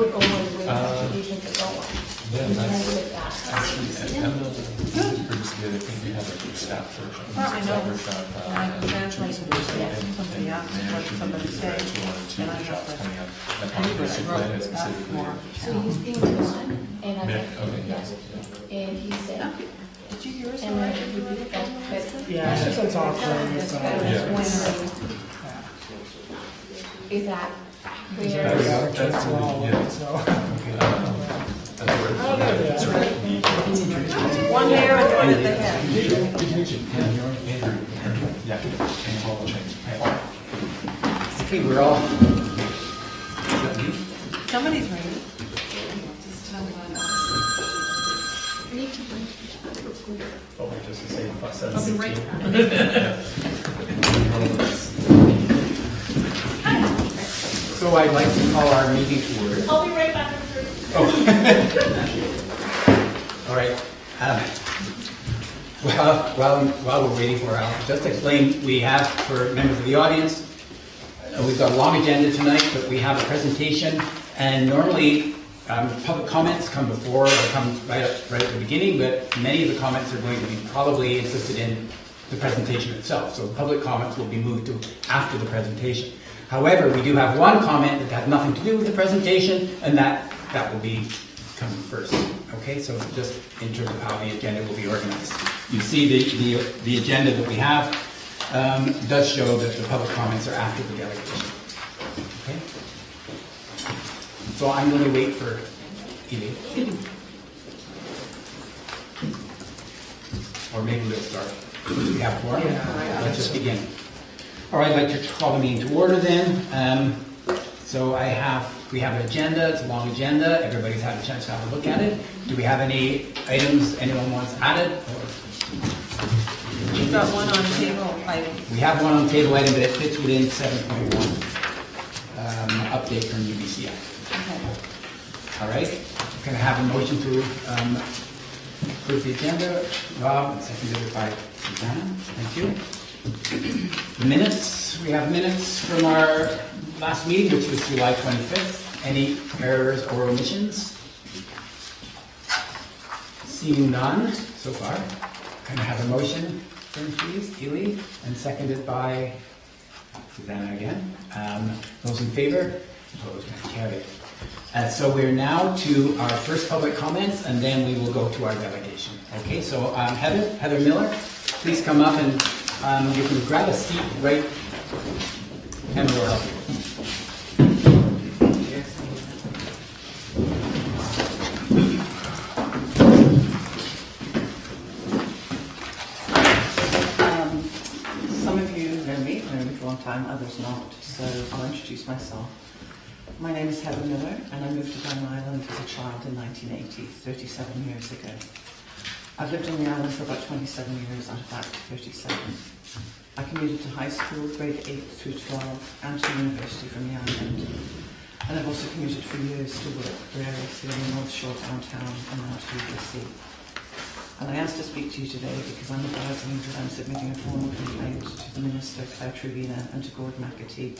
would go on with applications that go on. Yeah, And that's with that. actually, Emma did pretty good. I think we have a staff version. I know. Workshop, I can translate it. Somebody and asks manage what to somebody do says, one or two and I workshops have to. coming up. That I need to policy plan write is that specifically. more. So he's being done, and I Nick, think, okay, yes, yes. and he said, Did you hear us? and then he did that, but. Yeah, it's just a talk show. That's So. better. Yeah. Is that where? That's- That's all. yeah. So. That's where Oh, there it is. One there and one at the head. Good to meet you. Andrew. Yeah. And all the things. Okay, we're all. Somebody's ready. Oh, just to say, plus that's I'll be right 16. So I'd like to call our meeting to order. I'll be right back. All right. While we're waiting for Al, just to explain, we have, for members of the audience, we've got a long agenda tonight, but we have a presentation, and normally public comments come before or come right at the beginning, but many of the comments are going to be probably interested in the presentation itself. So public comments will be moved to after the presentation. However, we do have one comment that has nothing to do with the presentation, and that will be coming first. Okay, so just in terms of how the agenda will be organized. You see the agenda that we have does show that the public comments are after the delegation. Okay? So I'm going to wait for Ely. Or maybe we'll start. We have four. Yeah. Let's just begin. All right, I'd like to call the meeting to order then. So we have an agenda, it's a long agenda, everybody's had a chance to have a look at it. Do we have any items anyone wants added? We've got one on table item. We have one on table item, but it fits within 7.1, update from UBCI. Okay. All right, can I have a motion to approve the agenda? Rob, and seconded by Susanna, thank you. The minutes, we have minutes from our last meeting, which was July 25th. Any errors or omissions? Seeing none so far. Can I have a motion, please, Ely, and seconded by Susanna again. Those in favor? Opposed and carried. So we're now to our first public comments, and then we will go to our delegation. Okay, so Heather Miller, please come up and you can grab a seat right, and we'll help you. Some of you know me, known me for a long time, others not, so I'll introduce myself. My name is Heather Miller, and I moved to Dublin Island as a child in 1980, 37 years ago. I've lived on the island for about 27 years, out of that 37. I commuted to high school, grade 8 through 12, and to university from the island. And I've also commuted for years to work variously on the North Shore downtown and now to UBC. And I asked to speak to you today because I'm advising that I'm submitting a formal complaint to the Minister, Claire Trevina, and to Gordon McAtee,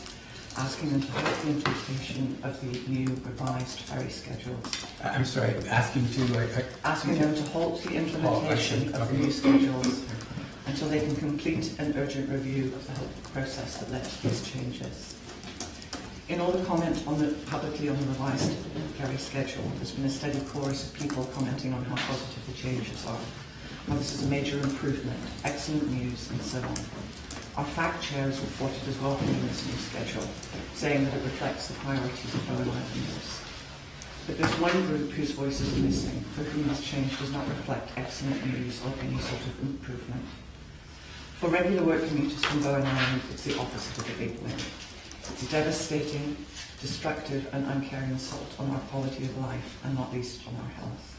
asking them to halt the implementation of the new revised ferry schedules. I'm sorry, asking Asking them to halt the implementation of the new schedules until they can complete an urgent review of the whole process that led to these changes. In order to comment publicly on the revised ferry schedule, there's been a steady chorus of people commenting on how positive the changes are. Well, this is a major improvement, excellent news, and so on. Our fact chair is reported as welcoming this new schedule, saying that it reflects the priorities of Dublin Islanders. But there's one group whose voice is missing, for whom this change does not reflect excellent news or any sort of improvement. For regular work commuters from Bowen Island, it's the opposite of a big win. It's a devastating, destructive and uncaring assault on our quality of life, and not least on our health.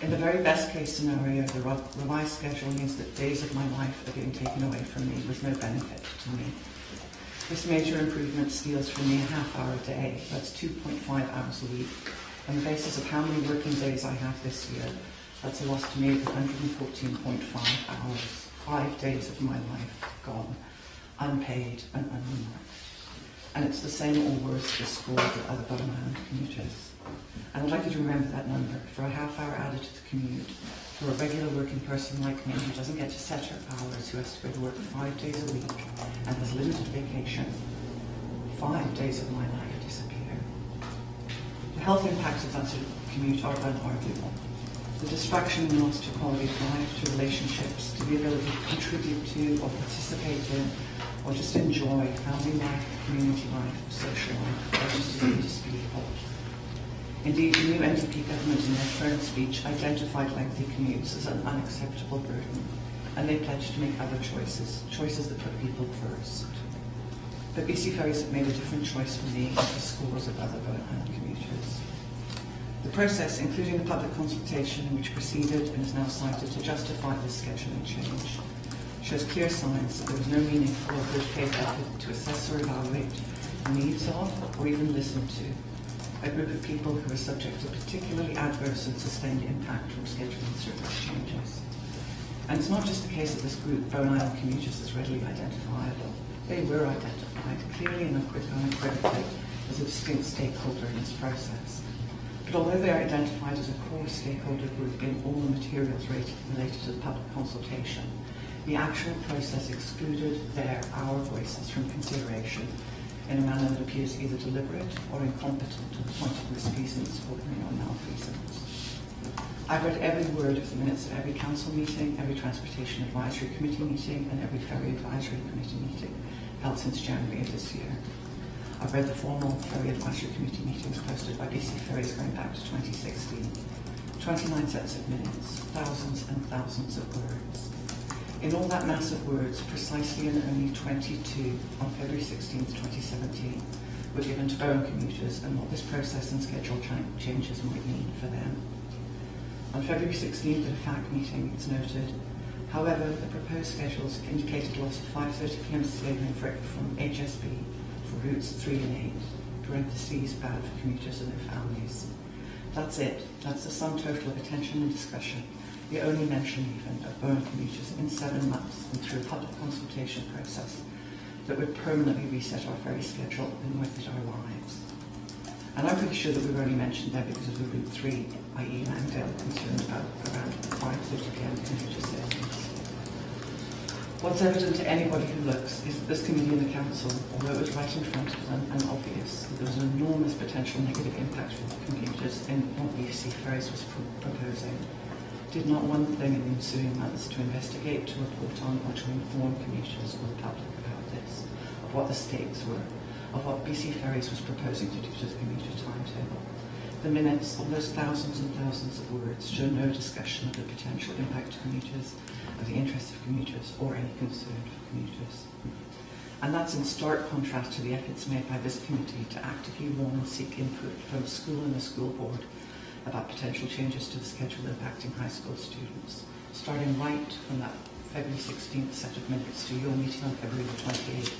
In the very best case scenario, the revised schedule means that days of my life are being taken away from me with no benefit to me. This major improvement steals from me a half hour a day, that's 2.5 hours a week. On the basis of how many working days I have this year, that's a loss to me of 114.5 hours, 5 days of my life gone, unpaid and unremarked. And it's the same or worse for schools with other Unmanned commuters. And I'd like you to remember that number. For a half hour added to the commute, for a regular working person like me who doesn't get to set her hours, who has to go to work 5 days a week and has limited vacation, 5 days of my life disappear. The health impacts of that sort of commute are unarguable. The distraction and loss to quality of life, to relationships, to the ability to contribute to or participate in or just enjoy family life, community life, social life, are just indisputable. Indeed, the new NDP government in their current speech identified lengthy commutes as an unacceptable burden, and they pledged to make other choices, choices that put people first. But BC Ferries have made a different choice for me and for scores of other Unmanned commuters. The process, including the public consultation which preceded and is now cited to justify this scheduling change, shows clear signs that there was no meaningful or good faith effort to assess or evaluate the needs of, or even listen to, a group of people who are subject to particularly adverse and sustained impact from scheduling service changes. And it's not just the case that this group, Unmanned commuters, is readily identifiable. They were identified clearly and unequivocally as a distinct stakeholder in this process. But although they are identified as a core stakeholder group in all the materials related to the public consultation, the actual process excluded our voices from consideration in a manner that appears either deliberate or incompetent to the point of misfeasance bordering on malfeasance. I've read every word of the minutes of every council meeting, every transportation advisory committee meeting, and every ferry advisory committee meeting held since January of this year. I've read the formal ferry advisory committee meetings posted by BC Ferries going back to 2016. 29 sets of minutes, thousands and thousands of words. In all that mass of words, precisely and only 22 on February 16, 2017 were given to Bowen commuters and what this process and schedule changes might mean for them. On February 16th at a FAC meeting, it's noted, however, the proposed schedules indicated loss of 5:30 p.m. sailing from HSB for routes 3 and 8, parentheses, bad for commuters and their families. That's it. That's the sum total of attention and discussion. The only mention even of Bowen commuters in 7 months and through a public consultation process that would permanently reset our ferry schedule and with it our lives. And I'm pretty sure that we were only mentioned there because of the Route 3, i.e. Langdale, concerned about around 5:30 p.m. commuter sailings. What's evident to anybody who looks is that this committee and the council, although it was right in front of them and obvious that there was an enormous potential negative impact for the commuters in what BC Ferries was proposing, did not one thing in the ensuing months to investigate, to report on, or to inform commuters or the public about this, of what the stakes were, of what BC Ferries was proposing to do to the commuter timetable. The minutes, all those thousands and thousands of words, show no discussion of the potential impact to commuters, of the interests of commuters, or any concern for commuters. And that's in stark contrast to the efforts made by this committee to actively warn and seek input from the school and the school board about potential changes to the schedule impacting high school students, starting right from that February 16th set of minutes to your meeting on February 28th,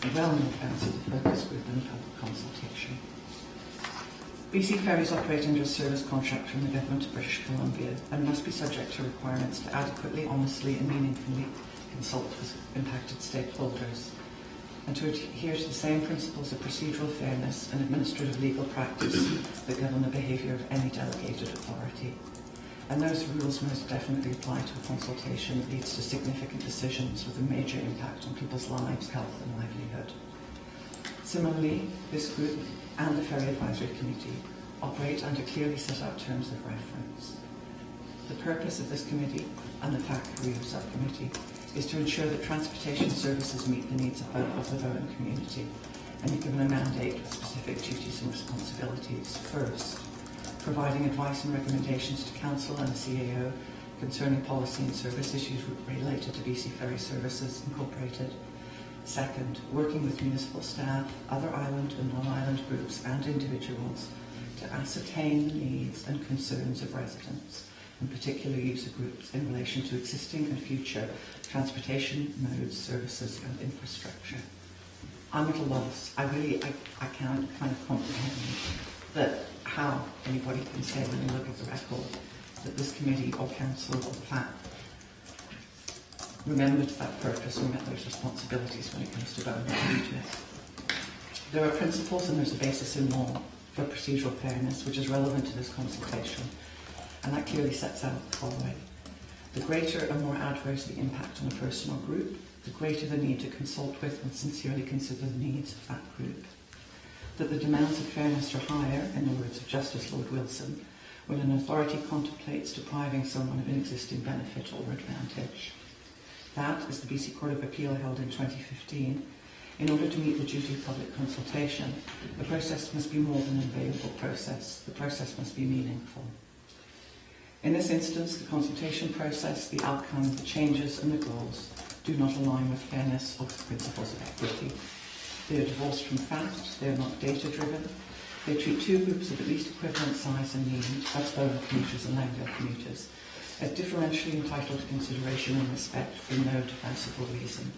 and well in advance of the focus group and the public consultation. BC Ferries operate under a service contract from the Government of British Columbia and must be subject to requirements to adequately, honestly and meaningfully consult with impacted stakeholders and to adhere to the same principles of procedural fairness and administrative legal practice that govern the behaviour of any delegated authority. And those rules most definitely apply to a consultation that leads to significant decisions with a major impact on people's lives, health and livelihood. Similarly, this group and the Ferry Advisory Committee operate under clearly set out terms of reference. The purpose of this committee and the FAC Career Subcommittee is to ensure that transportation services meet the needs of the Bowen community and are given a mandate with specific duties and responsibilities. First, providing advice and recommendations to Council and the CAO concerning policy and service issues related to BC Ferry Services Incorporated. Second, working with municipal staff, other island and non-island groups and individuals to ascertain the needs and concerns of residents, in particular user groups, in relation to existing and future transportation modes, services and infrastructure. I'm at a loss. I can't kind of comprehend that how anybody can say when you look at the record that this committee or council or FAC remembered that purpose or met those responsibilities when it comes to Bowen commuters. There are principles and there's a basis in law for procedural fairness, which is relevant to this consultation, and that clearly sets out the following. The greater and more adverse the impact on a person or group, the greater the need to consult with and sincerely consider the needs of that group. That the demands of fairness are higher, in the words of Justice Lord Wilson, when an authority contemplates depriving someone of an existing benefit or advantage. That, as the BC Court of Appeal held in 2015, in order to meet the duty of public consultation, the process must be more than an available process. The process must be meaningful. In this instance, the consultation process, the outcome, the changes and the goals do not align with fairness or with principles of equity. They are divorced from fact, they are not data-driven. They treat two groups of at least equivalent size and need, that's Bowen commuters and Langdale commuters, as differentially entitled to consideration and respect for no defensible reason.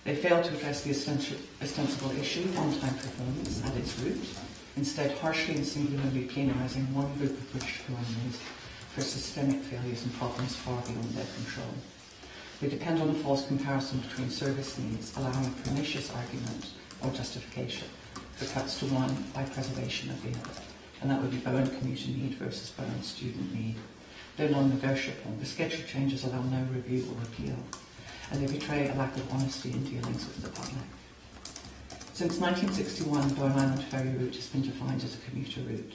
They fail to address the ostensible issue, on-time performance, at its root, instead harshly and singularly penalising one group of British colonials for systemic failures and problems far beyond their control. They depend on a false comparison between service needs, allowing a pernicious argument or justification for cuts to one by preservation of the other. And that would be Bowen commuter need versus Bowen student need. They're non-negotiable. The schedule changes allow no review or appeal. And they betray a lack of honesty in dealings with the public. Since 1961, Bowen Island ferry route has been defined as a commuter route.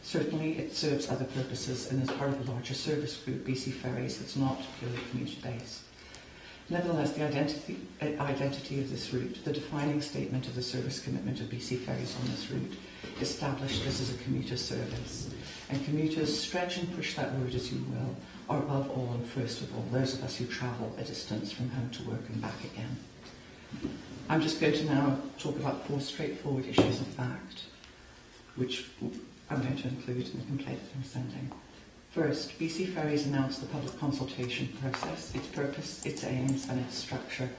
Certainly it serves other purposes and is part of a larger service group, BC Ferries, that's not purely commuter-based. Nevertheless, the identity of this route, the defining statement of the service commitment of BC Ferries on this route, established this as a commuter service. And commuters, stretch and push that word as you will, are above all and first of all those of us who travel a distance from home to work and back again. I'm just going to now talk about 4 straightforward issues of fact, which I'm going to include in the complaint that I'm sending. First, BC Ferries announced the public consultation process, its purpose, its aims and its structure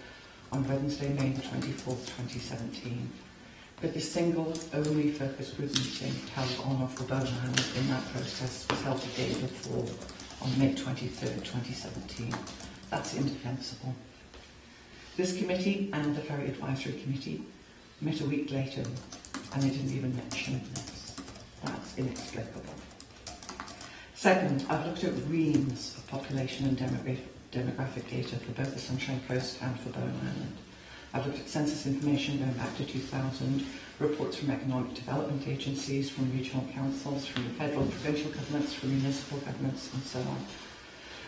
on Wednesday, May the 24th, 2017. But the single, only focus group meeting held on or for Bowen Island in that process was held the day before, on May 23rd, 2017. That's indefensible. This committee and the Ferry Advisory Committee met a week later, and they didn't even mention this. That's inexplicable. Second, I've looked at reams of population and demographic data for both the Sunshine Coast and for Bowen Island. I've looked at census information going back to 2000, reports from economic development agencies, from regional councils, from the federal and provincial governments, from municipal governments, and so on.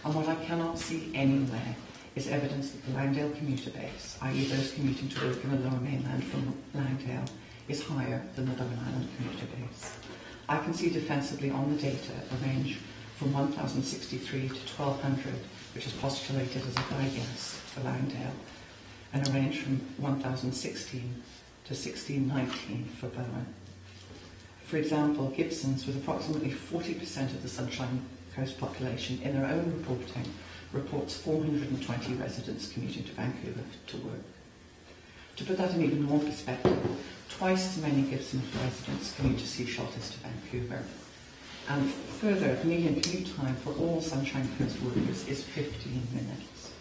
And what I cannot see anywhere is evidence that the Langdale commuter base, i.e. those commuting to work in the lower mainland from Langdale, is higher than the Bowen Island commuter base. I can see defensively on the data a range from 1,063 to 1,200, which is postulated as a high guess for Langdale, and a range from 1,016 to 1,619 for Bowen. For example, Gibson's, with approximately 40% of the Sunshine Coast population in their own reporting, reports 420 residents commuting to Vancouver to work. To put that in even more perspective, twice as many Gibson residents commute to Seashot as to Vancouver. And further, the median commute time for all Sunshine Coast workers is 15 minutes.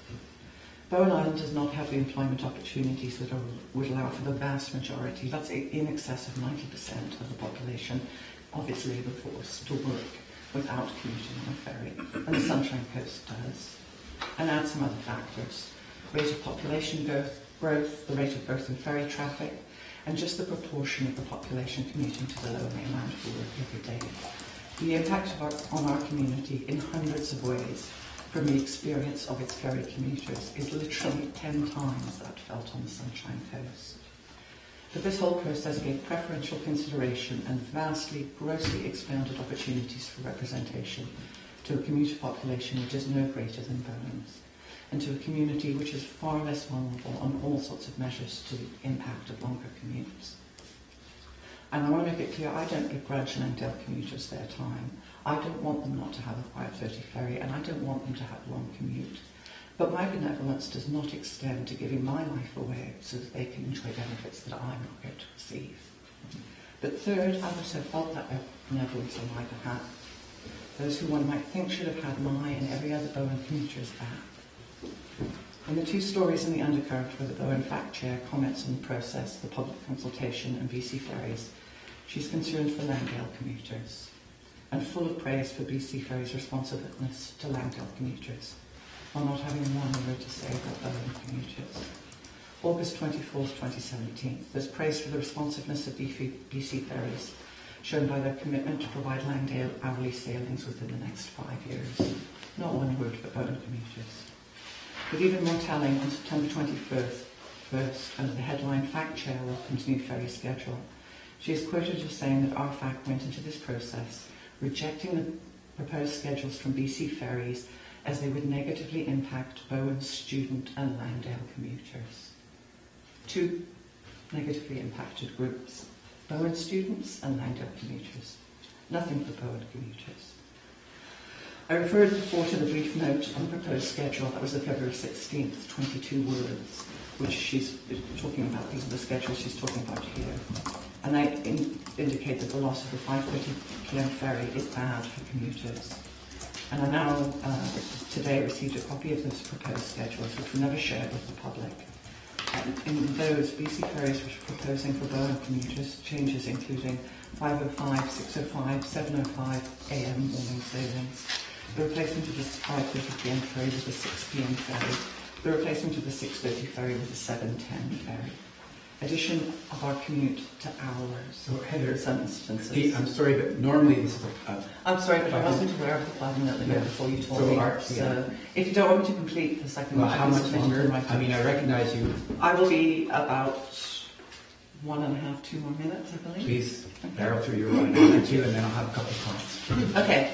Bowen Island does not have the employment opportunities that would allow for the vast majority, that's in excess of 90% of the population of its labour force, to work without commuting on a ferry, and the Sunshine Coast does. And add some other factors: rate of population growth, the rate of growth in ferry traffic, and just the proportion of the population commuting to the lower mainland for work every day. The impact on our community in hundreds of ways from the experience of its ferry commuters is literally 10 times that felt on the Sunshine Coast. But this whole process gave preferential consideration and vastly, grossly expanded opportunities for representation to a commuter population which is no greater than Bowen's, and to a community which is far less vulnerable on all sorts of measures to the impact of longer commutes. And I want to make it clear, I don't begrudge Langdale commuters their time. I don't want them not to have a quiet 30 ferry, and I don't want them to have a long commute. But my benevolence does not extend to giving my life away so that they can enjoy benefits that I'm not going to receive. But third, I also felt that benevolence on my behalf. Those who one might think should have had my and every other Bowen commuter's back. In the two stories in the undercurrent where the Bowen Fact Chair comments on the process, the public consultation and BC Ferries, she's concerned for Langdale commuters and full of praise for BC Ferries' responsiveness to Langdale commuters, while not having one word to say about Bowen commuters. August 24th, 2017, there's praise for the responsiveness of BC Ferries, shown by their commitment to provide Langdale hourly sailings within the next 5 years. Not one word for Bowen commuters. But even more telling, on September 21st, under the headline Fact Chair Welcomes New Ferry Schedule, she is quoted as saying that our FAC went into this process rejecting the proposed schedules from BC Ferries as they would negatively impact Bowen student and Langdale commuters. Two negatively impacted groups, Bowen students and Langdale commuters. Nothing for Bowen commuters. I referred before to the brief note on the proposed schedule. That was the February 16th, 22 words, which she's talking about. These are the schedules she's talking about here. And I indicate that the loss of the 5:30 p.m. ferry is bad for commuters. And I now, today, received a copy of those proposed schedules, which were never shared with the public. And in those, BC Ferries was proposing for Bowen commuters changes including 5:05, 6:05, 7:05 a.m. morning sailings, the replacement of the 5:30 p.m. ferry with a 6 p.m. ferry, the replacement of the 6:30 ferry with a 7:10 ferry. Addition of our commute to hours. So Heather, in some instances. Pete, I'm sorry, but normally this is I'm sorry, but I wasn't aware of the 5-minute limit before you told me. So if you don't want me to complete the second well, one, how much longer? I mean, I recognize you. I will be about 1.5, 2 more minutes, I believe. Please barrel through your one and two, and then I'll have a couple of comments. Okay.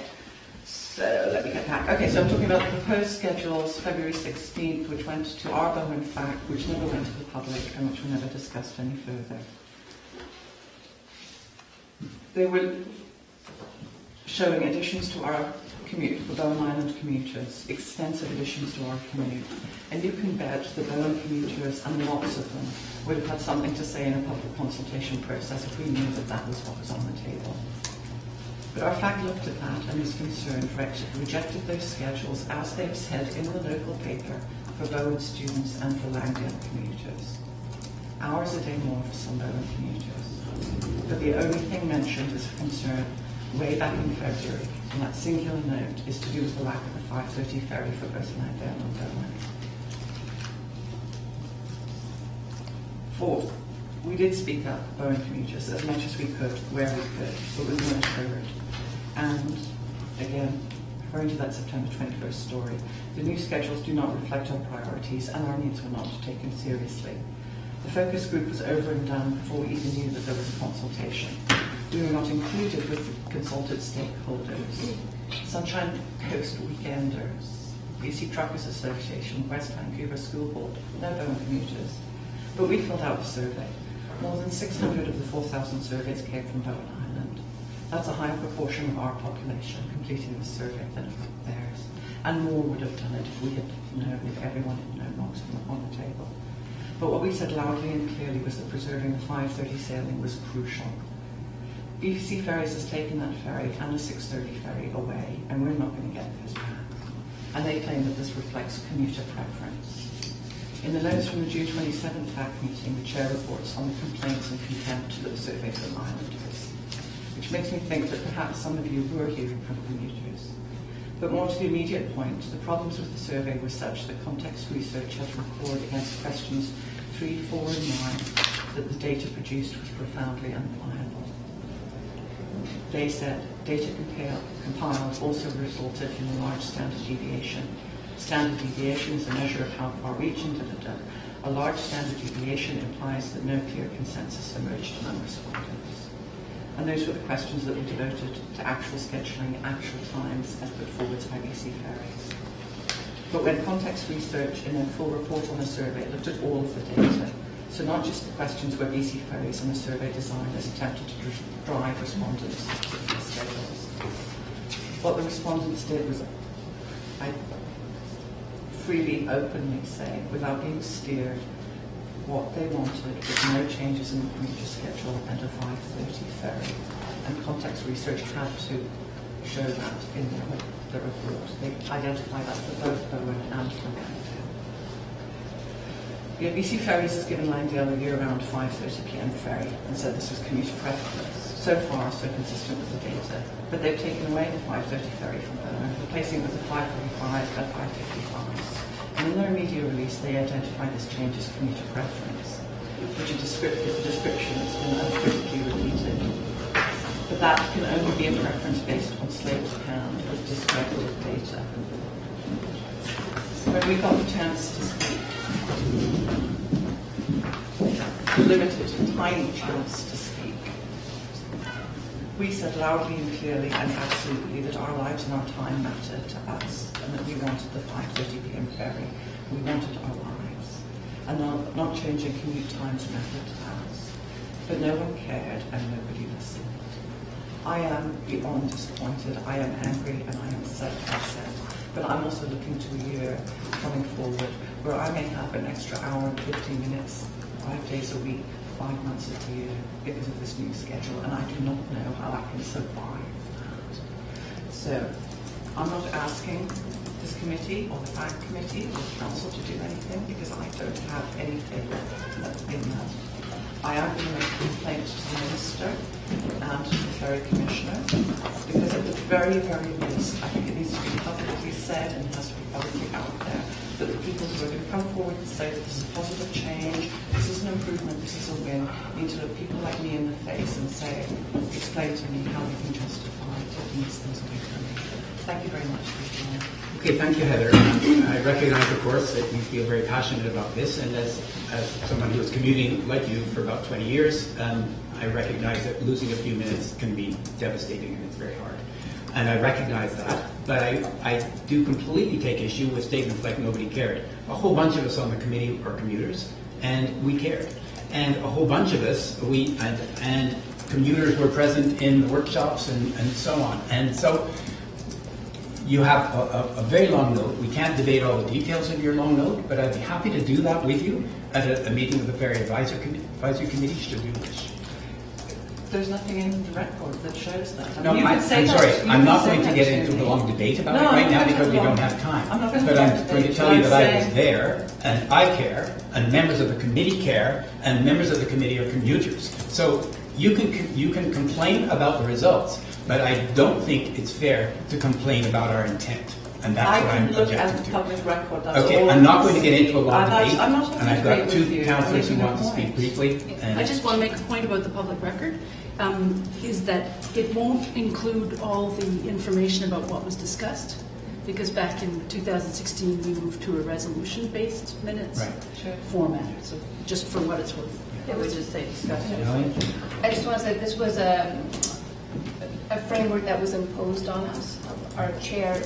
So let me get back. Okay, so I'm talking about the proposed schedules, February 16th, which went to our Bowen Fact, which never went to the public and which were never discussed any further. They were showing additions to our commute for Bowen Island commuters, extensive additions to our commute. And you can bet the Bowen commuters, and lots of them, would have had something to say in a public consultation process if we knew that that was what was on the table. But our FAC looked at that and was concerned, rejected those schedules as they've said in the local paper for Bowen students and for Langdale commuters. Hours a day more for some Bowen commuters. But the only thing mentioned as a concern way back in February, and that singular note is to do with the lack of a 5:30 ferry for both Langdale and Bowen. Fourth, we did speak up Bowen commuters as much as we could, where we could, but we weren't heard. And again, referring to that September 21st story, the new schedules do not reflect our priorities and our needs were not taken seriously. The focus group was over and done before we even knew that there was a consultation. We were not included with the consulted stakeholders. Sunshine Coast Weekenders, BC Truckers Association, West Vancouver School Board, no Bowen commuters. But we filled out the survey. More than 600 of the 4,000 surveys came from Bowen Island. That's a higher proportion of our population completing the survey than theirs. And more would have done it if we had known, if everyone had known what was on the table. But what we said loudly and clearly was that preserving the 5:30 sailing was crucial. BC Ferries has taken that ferry and the 6:30 ferry away, and we're not going to get those back. And they claim that this reflects commuter preference. In the notes from the June 27th FAC meeting, the chair reports on the complaints and contempt that the survey from Islanders, which makes me think that perhaps some of you were hearing from commuters. But more to the immediate point, the problems with the survey were such that context research had to record against questions 3, 4, and 9 that the data produced was profoundly unreliable. They said data compiled also resulted in a large standard deviation. Standard deviation is a measure of how far reaching A large standard deviation implies that no clear consensus emerged among respondents. And those were the questions that were devoted to actual scheduling, actual times, as put forward by BC Ferries. But when context research in a full report on the survey looked at all of the data, so not just the questions where BC Ferries and the survey designers attempted to drive respondents to the schedules. What the respondents did was, I freely, openly say, without being steered, what they wanted was no changes in the commuter schedule and a 5:30 ferry. And context research had to show that in the report. They identified that for both Bowen and for Langdale. Yeah, BC Ferries has given Langdale a year-round 5:30 p.m. ferry and said this was commuter preference. So far, so consistent with the data. But they've taken away the 5:30 ferry from Burnham, replacing it with a 5:45 and 5:55. And in their media release, they identify this change as commuter preference, which is a description that's been uncritically repeated. But that can only be a preference based on slate pound with discredited data. So when we got the chance to speak, limited, tiny chance to speak, we said loudly and clearly and absolutely that our lives and our time mattered to us and that we wanted the 5:30 p.m. ferry. We wanted our lives and not changing commute times mattered to us. But no one cared and nobody listened. I am beyond disappointed, I am angry and I am so upset. But I'm also looking to a year coming forward where I may have an extra hour and 15 minutes, 5 days a week, 5 months of the year because of this new schedule, and I do not know how I can survive that. So I'm not asking this committee or the FAC committee or the council to do anything because I don't have anything in that. I am going to make a complaint to the Minister and to the Ferry Commissioner because at the very, very least, I think it needs to be publicly said and has to be publicly out there that the people who are going to come forward and say that this is a positive change, this is an improvement, this is a win, need to look people like me in the face and say, explain to me how you can justify taking these things away from me. Thank you very much for your time. Okay, thank you, Heather. I recognize, of course, that you feel very passionate about this, and as someone who was commuting like you for about 20 years, I recognize that losing a few minutes can be devastating and it's very hard. And I recognize that, but I do completely take issue with statements like nobody cared. A whole bunch of us on the committee are commuters, and we cared. And a whole bunch of us, and commuters were present in the workshops and so on. And so you have a very long note. We can't debate all the details of your long note, but I'd be happy to do that with you at a meeting with the Ferry Advisory Committee should you wish. There's nothing in the record that shows that. No, I'm sorry. I'm not going to get into a long debate about it right now because we don't have time. But I'm going to tell you that I was there, and I care, and members of the committee care, and members of the committee are commuters. So you can complain about the results, but I don't think it's fair to complain about our intent. And that's what I'm objecting to. Public record. Okay, I'm not going to get into a long debate, I'm not and I've got two councillors who want to speak briefly. I just want to make a point about the public record, is that it won't include all the information about what was discussed, because back in 2016 we moved to a resolution-based minutes format, so just for what it's worth. I would just say discussion. Really? I just want to say this was a framework that was imposed on us. Our chair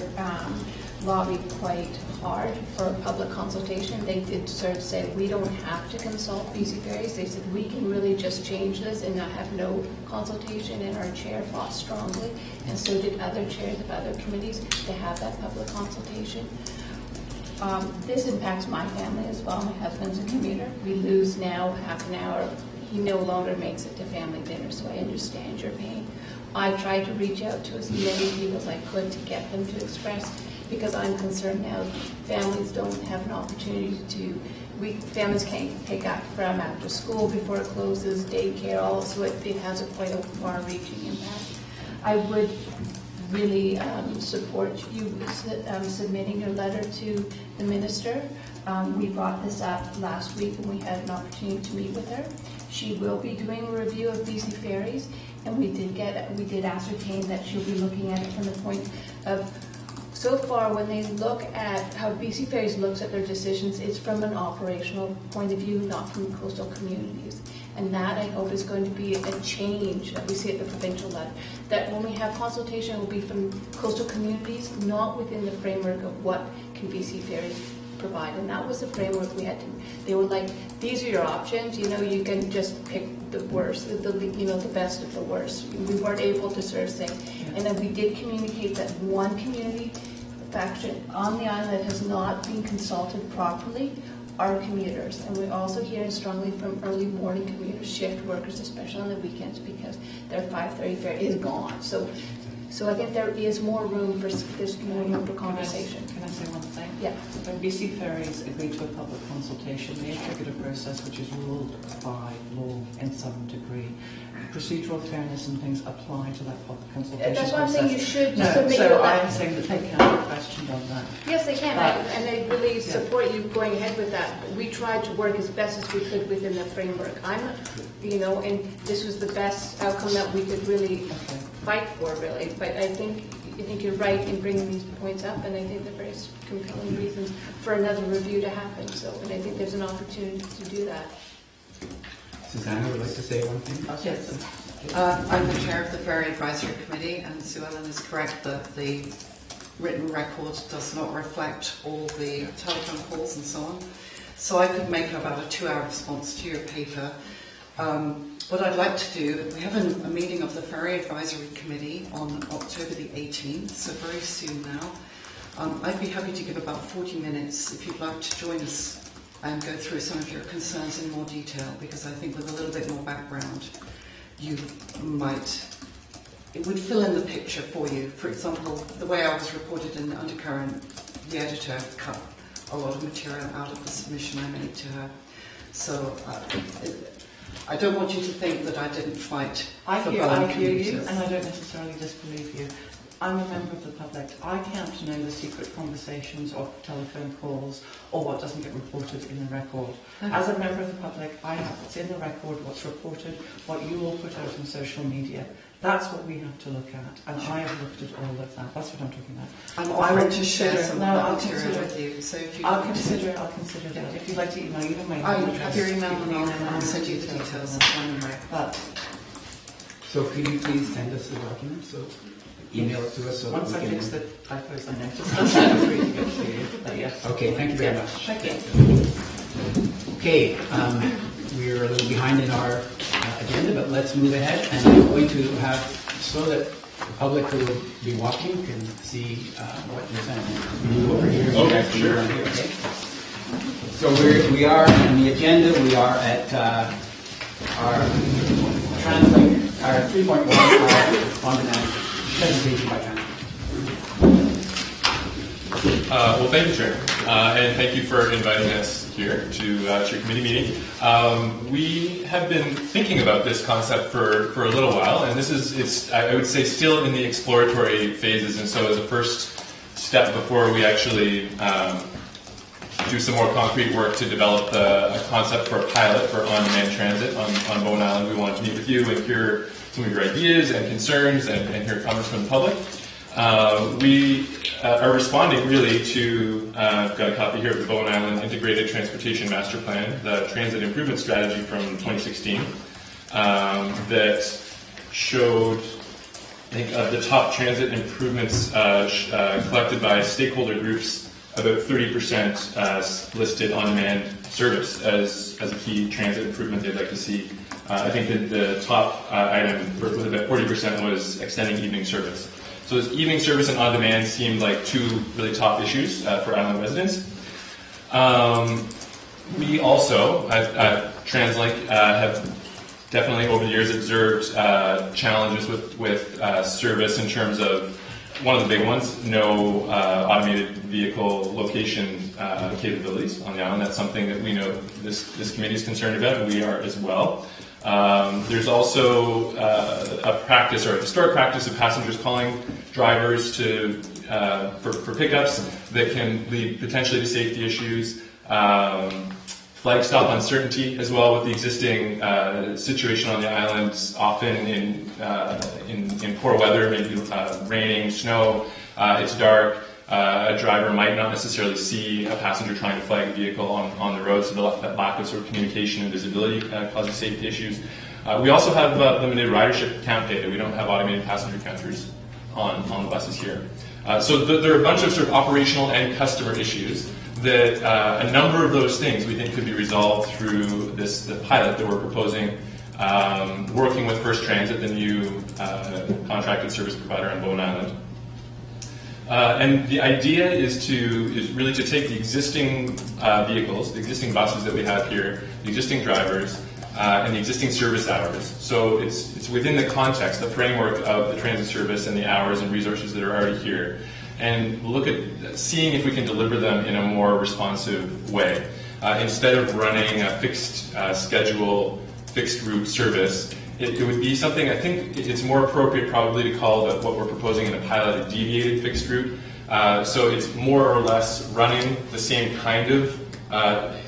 lobbied quite hard for a public consultation. They did sort of say we don't have to consult BC Ferries. They said we can really just change this and not have no consultation, and our chair fought strongly, and so did other chairs of other committees to have that public consultation. This impacts my family as well. My husband's a commuter. We lose now half an hour. He no longer makes it to family dinner, so I understand your pain. I tried to reach out to as many people as I could to get them to express, because I'm concerned now families don't have an opportunity to, families can't pick up from after school before it closes, daycare, all, so it has quite a far-reaching impact. I would really support you submitting your letter to the minister. We brought this up last week when we had an opportunity to meet with her. She will be doing a review of BC Ferries, and we did ascertain that she'll be looking at it from the point of, so far when they look at how BC Ferries looks at their decisions, it's from an operational point of view, not from coastal communities. And that, I hope, is going to be a change that we see at the provincial level. That when we have consultation, it will be from coastal communities, not within the framework of what can BC Ferries provide. And that was the framework we had to, they were like, these are your options, you know, you can just pick the worst, the best of the worst. We weren't able to sort of say, and then we did communicate that one community faction on the island that has not been consulted properly are commuters. And we also hear strongly from early morning commuters, shift workers, especially on the weekends, because their 5:30 fare is gone. So I think there is more room for, there's more room for conversation. Can I say one thing? Yeah. When BC Ferries agreed to a public consultation, they triggered a process which is ruled by law in some degree. Procedural fairness and things apply to that public consultation That's why I'm process. saying you should No, submit so your... I'm saying that they can be questioned on that. Yes, they can, But- and I really support you going ahead with that. We tried to work as best as we could within the framework. And this was the best outcome that we could really fight for, really. But I think you're right in bringing these points up, and I think they're very compelling reasons for another review to happen. So, and I think there's an opportunity to do that. Susanna would like to say one thing? Yes. I'm the chair of the Ferry Advisory Committee, and Sue Ellen is correct that the written record does not reflect all the telephone calls and so on. So I could make about a 2-hour response to your paper. What I'd like to do, we have a meeting of the Ferry Advisory Committee on October the 18th, so very soon now. I'd be happy to give about 40 minutes if you'd like to join us and go through some of your concerns in more detail, because I think with a little bit more background, it would fill in the picture for you. For example, the way I was reported in the Undercurrent, the editor cut a lot of material out of the submission I made to her. So I don't want you to think that I didn't fight for Bowen I hear you, commuters. and I don't necessarily disbelieve you. I'm a member of the public. I can't know the secret conversations or telephone calls or what doesn't get reported in the record. As a member of the public, I have what's in the record, what's reported, what you all put out on social media. That's what we have to look at, and I have looked at all of that. That's what I'm talking about. I'm I offering will to share consider- some no, of I'll that material consider- with you. So if you I'll consider that. If you'd like to email, even my I email have your address. email and I'll send you the details anyway. But So could you please send us the document, so email it to us so that once we I can... fix the typos, I noticed. I'm free to get to you. But yes. Okay, thank you very much. Thank you. Okay, we're a little behind in our agenda, but let's move ahead. And I'm going to have, so that the public who will be watching can see what you're saying. Move over here. Okay, sure. Okay. So we are in the agenda. We are at our translate, our 3.1 on-demand presentation by translate. Well, thank you, Chair, and thank you for inviting us here to your committee meeting. We have been thinking about this concept for a little while, and it's I would say still in the exploratory phases, and so as a first step before we actually do some more concrete work to develop a concept for a pilot for on-demand transit on Bowen Island, we wanted to meet with you and hear some of your ideas and concerns and hear comments from the public. We are responding really to, I've got a copy here of the Bowen Island Integrated Transportation Master Plan, the Transit Improvement Strategy from 2016, that showed, I think, of the top transit improvements collected by stakeholder groups, about 30% listed on-demand service as a key transit improvement they'd like to see. I think that the top item with about 40% was extending evening service. So this evening service and on-demand seemed like two really top issues for island residents. We also, at TransLink, have definitely over the years observed challenges with service in terms of, one of the big ones, no automated vehicle location capabilities on the island. That's something that we know this committee is concerned about, and we are as well. There's also a practice, or a historic practice, of passengers calling drivers for pickups that can lead potentially to safety issues. Flag stop uncertainty as well with the existing situation on the island, often in poor weather, maybe raining, snow, it's dark. A driver might not necessarily see a passenger trying to flag a vehicle on the road, so that lack of sort of communication and visibility causes safety issues. We also have limited ridership count data. We don't have automated passenger counters on the buses here. So there are a bunch of sort of operational and customer issues that a number of those things we think could be resolved through the pilot that we're proposing, working with First Transit, the new contracted service provider on Bowen Island. And the idea is really to take the existing vehicles, the existing buses that we have here, the existing drivers, and the existing service hours. So it's within the context, the framework of the transit service and the hours and resources that are already here, and look at seeing if we can deliver them in a more responsive way. Instead of running a fixed schedule, fixed route service, it would be something, I think it's more appropriate probably to call what we're proposing in a pilot a deviated fixed route. So it's more or less running the same kind of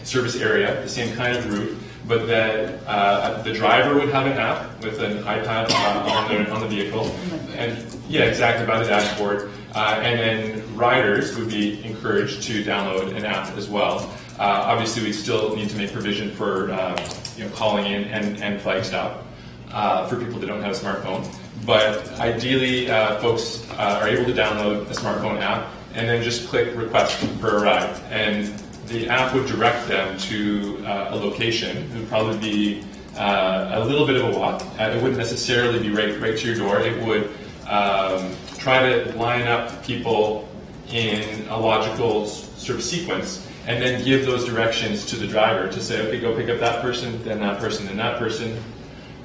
service area, the same kind of route, but that the driver would have an app with an iPad on the vehicle, and yeah, exactly, by the dashboard, and then riders would be encouraged to download an app as well. Obviously, we still need to make provision for calling in and flag stop for people that don't have a smartphone. But ideally, folks are able to download a smartphone app and then just click request for a ride. And the app would direct them to a location. It would probably be a little bit of a walk. It wouldn't necessarily be right to your door. It would try to line up people in a logical sort of sequence and then give those directions to the driver to say, okay, go pick up that person, then that person, then that person.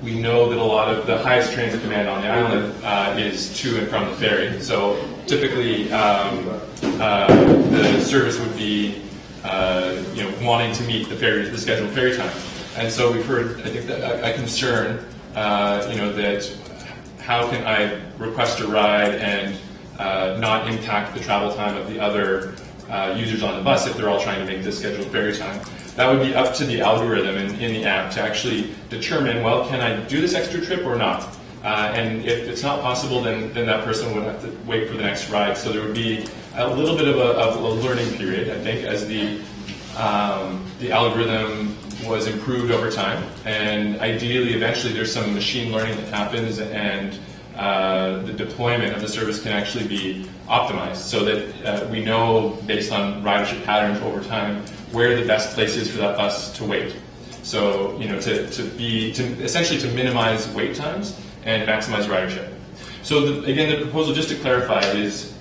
We know that a lot of the highest transit demand on the island is to and from the ferry. So typically, the service would be, wanting to meet the scheduled ferry time. And so we've heard, I think, a concern, that how can I request a ride and not impact the travel time of the other users on the bus if they're all trying to make the scheduled ferry time. That would be up to the algorithm in the app to actually determine, well, can I do this extra trip or not? And if it's not possible, then that person would have to wait for the next ride. So there would be a little bit of a learning period, I think, as the algorithm was improved over time. And ideally, eventually, there's some machine learning that happens, and the deployment of the service can actually be optimized so that we know, based on ridership patterns over time, where the best place is for that bus to wait. So, essentially to minimize wait times and maximize ridership. So again, the proposal, just to clarify, is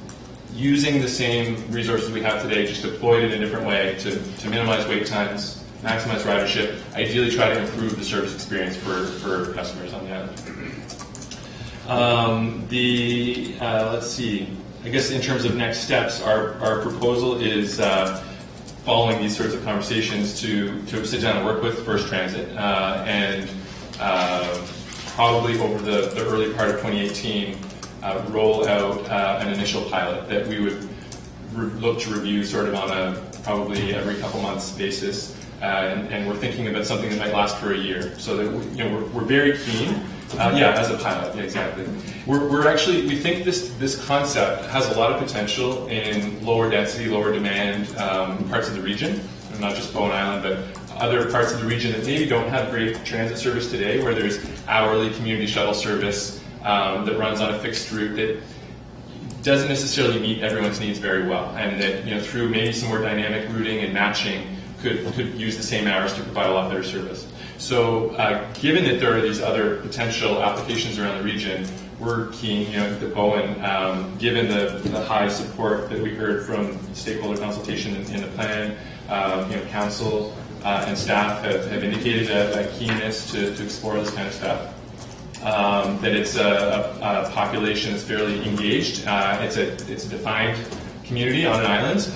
using the same resources we have today, just deployed in a different way to minimize wait times, maximize ridership, ideally try to improve the service experience for customers on the island. Let's see, I guess in terms of next steps, our proposal is following these sorts of conversations to sit down and work with First Transit and probably over the early part of 2018 roll out an initial pilot that we would look to review sort of on a probably every couple months basis, and we're thinking about something that might last for a year. So that we're very keen. As a pilot, yeah, exactly. We think this concept has a lot of potential in lower density, lower demand parts of the region, and not just Bowen Island, but other parts of the region that maybe don't have great transit service today, where there's hourly community shuttle service that runs on a fixed route that doesn't necessarily meet everyone's needs very well, and that through maybe some more dynamic routing and matching could use the same hours to provide a lot better service. So given that there are these other potential applications around the region, we're keen, that Bowen, given the high support that we heard from stakeholder consultation in the plan, council and staff have indicated a keenness to explore this kind of stuff. That it's a population that's fairly engaged. It's a defined community on an island.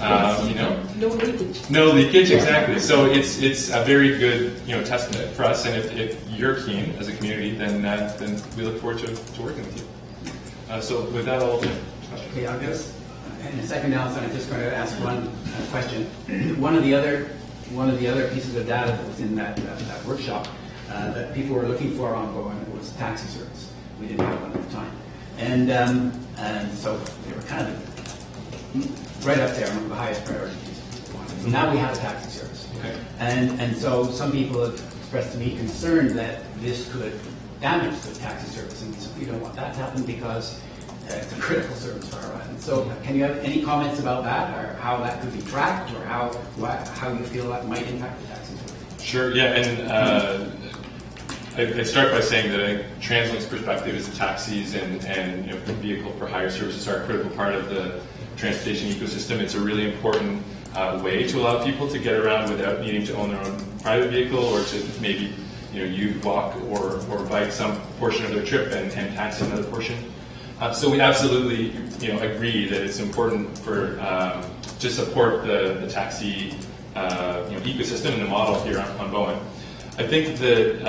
No leakage. No leakage, exactly. So it's a very good testament for us. And if you're keen as a community, then we look forward to working with you. So with that, I'll. Okay, I'll just in a second, Alison, I'm just going to ask one question. One of the other pieces of data that was in that workshop that people were looking for on Bowen was taxi service. We didn't have one at the time, and so they were kind of right up there among the highest priority pieces. Now we have a taxi service, Okay. and so some people have expressed to me concern that this could damage the taxi service, and we don't want that to happen because it's a critical service for our island. So can you have any comments about that, or how that could be tracked, or how you feel that might impact the taxi service? Sure, yeah, and I'd start by saying that I think TransLink's perspective is that taxis and vehicle for hire services are a critical part of the transportation ecosystem. It's a really important way to allow people to get around without needing to own their own private vehicle, or to maybe you walk or bike some portion of their trip and taxi another portion. So we absolutely, agree that it's important for to support the taxi, ecosystem and the model here on Bowen. I think that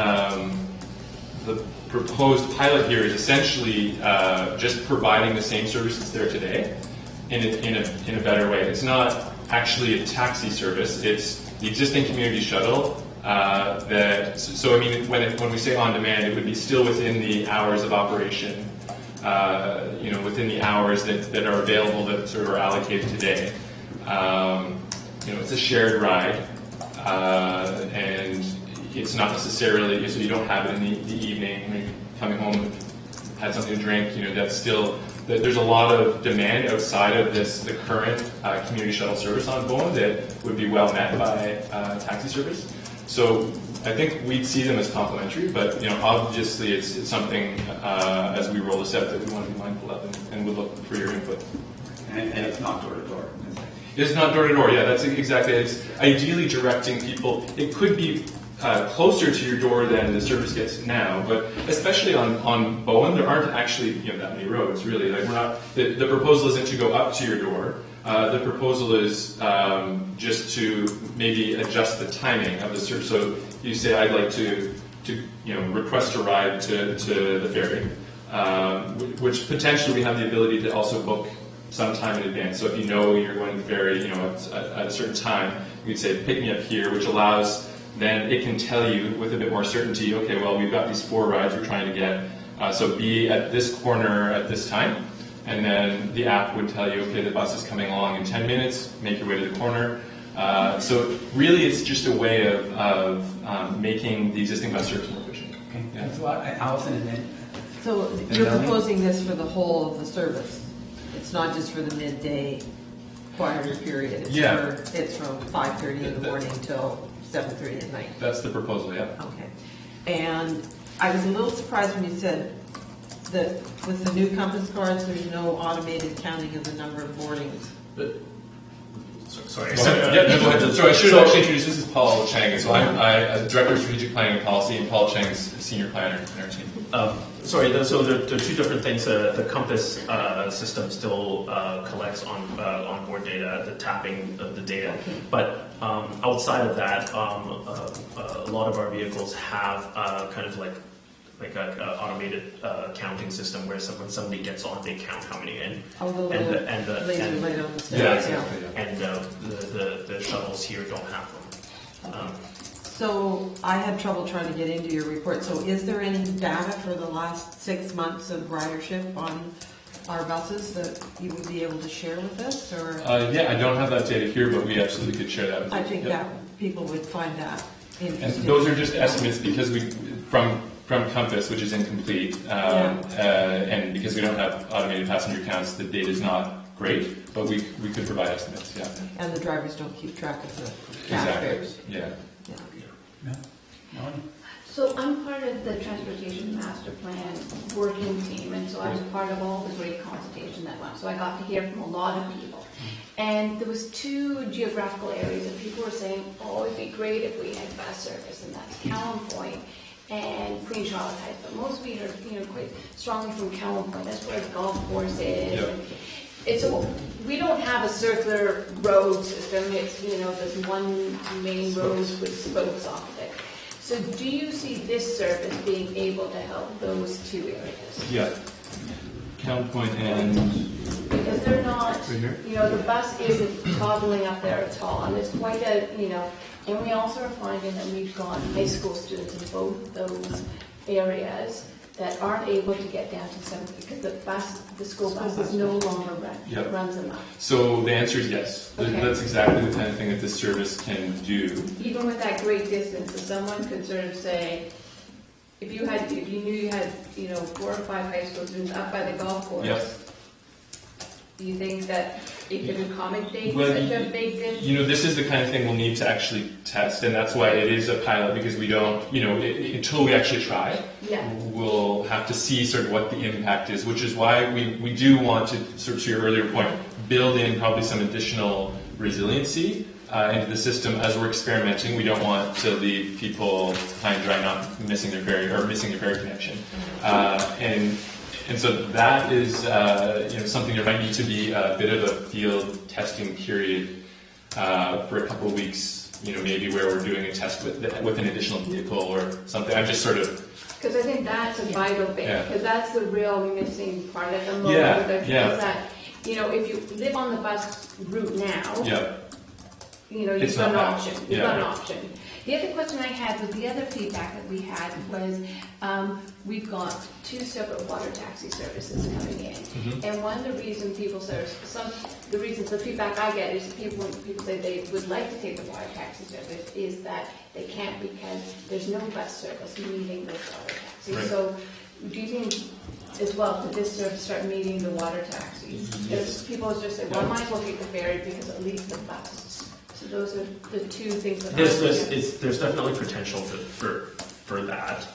the proposed pilot here is essentially just providing the same service that's there today in a better way. It's not actually a taxi service; it's the existing community shuttle. When we say on demand, it would be still within the hours of operation. Within the hours that are available that sort of are allocated today. It's a shared ride, and it's not necessarily, so you don't have it in the evening, maybe coming home, had something to drink, that's still, there's a lot of demand outside of the current community shuttle service on Bowen that would be well met by taxi service. So I think we'd see them as complementary, but obviously it's something as we roll this out that we want to be mindful of, and we'll look for your input. And it's not door to door. It's not door to door. Yeah, that's exactly it. It's ideally directing people. It could be closer to your door than the service gets now, but especially on Bowen, there aren't actually that many roads really. Like we're not. The proposal isn't to go up to your door. The proposal is just to maybe adjust the timing of the service. So you say, I'd like to request a ride to the ferry, which potentially we have the ability to also book some time in advance. So if you're going to the ferry, at a certain time, you could say, pick me up here, which allows, then it can tell you with a bit more certainty, okay, well, we've got these 4 rides we're trying to get, so be at this corner at this time. And then the app would tell you, okay, the bus is coming along in 10 minutes, make your way to the corner. So really it's just a way of making the existing bus service more efficient. Okay, thanks a lot. Allison, and then... So you're proposing this for the whole of the service? It's not just for the midday quieter period? It's from 5:30 in the morning till 7:30 at night? That's the proposal, yeah. Okay. And I was a little surprised when you said that with the new compass cards, there's no automated counting of the number of boardings. Sorry. Go ahead. So I should have actually introduced, this is Paul Chang. So I'm Director of Strategic Planning and Policy, and Paul Chang's Senior Planner in our team. So there are 2 different things. The compass system still collects onboard data, the tapping of the data. But outside of that, a lot of our vehicles have kind of like an automated counting system where when somebody gets on, they count how many in. And the shuttles here don't have them. So I had trouble trying to get into your report. So is there any data for the last 6 months of ridership on our buses that you would be able to share with us? Or I don't have that data here, but we absolutely could share that with you. I think that people would find that interesting. And those are just estimates because from Compass, which is incomplete, and because we don't have automated passenger counts, the data is not great, but we could provide estimates, yeah. And the drivers don't keep track of the cab fares. Yeah. So I'm part of the Transportation Master Plan working team, and so I was part of all the great consultation that went. So I got to hear from a lot of people. And there was 2 geographical areas that people were saying, oh, it'd be great if we had bus service, and that's Cowan Point and Queen Charlotte Heights. But most of you heard, quite strongly from Cowan Point. That's where the golf course is. We don't have a circular road system. It's, there's one main road with spokes off of it. So do you see this service being able to help those 2 areas? Yeah. Cowan Point and... Because they're not, right here? The bus isn't toggling up there at all. And it's quite a, and we also are finding that we've got high school students in both those areas that aren't able to get down to 7 because the school bus is no longer runs enough. So the answer is yes. Okay. That's exactly the kind of thing that this service can do. Even with that great distance, so someone could sort of say, if you knew you had 4 or 5 high school students up by the golf course, do you think that it could accommodate such a big distance? This is the kind of thing we'll need to actually test, and that's why it is a pilot, because we don't, until we actually try, we'll have to see sort of what the impact is, which is why we do want to, sort of to your earlier point, build in probably some additional resiliency into the system as we're experimenting. We don't want to leave people high and dry, not missing their ferry or missing their ferry connection. And so that is something there might need to be a bit of a field testing period for a couple of weeks. Maybe where we're doing a test with an additional vehicle or something. I'm just sort of. Because I think that's a vital bit, because that's the real missing part at the moment. Yeah, Is that, if you live on the bus route now, you've got an option. You've got an option. The other question I had was the other feedback that we had was we've got 2 separate water taxi services coming in, and one of the reasons the feedback I get is people say they would like to take the water taxi service is that they can't because there's no bus service meeting those water taxis. Right. So do you think as well could this service start meeting the water taxis? Because people just say, well, I might as well take the ferry because it leaves the bus. So those are the 2 things that there's definitely potential for that.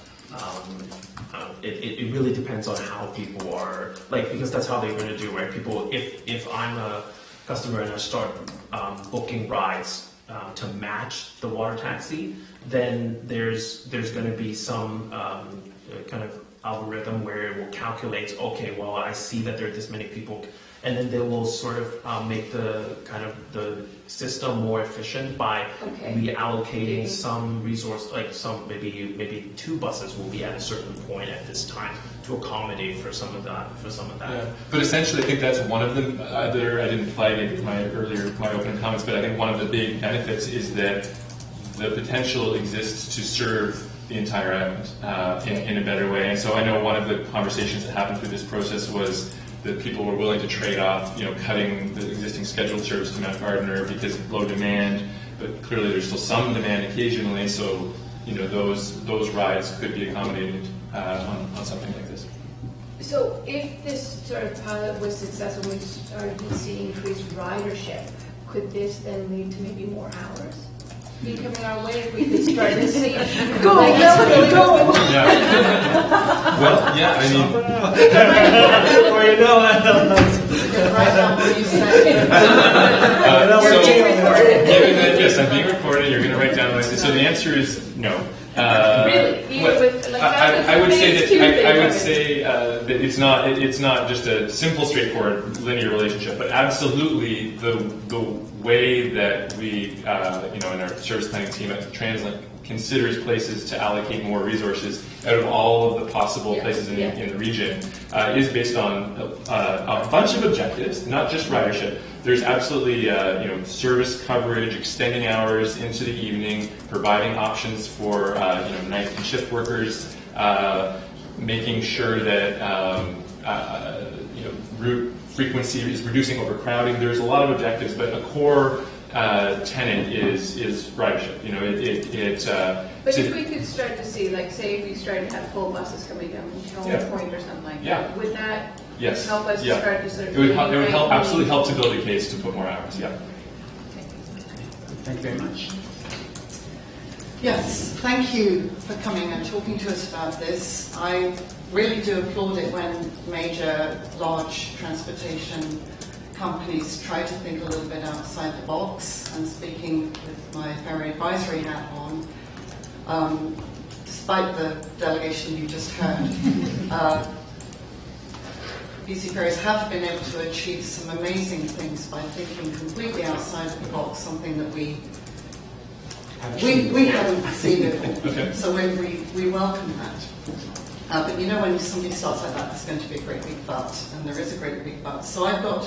It really depends on how people are, because that's how they're going to do, right? People, if I'm a customer and I start booking rides to match the water taxi, then there's going to be some kind of algorithm where it will calculate, okay, well, I see that there are this many people, and then they will sort of make the the system more efficient by reallocating some resource, maybe 2 buses will be at a certain point at this time to accommodate for some of that. Yeah. But essentially, I think that's one of the other. I didn't flag it in my opening comments, but I think one of the big benefits is that the potential exists to serve the entire island in a better way. And so I know one of the conversations that happened through this process was that people were willing to trade off, cutting the existing scheduled service to Mount Gardiner because of low demand, but clearly there's still some demand occasionally, so those rides could be accommodated on something like this. So if this sort of pilot was successful, we started to see increased ridership, could this then lead to maybe more hours? Be coming our way if we could start to see. Go! Yeah. Well, yeah, I mean. Before you know So, given that, yes, I'm being recorded, you're going to write down what I say. So the answer is no. Really? I would say that it's not just a simple, straightforward linear relationship, but absolutely the way that we, in our service planning team at TransLink considers places to allocate more resources out of all of the possible places in the region is based on a bunch of objectives, not just ridership. There's absolutely service coverage, extending hours into the evening, providing options for night and shift workers, making sure that route frequency is reducing overcrowding. There's a lot of objectives, but a core tenet is ridership. But if we could start to see, say, if we started to have full buses coming down from Kiln Point or something like that, would that help us to start to sort of... It would absolutely help to build a case to put more hours, Thank you very much. Yes, thank you for coming and talking to us about this. I really do applaud it when major, large transportation companies try to think a little bit outside the box. And speaking with my ferry advisory hat on, despite the delegation you just heard, BC Ferries have been able to achieve some amazing things by thinking completely outside of the box, something that we haven't seen before. Okay. So we welcome that. But when somebody starts like that, there's going to be a great big but, and there is a great big but. So I've got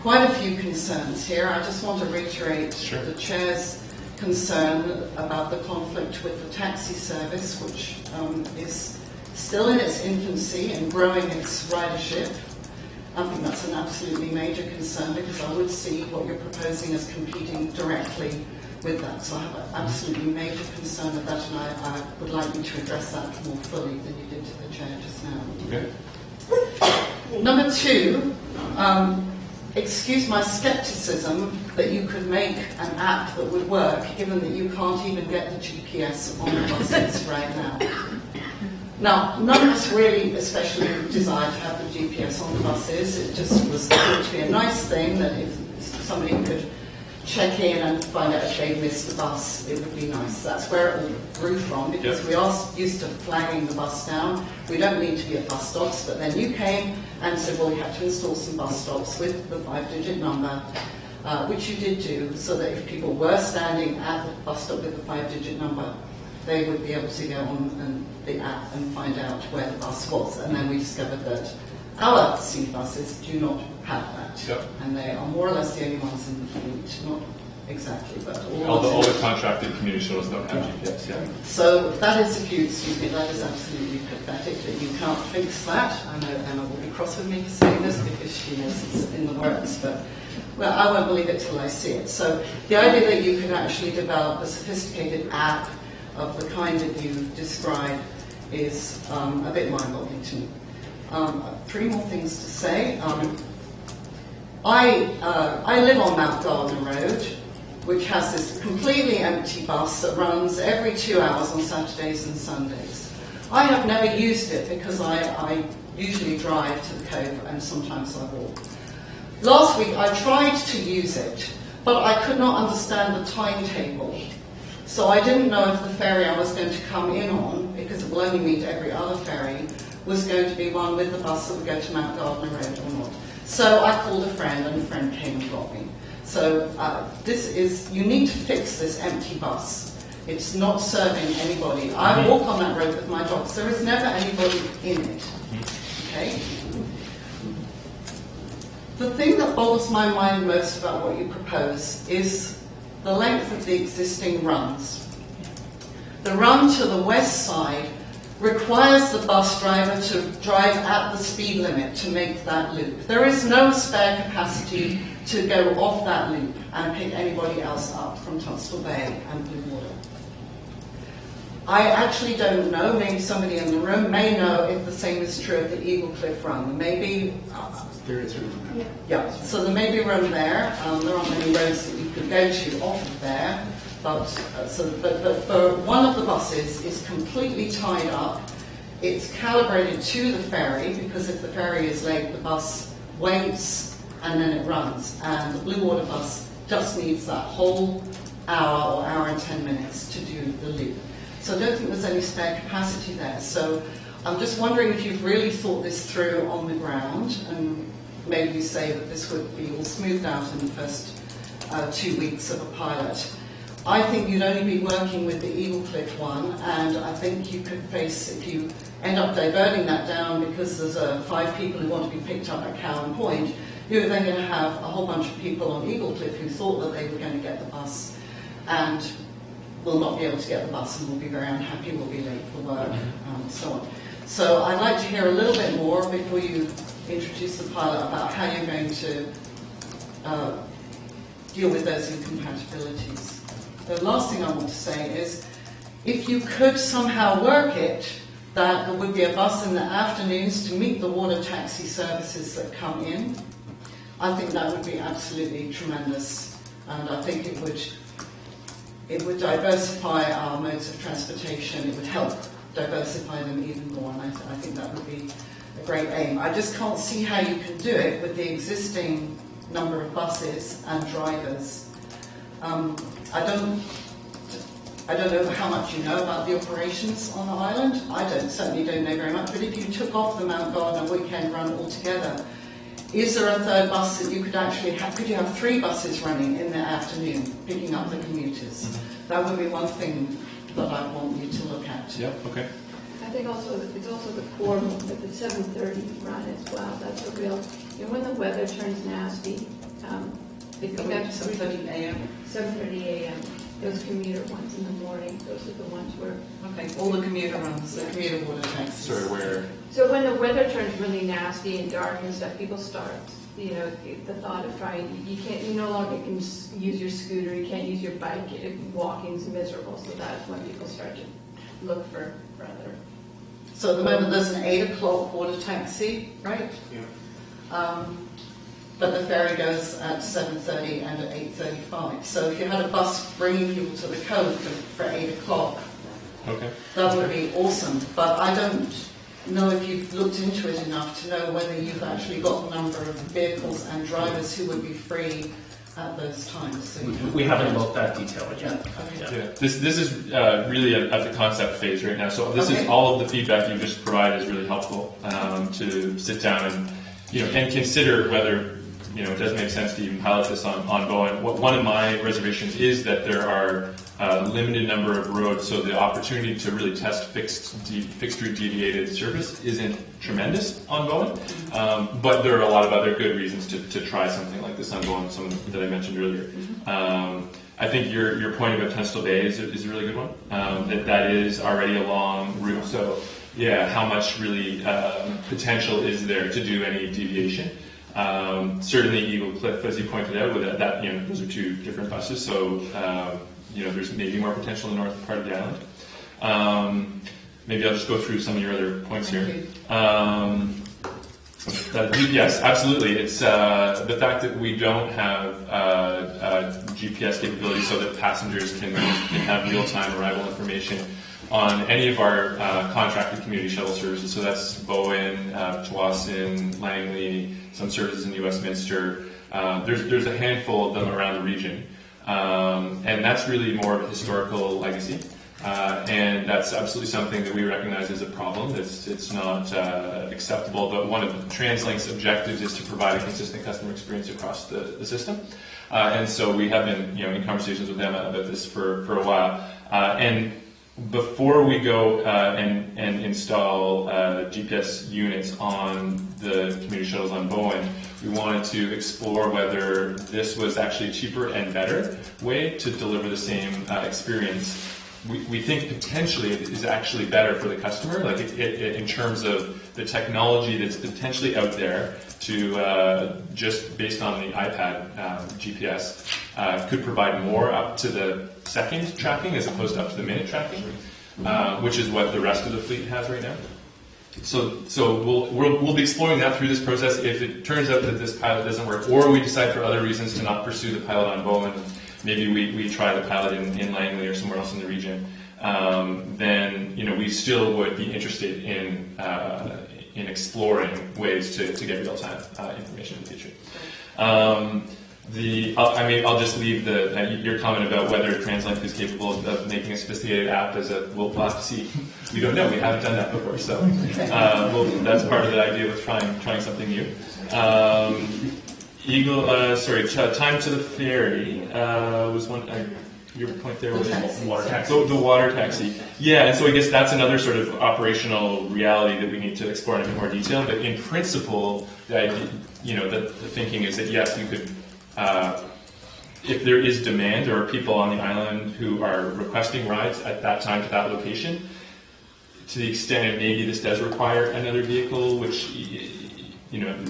quite a few concerns here. I just want to reiterate the Chair's concern about the conflict with the taxi service, which is still in its infancy and growing its ridership. I think that's an absolutely major concern because I would see what you're proposing as competing directly with that. So I have an absolutely major concern with that, and I would like you to address that more fully than you did to the Chair just now. Okay. Number 2, excuse my skepticism that you could make an app that would work, given that you can't even get the GPS on the buses right now. Now, none of us really especially desire to have the GPS on the buses. It just was thought to be a nice thing that if somebody could check in and find out if they've missed the bus, it would be nice. That's where it all grew from, because Yep. we are used to flagging the bus down. We don't need to be at bus stops, but then you came and said, well, we have to install some bus stops with the 5-digit number, which you did do, so that if people were standing at the bus stop with the 5-digit number, they would be able to go on the app and find out where the bus was. And then we discovered that our C buses do not have that. Yep. And they are more or less the only ones in the fleet. Not exactly, but All ones the in- contracted community shuttles don't have GPS yet. So that is, if you excuse me, that is absolutely pathetic that you can't fix that. I know Emma will be cross with me for saying this because she knows it's in the works, but well, I won't believe it till I see it. So the idea that you can actually develop a sophisticated app of the kind that you describe is a bit mind-boggling to me. 3 more things to say. I live on Mount Gardner Road, which has this completely empty bus that runs every 2 hours on Saturdays and Sundays. I have never used it because I usually drive to the Cove and sometimes I walk. Last week I tried to use it, but I could not understand the timetable. So I didn't know if the ferry I was going to come in on, because it will only meet every other ferry, was going to be one with the bus that would go to Mount Gardner Road or not. So I called a friend and a friend came and got me. So you need to fix this empty bus. It's not serving anybody. I walk on that road with my dogs. There is never anybody in it. Okay? The thing that boggles my mind most about what you propose is the length of the existing runs. The run to the west side requires the bus driver to drive at the speed limit to make that loop. There is no spare capacity to go off that loop and pick anybody else up from Tunstall Bay and Blue Water. I actually don't know, maybe somebody in the room may know if the same is true of the Eagle Cliff Run. Maybe, There is room. yeah, so there may be room there. There aren't many roads that you could go to off of there. But for one of the buses is completely tied up. It's calibrated to the ferry, because if the ferry is late, the bus waits and then it runs. And the Blue Water bus just needs that whole hour or hour and 10 minutes to do the loop. So I don't think there's any spare capacity there. So I'm just wondering if you've really thought this through on the ground, and maybe you say that this would be all smoothed out in the first 2 weeks of a pilot. I think you'd only be working with the Eagle Cliff one, and I think you could face, if you end up diverting that down because there's 5 people who want to be picked up at Cowan Point, you're then going to have a whole bunch of people on Eagle Cliff who thought that they were going to get the bus and will not be able to get the bus and will be very unhappy, will be late for work, and so on. So I'd like to hear a little bit more before you introduce the pilot about how you're going to deal with those incompatibilities. The last thing I want to say is, if you could somehow work it, that there would be a bus in the afternoons to meet the water taxi services that come in, I think that would be absolutely tremendous. And I think it would diversify our modes of transportation. It would help diversify them even more, and I think that would be a great aim. I just can't see how you can do it with the existing number of buses and drivers. I don't know how much you know about the operations on the island. I certainly don't know very much. But if you took off the Mount Gardner weekend run altogether, is there a third bus that you could actually have? Could you have 3 buses running in the afternoon, picking up the commuters? That would be one thing that I want you to look at. Yep, okay. I think it's also the core with the 7:30 run as well. That's a real, when the weather turns nasty, they come back to 7:30 a.m. 7:30 a.m. Those commuter ones in the morning, those are the ones where... Okay, all the commuter runs, the commuter water taxis. Sorry, where? So when the weather turns really nasty and dark and stuff, people start, the thought of trying, you no longer can use your scooter, you can't use your bike, walking's miserable, so that's when people start to look for other... So at the moment there's an 8 o'clock water taxi, right? Yeah. But the ferry goes at 7:30 and at 8:35. So if you had a bus bringing people to the Cove for 8 o'clock, Okay. that would be awesome. But I don't know if you've looked into it enough to know whether you've actually got the number of vehicles and drivers who would be free at those times. So We haven't looked that detail yet. Okay. Yeah. This is really at the concept phase right now. So this Okay. is all of the feedback you just provided is really helpful to sit down and and consider whether it does make sense to even pilot this on Bowen. One of my reservations is that there are a limited number of roads, so the opportunity to really test fixed route deviated service isn't tremendous on Bowen. But there are a lot of other good reasons to try something like this on Bowen, some that I mentioned earlier. I think your point about Tunstall Bay is a really good one. That is already a long route, so yeah, how much really potential is there to do any deviation? Certainly Eagle Cliff, as you pointed out, with that those are two different buses, so there's maybe more potential in the north part of the island. Maybe I'll just go through some of your other points here. Yes, absolutely. It's the fact that we don't have GPS capability so that passengers can have real-time arrival information on any of our contracted community shuttle services. So that's Bowen, Tsawwassen, Langley, some services in Westminster. There's a handful of them around the region. And that's really more of a historical legacy. And that's absolutely something that we recognize as a problem. It's not acceptable, but one of TransLink's objectives is to provide a consistent customer experience across the system. And so we have been in conversations with them about this for a while. And before we go and install GPS units on the community shuttles on Bowen, we wanted to explore whether this was actually a cheaper and better way to deliver the same experience. We think potentially it is actually better for the customer, like in terms of the technology that's potentially out there to just based on the iPad GPS could provide more up to the second tracking as opposed to up to the minute tracking, which is what the rest of the fleet has right now. So we'll be exploring that through this process. If it turns out that this pilot doesn't work, or we decide for other reasons to not pursue the pilot on Bowen, maybe we try the pilot in Langley or somewhere else in the region, then we still would be interested in exploring ways to get real-time information in the future. I'll just leave your comment about whether TransLink is capable of making a sophisticated app we'll have to see. We don't know. We haven't done that before, so that's part of the idea with trying something new. Time to the ferry was one. Your point there was water taxi. The water taxi. Yeah, and so I guess that's another sort of operational reality that we need to explore in a bit more detail. But in principle, the idea, the thinking is that yes, you could. If there is demand, there are people on the island who are requesting rides at that time to that location. To the extent maybe this does require another vehicle, which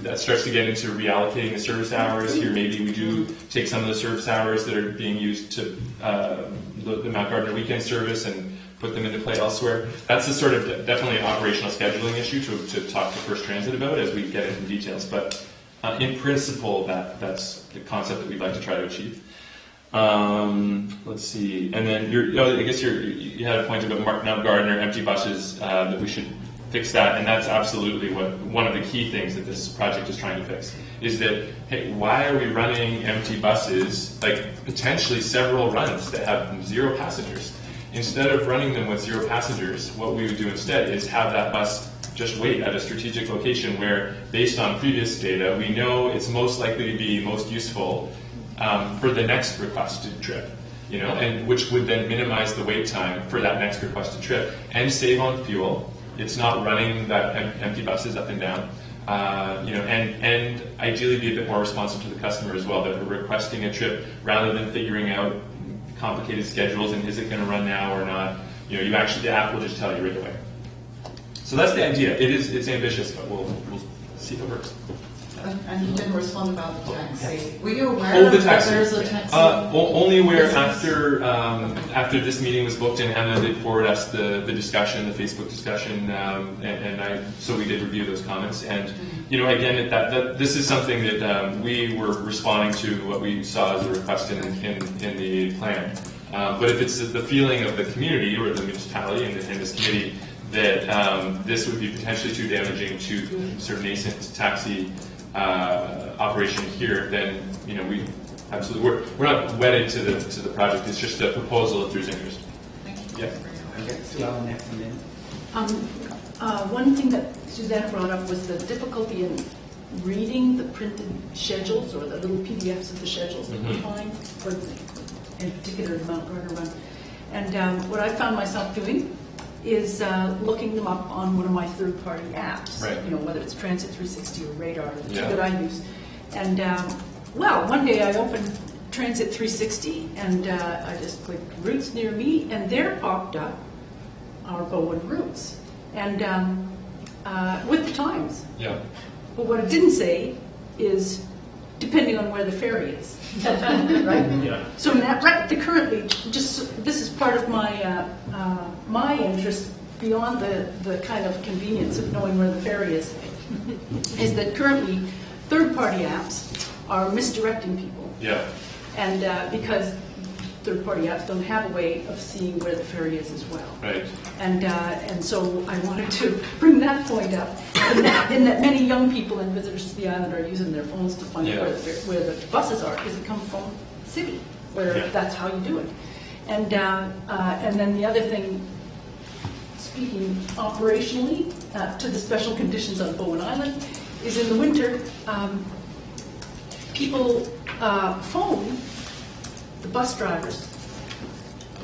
that starts to get into reallocating the service hours. Here, maybe we do take some of the service hours that are being used to the Mount Gardner weekend service and put them into play elsewhere. That's a sort of definitely an operational scheduling issue to talk to First Transit about as we get into the details. But in principle, that's the concept that we'd like to try to achieve. Let's see. And then I guess you had a point about Mount Gardner empty buses that we should fix that, and that's absolutely one of the key things that this project is trying to fix. Is that hey, why are we running empty buses, like potentially several runs that have 0 passengers? Instead of running them with 0 passengers, what we would do instead is have that bus just wait at a strategic location where, based on previous data, we know it's most likely to be most useful for the next requested trip, and which would then minimize the wait time for that next requested trip and save on fuel. It's not running that empty buses up and down, and ideally be a bit more responsive to the customer as well, that we're requesting a trip rather than figuring out complicated schedules and is it going to run now or not. The app will just tell you right away. So that's the idea. It's ambitious, but we'll see if it works. And you didn't respond about the taxi. Were you aware that there's a taxi? Only where after this meeting was booked and Emma did forward us the discussion, the Facebook discussion, so we did review those comments. And again, that this is something that we were responding to what we saw as a request in the plan. But if it's the feeling of the community or the municipality and this committee that this would be potentially too damaging to the sort of nascent taxi operation here, then Absolutely. We're not wedded to the project. It's just a proposal if there's interest. Thank you. Yeah. I'll get Sue Ellen next and then. One thing that Susanna brought up was the difficulty in reading the printed schedules or the little PDFs of the schedules that we find, for, in particular, the Mount Carter run. And what I found myself doing is looking them up on one of my third-party apps. Right. You know, whether it's Transit 360 or Radar, the two Yeah. that I use. And well, one day I opened Transit 360 and I just clicked routes near me, and there popped up our Bowen routes, and with the times. Yeah. But what it didn't say is depending on where the ferry is, right? Yeah. So now, right, currently, just this is part of my my interest beyond the kind of convenience of knowing where the ferry is that currently third-party apps are misdirecting people, Yeah. and because third-party apps don't have a way of seeing where the ferry is as well. Right. And so I wanted to bring that point up, in that many young people and visitors to the island are using their phones to find Yeah. where the buses are, because it comes from the city, where Yeah. that's how you do it. And then the other thing, speaking operationally to the special conditions on Bowen Island, is in the winter, people phone the bus drivers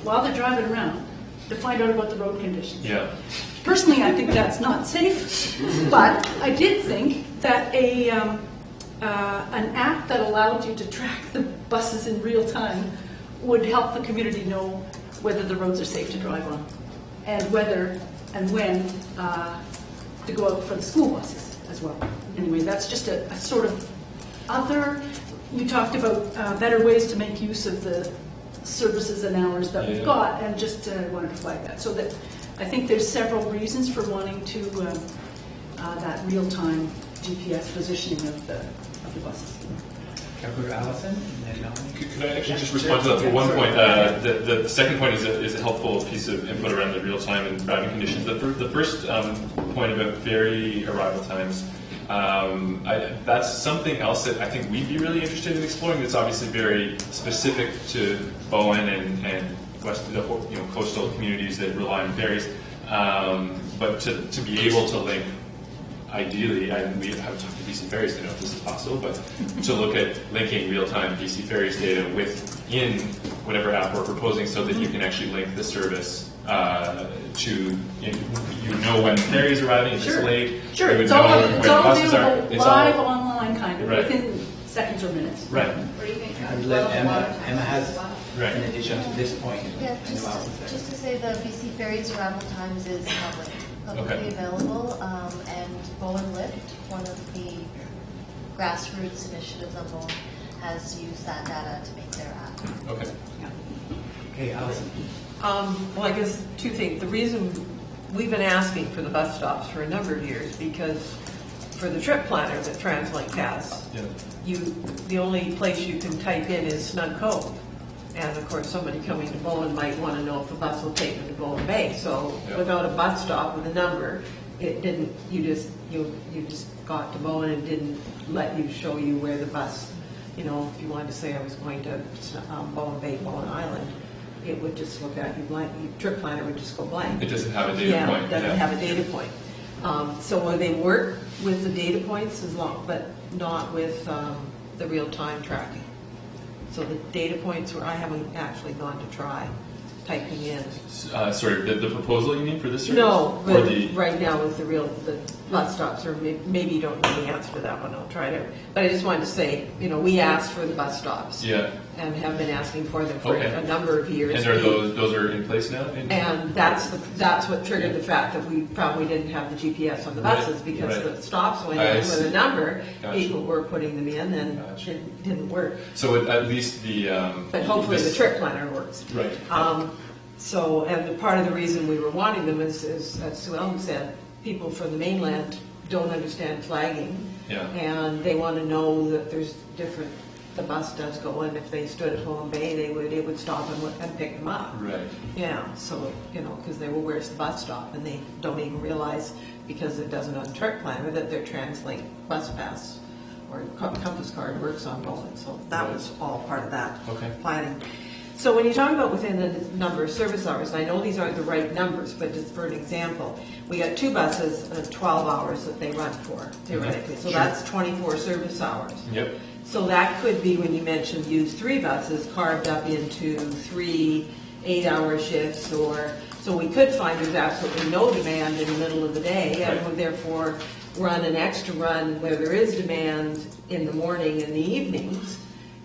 while they're driving around to find out about the road conditions. Yeah. Personally, I think that's not safe, but I did think that an app that allowed you to track the buses in real time would help the community know whether the roads are safe to drive on, and whether and when to go out for the school buses as well. Anyway, that's just a sort of other. You talked about better ways to make use of the services and hours that we've got, and just wanted to flag that. So that I think there's several reasons for wanting to that real-time GPS positioning of the buses. Can I go to Allison and then Melanie? Could I actually just respond to that for one point? The second point is a helpful piece of input around the real-time and routing conditions. The first point about ferry arrival times, that's something else that I think we'd be really interested in exploring. That's obviously very specific to Bowen and west, coastal communities that rely on ferries. But to be able to link, ideally, and we have talked to BC Ferries to know if this is possible, but to look at linking real-time BC Ferries data within whatever app we're proposing, so that you can actually link the service to, you know when the ferry is arriving, if it's late. Sure, you would it's know all where the buses are. available It's live all, online, kind of, Right. within seconds or minutes. right, Or you can I would let Emma has, right. in addition to this point, Yeah, I know Allison said. just to say the BC Ferries arrival times is publicly Okay. available, and Bowen Lift, one of the grassroots initiatives on Bowen, has used that data to make their app. Okay. Okay, Allison. Well, I guess two things. The reason we've been asking for the bus stops for a number of years, because for the trip planner that TransLink has, Yeah. the only place you can type in is Snug Cove. And of course, somebody coming to Bowen might want to know if the bus will take them to Bowen Bay. So Yeah. without a bus stop with a number, it didn't. You just got to Bowen and didn't let you show you where the bus. You know, if you wanted to say I was going to Bowen Bay, Bowen Island, it would just look at you blank. Your trip planner would just go blank. It doesn't have a data point. It doesn't have a data point. So when they work with the data points, but not with the real-time tracking. So the data points where I haven't actually gone to try typing in. Sorry, the proposal you mean for this service? No, Or but the, right now with the bus stops, or maybe you don't know the answer to that one. I'll try to. But I just wanted to say, we asked for the bus stops. yeah. And have been asking for them for Okay. a number of years. And are those are in place now? And that's what triggered the fact that we probably didn't have the GPS on the buses, because Right. the stops went I in with see. a number. Gotcha. People were putting them in, and Gotcha. it didn't work. So at least the. But hopefully the this- trip planner works. Right. And part of the reason we were wanting them is as Sue Ellen said, people from the mainland don't understand flagging. Yeah. And they want to know that there's different. The bus does go, and if they stood at Bowen Bay, it would stop and pick them up. Right. Yeah, so, because they will, where's the bus stop? And they don't even realize, because it doesn't on Trip Planner, that they're TransLink bus pass or compass card works on Bowen, so that was all part of that Okay. planning. So when you talk about within the number of service hours, and I know these aren't the right numbers, but just for an example, we got 2 buses, 12 hours that they run for, theoretically. So that's 24 service hours. Yep. So that could be, when you mentioned use 3 buses, carved up into 3 8-hour shifts, or so we could find there's absolutely no demand in the middle of the day, and would therefore run an extra run where there is demand in the morning and the evenings,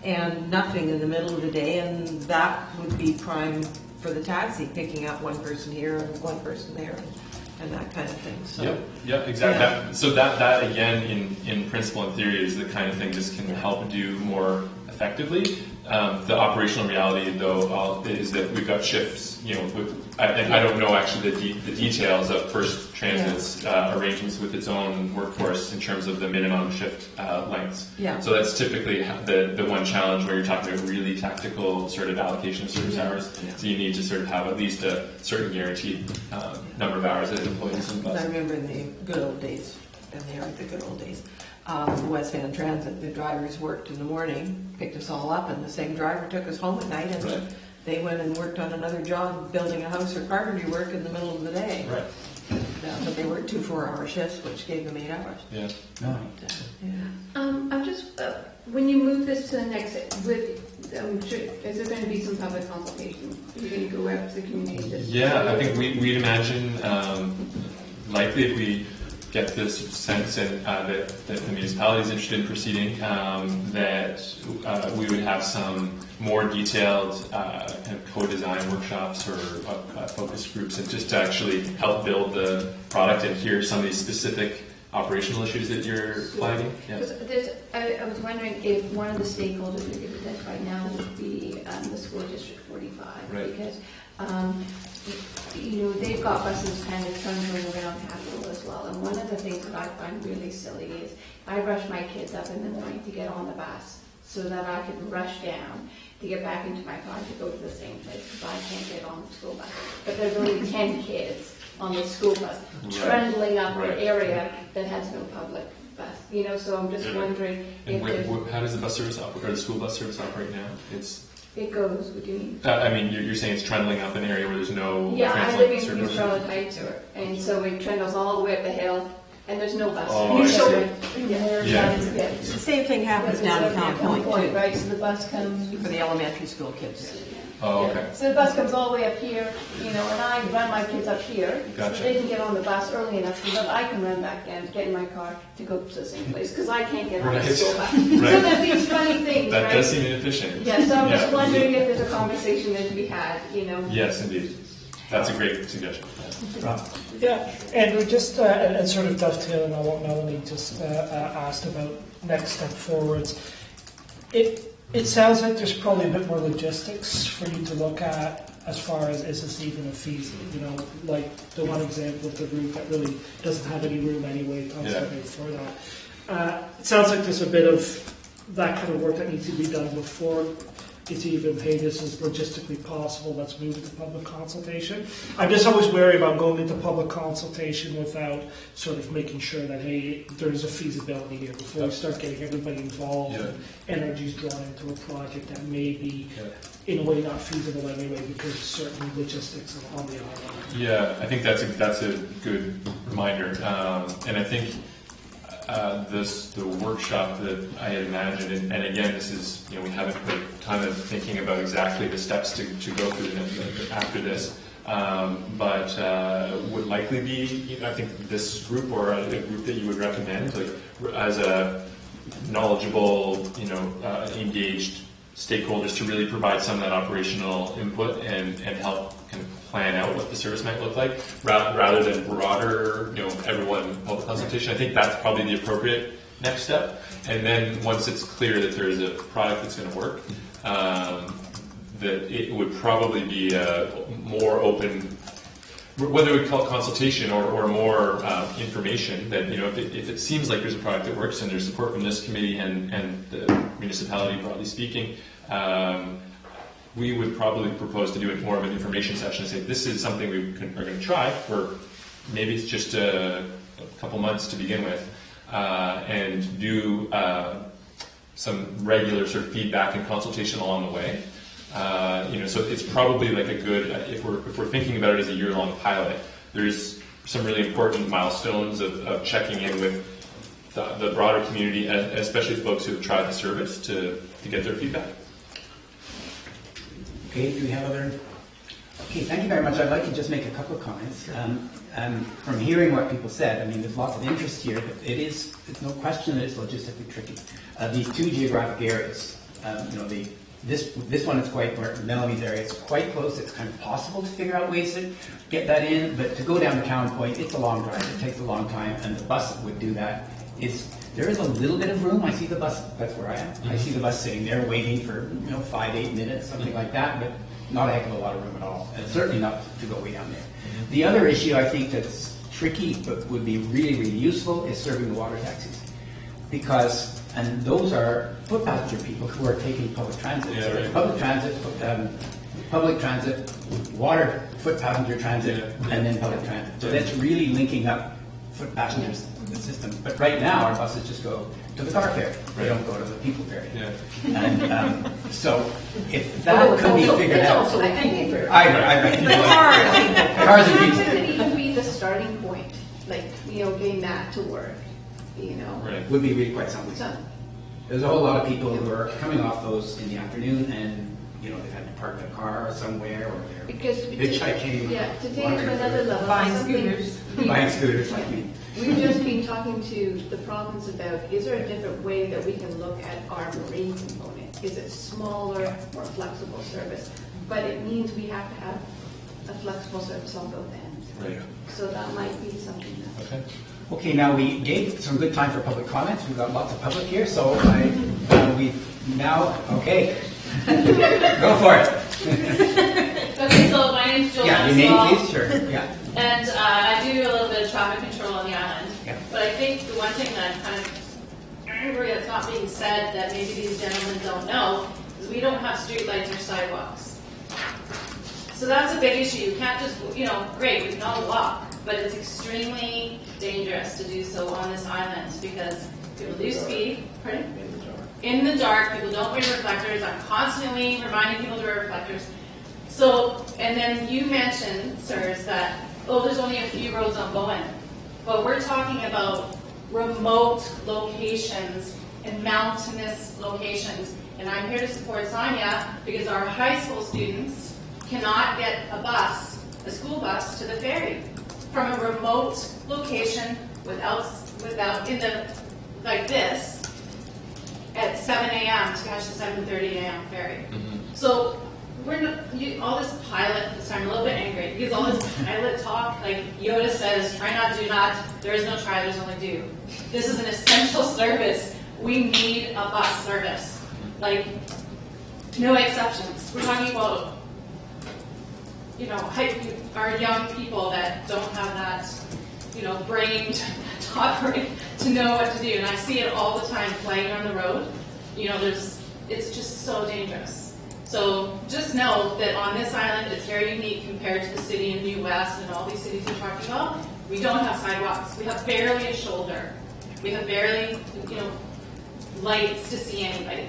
and nothing in the middle of the day, and that would be prime for the taxi, picking up one person here and one person there, and that kind of thing. So, Yep, exactly. Yeah. So that again, in principle and theory, is the kind of thing this can help do more effectively. The operational reality, though, is that we've got shifts. You know, I don't know actually the details of First Transit's arrangements with its own workforce in terms of the minimum shift lengths. Yeah. So that's typically the one challenge where you're talking about really tactical sort of allocation of service hours. Yeah. So you need to sort of have at least a certain guaranteed number of hours that employees in the I bus. remember in the good old days, and they aren't the good old days, the West Van Transit, the drivers worked in the morning, picked us all up, and the same driver took us home at night, and Right. they went and worked on another job, building a house or carpentry work in the middle of the day. Right. But they worked 2 4-hour shifts, which gave them 8 hours. Yeah. Yeah. I'm just, when you move this to the next, is there going to be some public consultation? Are you going to go out to the community? Yeah, I think we'd imagine likely if we get this sense and that the municipality is interested in proceeding, that we would have some more detailed kind of co-design workshops or focus groups, and just to actually help build the product and hear some of these specific operational issues that you're flagging. Yeah. I was wondering if one of the stakeholders we could identify now would be the school district 45, Right. because you know, they've got buses kind of trundling around Capital as well. And one of the things that I find really silly is I rush my kids up in the morning to get on the bus so that I can rush down to get back into my car to go to the same place, because I can't get on the school bus. But there's only 10 kids on the school bus trundling up Right. an area that has no public bus. You know, so I'm just wondering And if how does the bus service operate, or the school bus service operate now? it goes, what do you mean? I mean, you're saying it's trundling up an area where there's no Yeah, I transit live in New service? Charlotte Heights, and so it trundles all the way up the hill, and there's no bus. Oh, I see. Yeah. The same thing happens down at Town Point, too, Right, so the bus comes. for the elementary school kids. Oh, okay. So the bus comes all the way up here, you know, and I run my kids up here, Gotcha. so they can get on the bus early enough so that I can run back down, get in my car to go to the same place, because I can't get on the Right. school bus. Right. So there's these funny things, That right? does seem inefficient. Yeah, so I'm just Yeah. wondering if there's a conversation that to be had, you know. Yes, indeed. That's a great suggestion. Yeah, Andrew, just and sort of dovetailing on what Melanie just asked about next step forwards. It sounds like there's probably a bit more logistics for you to look at as far as is this even a feasible, you know, like the one example of the route that really doesn't have any room anyway constantly for that. It sounds like there's a bit of that kind of work that needs to be done before it's even, hey, this is logistically possible, let's move into public consultation. I'm just always wary about going into public consultation without sort of making sure that, hey, there's a feasibility here before we start getting everybody involved and energies drawn into a project that may be, in a way, not feasible anyway because of certain logistics on the island. Yeah, I think that's a good reminder, and I think the workshop that I had imagined, and again, this is, you know, we haven't put a ton of thinking about exactly the steps to go through after this, but would likely be, you know, I think this group or a group that you would recommend, like as a knowledgeable, you know, engaged stakeholders to really provide some of that operational input and help kind of plan out what the service might look like, rather than broader, you know, everyone public consultation. I think that's probably the appropriate next step. And then once it's clear that there is a product that's going to work, that it would probably be a more open, whether we call it consultation or more information, that, you know, if it seems like there's a product that works and there's support from this committee and the municipality, broadly speaking, we would probably propose to do it more of an information session and say, this is something are going to try for maybe it's just a couple months to begin with. and do some regular sort of feedback and consultation along the way. So it's probably like a good, if we're thinking about it as a year-long pilot, there's some really important milestones of checking in with the broader community, especially folks who have tried the service, to get their feedback. Okay, do we have other? Okay, thank you very much. I'd like to just make a couple of comments. From hearing what people said, I mean, there's lots of interest here, but it's no question that it's logistically tricky. These two geographic areas, this one is quite, where Melanie's area is quite close. It's kind of possible to figure out ways to get that in, but to go down to Town Point, it's a long drive. It takes a long time, and the bus that would do that there is a little bit of room. I see the bus, that's where I am. I see the bus sitting there waiting for 5-8 minutes, something like that, but not a heck of a lot of room at all, and certainly not to go way down there. The other issue I think that's tricky but would be really, really useful is serving the water taxis. Because, and those are foot passenger people who are taking public transit. Yeah, So right. it's public transit, water, foot passenger transit, and then public transit. So that's really linking up foot passengers in the system. But right now, our buses just go to the car ferry. They don't go to the people ferry. Yeah. And so if that could be figured out. It's also a people ferry. I recognize. Cars and people. It could even be the starting point, like, getting back to work, Right. Would be really quite something. So, There's a whole lot of people who are coming off those in the afternoon, and they've had to park their car somewhere, or they're because hitchhiking. to take it to another level, Buying something- scooters. Buying scooters like me. We've just been talking to the province about, is there a different way that we can look at our marine component? Is it smaller, more flexible service? But it means we have to have a flexible service on both ends. Right. So that might be something that. Okay. Okay, now we gave some good time for public comments. We've got lots of public here, so okay. Go for it. Okay, so my name's Joel Yeah, your name, Maxwell, please, sure. Yeah. and I do a little bit of traffic control on the island. Yeah. But I think the one thing that I'm kind of angry that's not being said that maybe these gentlemen don't know is we don't have streetlights or sidewalks. So that's a big issue. You can't just, great, we can all walk, but it's extremely dangerous to do so on this island because people do speed. Pardon? In the dark, people don't wear reflectors. I'm constantly reminding people to wear reflectors. So, and then you mentioned, sirs, that, there's only a few roads on Bowen. But we're talking about remote locations and mountainous locations. And I'm here to support Sonia because our high school students cannot get a school bus to the ferry from a remote location without like this, at 7 a.m. to catch the 7:30 a.m. ferry. So we're not, all this pilot, this time I'm a little bit angry, because all this pilot talk, like Yoda says, try not, do not, there is no try, there's only do. This is an essential service. We need a bus service. Like, no exceptions. We're talking about, our young people that don't have that, brain to operate, to know what to do. And I see it all the time flying on the road. It's just so dangerous. So just know that on this island, it's very unique compared to the city in New West and all these cities you're talking about. We don't have sidewalks. We have barely a shoulder. We have barely, lights to see anybody.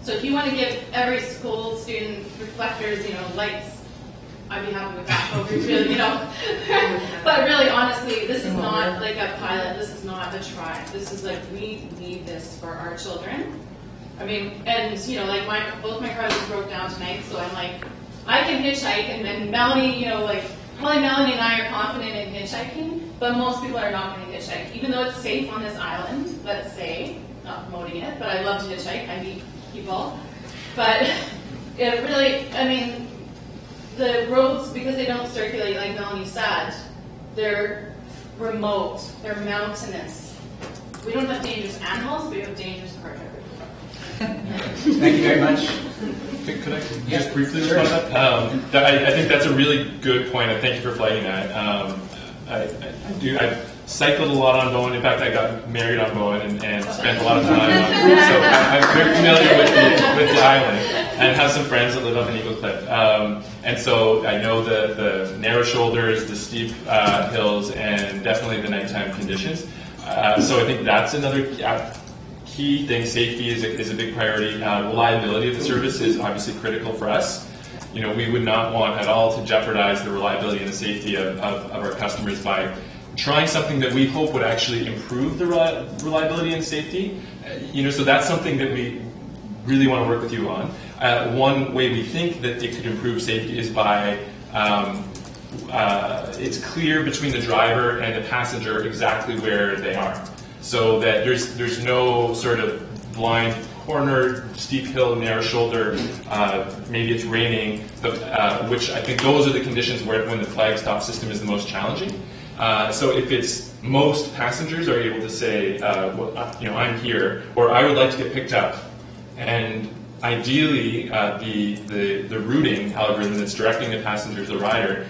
So if you want to give every school student reflectors, lights, I'd be happy with that over too, But really, honestly, this is not like a pilot. This is not a try. This is like, we need this for our children. I mean, and both my cars broke down tonight, so I'm like, I can hitchhike, and then Melanie, probably Melanie and I are confident in hitchhiking, but most people are not going to hitchhike. Even though it's safe on this island, let's say, not promoting it, but I love to hitchhike. I meet people. But it really, the roads, because they don't circulate, like Melanie said, they're remote, they're mountainous. We don't have dangerous animals, we have dangerous car drivers. Thank you very much. Could I just briefly respond to that? I think that's a really good point, and thank you for flagging that. I've cycled a lot on Bowen. In fact, I got married on Bowen and spent a lot of time on it. So I'm very familiar with the island and have some friends that live up in Eagle Cliff. And so I know the narrow shoulders, the steep hills, and definitely the nighttime conditions. So I think that's another key thing. Safety is a big priority. Reliability of the service is obviously critical for us. We would not want at all to jeopardize the reliability and the safety of our customers by trying something that we hope would actually improve the reliability and safety. So that's something that we really want to work with you on. One way we think that it could improve safety is by it's clear between the driver and the passenger exactly where they are, so that there's no sort of blind corner, steep hill, narrow shoulder, maybe it's raining, which I think those are the conditions when the flag stop system is the most challenging. So if it's most passengers are able to say, I'm here, or I would like to get picked up, and ideally the routing algorithm that's directing the passenger to the rider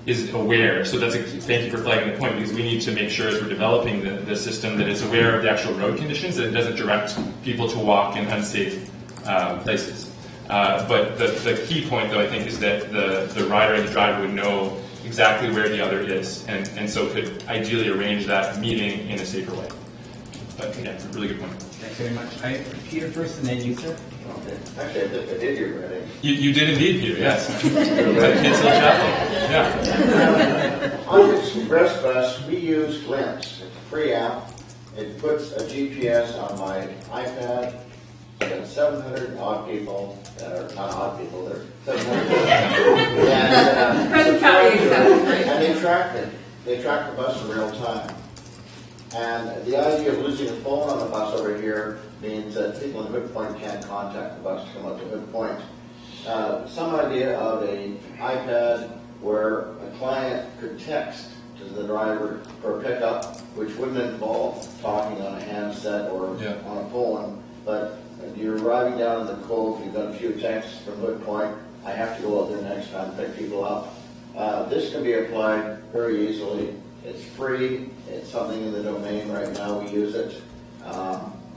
is aware. So thank you for flagging the point, because we need to make sure as we're developing the system that it's aware of the actual road conditions, that it doesn't direct people to walk in unsafe places. But the key point, though, I think, is that the rider and the driver would know exactly where the other is, and so could ideally arrange that meeting in a safer way. But yeah, really good point. Thanks very much. Peter first, and then you, sir. Actually, I think I did hear ready. You did indeed, Peter, yes. Kinsale Chapel. Yeah. On the Express Bus, we use Glimpse. It's a free app. It puts a GPS on my iPad. I've got 700 odd people that are not odd people, they're 700. And they track it. They track the bus in real time. And the idea of losing a phone on the bus over here means that people in Hood Point can't contact the bus to come up to Hood Point. Some idea of an iPad where a client could text to the driver for a pickup, which wouldn't involve talking on a handset or on a phone, but you're arriving down in the Cove, you've got a few texts from Hood Point, I have to go out there next time to pick people up. This can be applied very easily. It's free. It's something in the domain right now. We use it.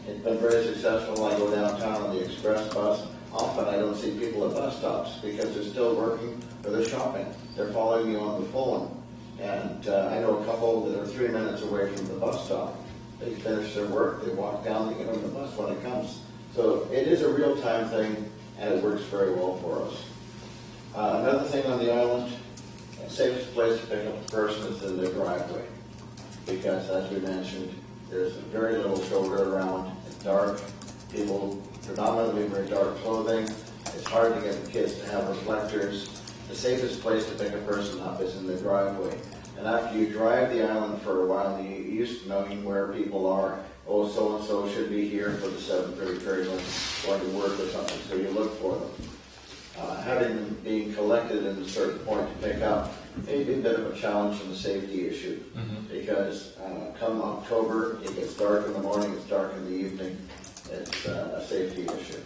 It's been very successful. I go downtown on the express bus. Often I don't see people at bus stops because they're still working or they're shopping. They're following me on the phone. And I know a couple that are 3 minutes away from the bus stop. They finish their work, they walk down, they get on the bus when it comes. So it is a real-time thing, and it works very well for us. Another thing on the island, the safest place to pick up a person is in their driveway, because as we mentioned, there's very little shoulder around, it's dark, people predominantly wear dark clothing, it's hard to get the kids to have reflectors. The safest place to pick a person up is in the driveway. And after you drive the island for a while, you used to knowing where people are. Oh, so-and-so should be here for the 7:30 period when going to work or something, so you look for them. Having them being collected at a certain point to pick up may be a bit of a challenge and a safety issue, because come October, it gets dark in the morning, it's dark in the evening. It's a safety issue.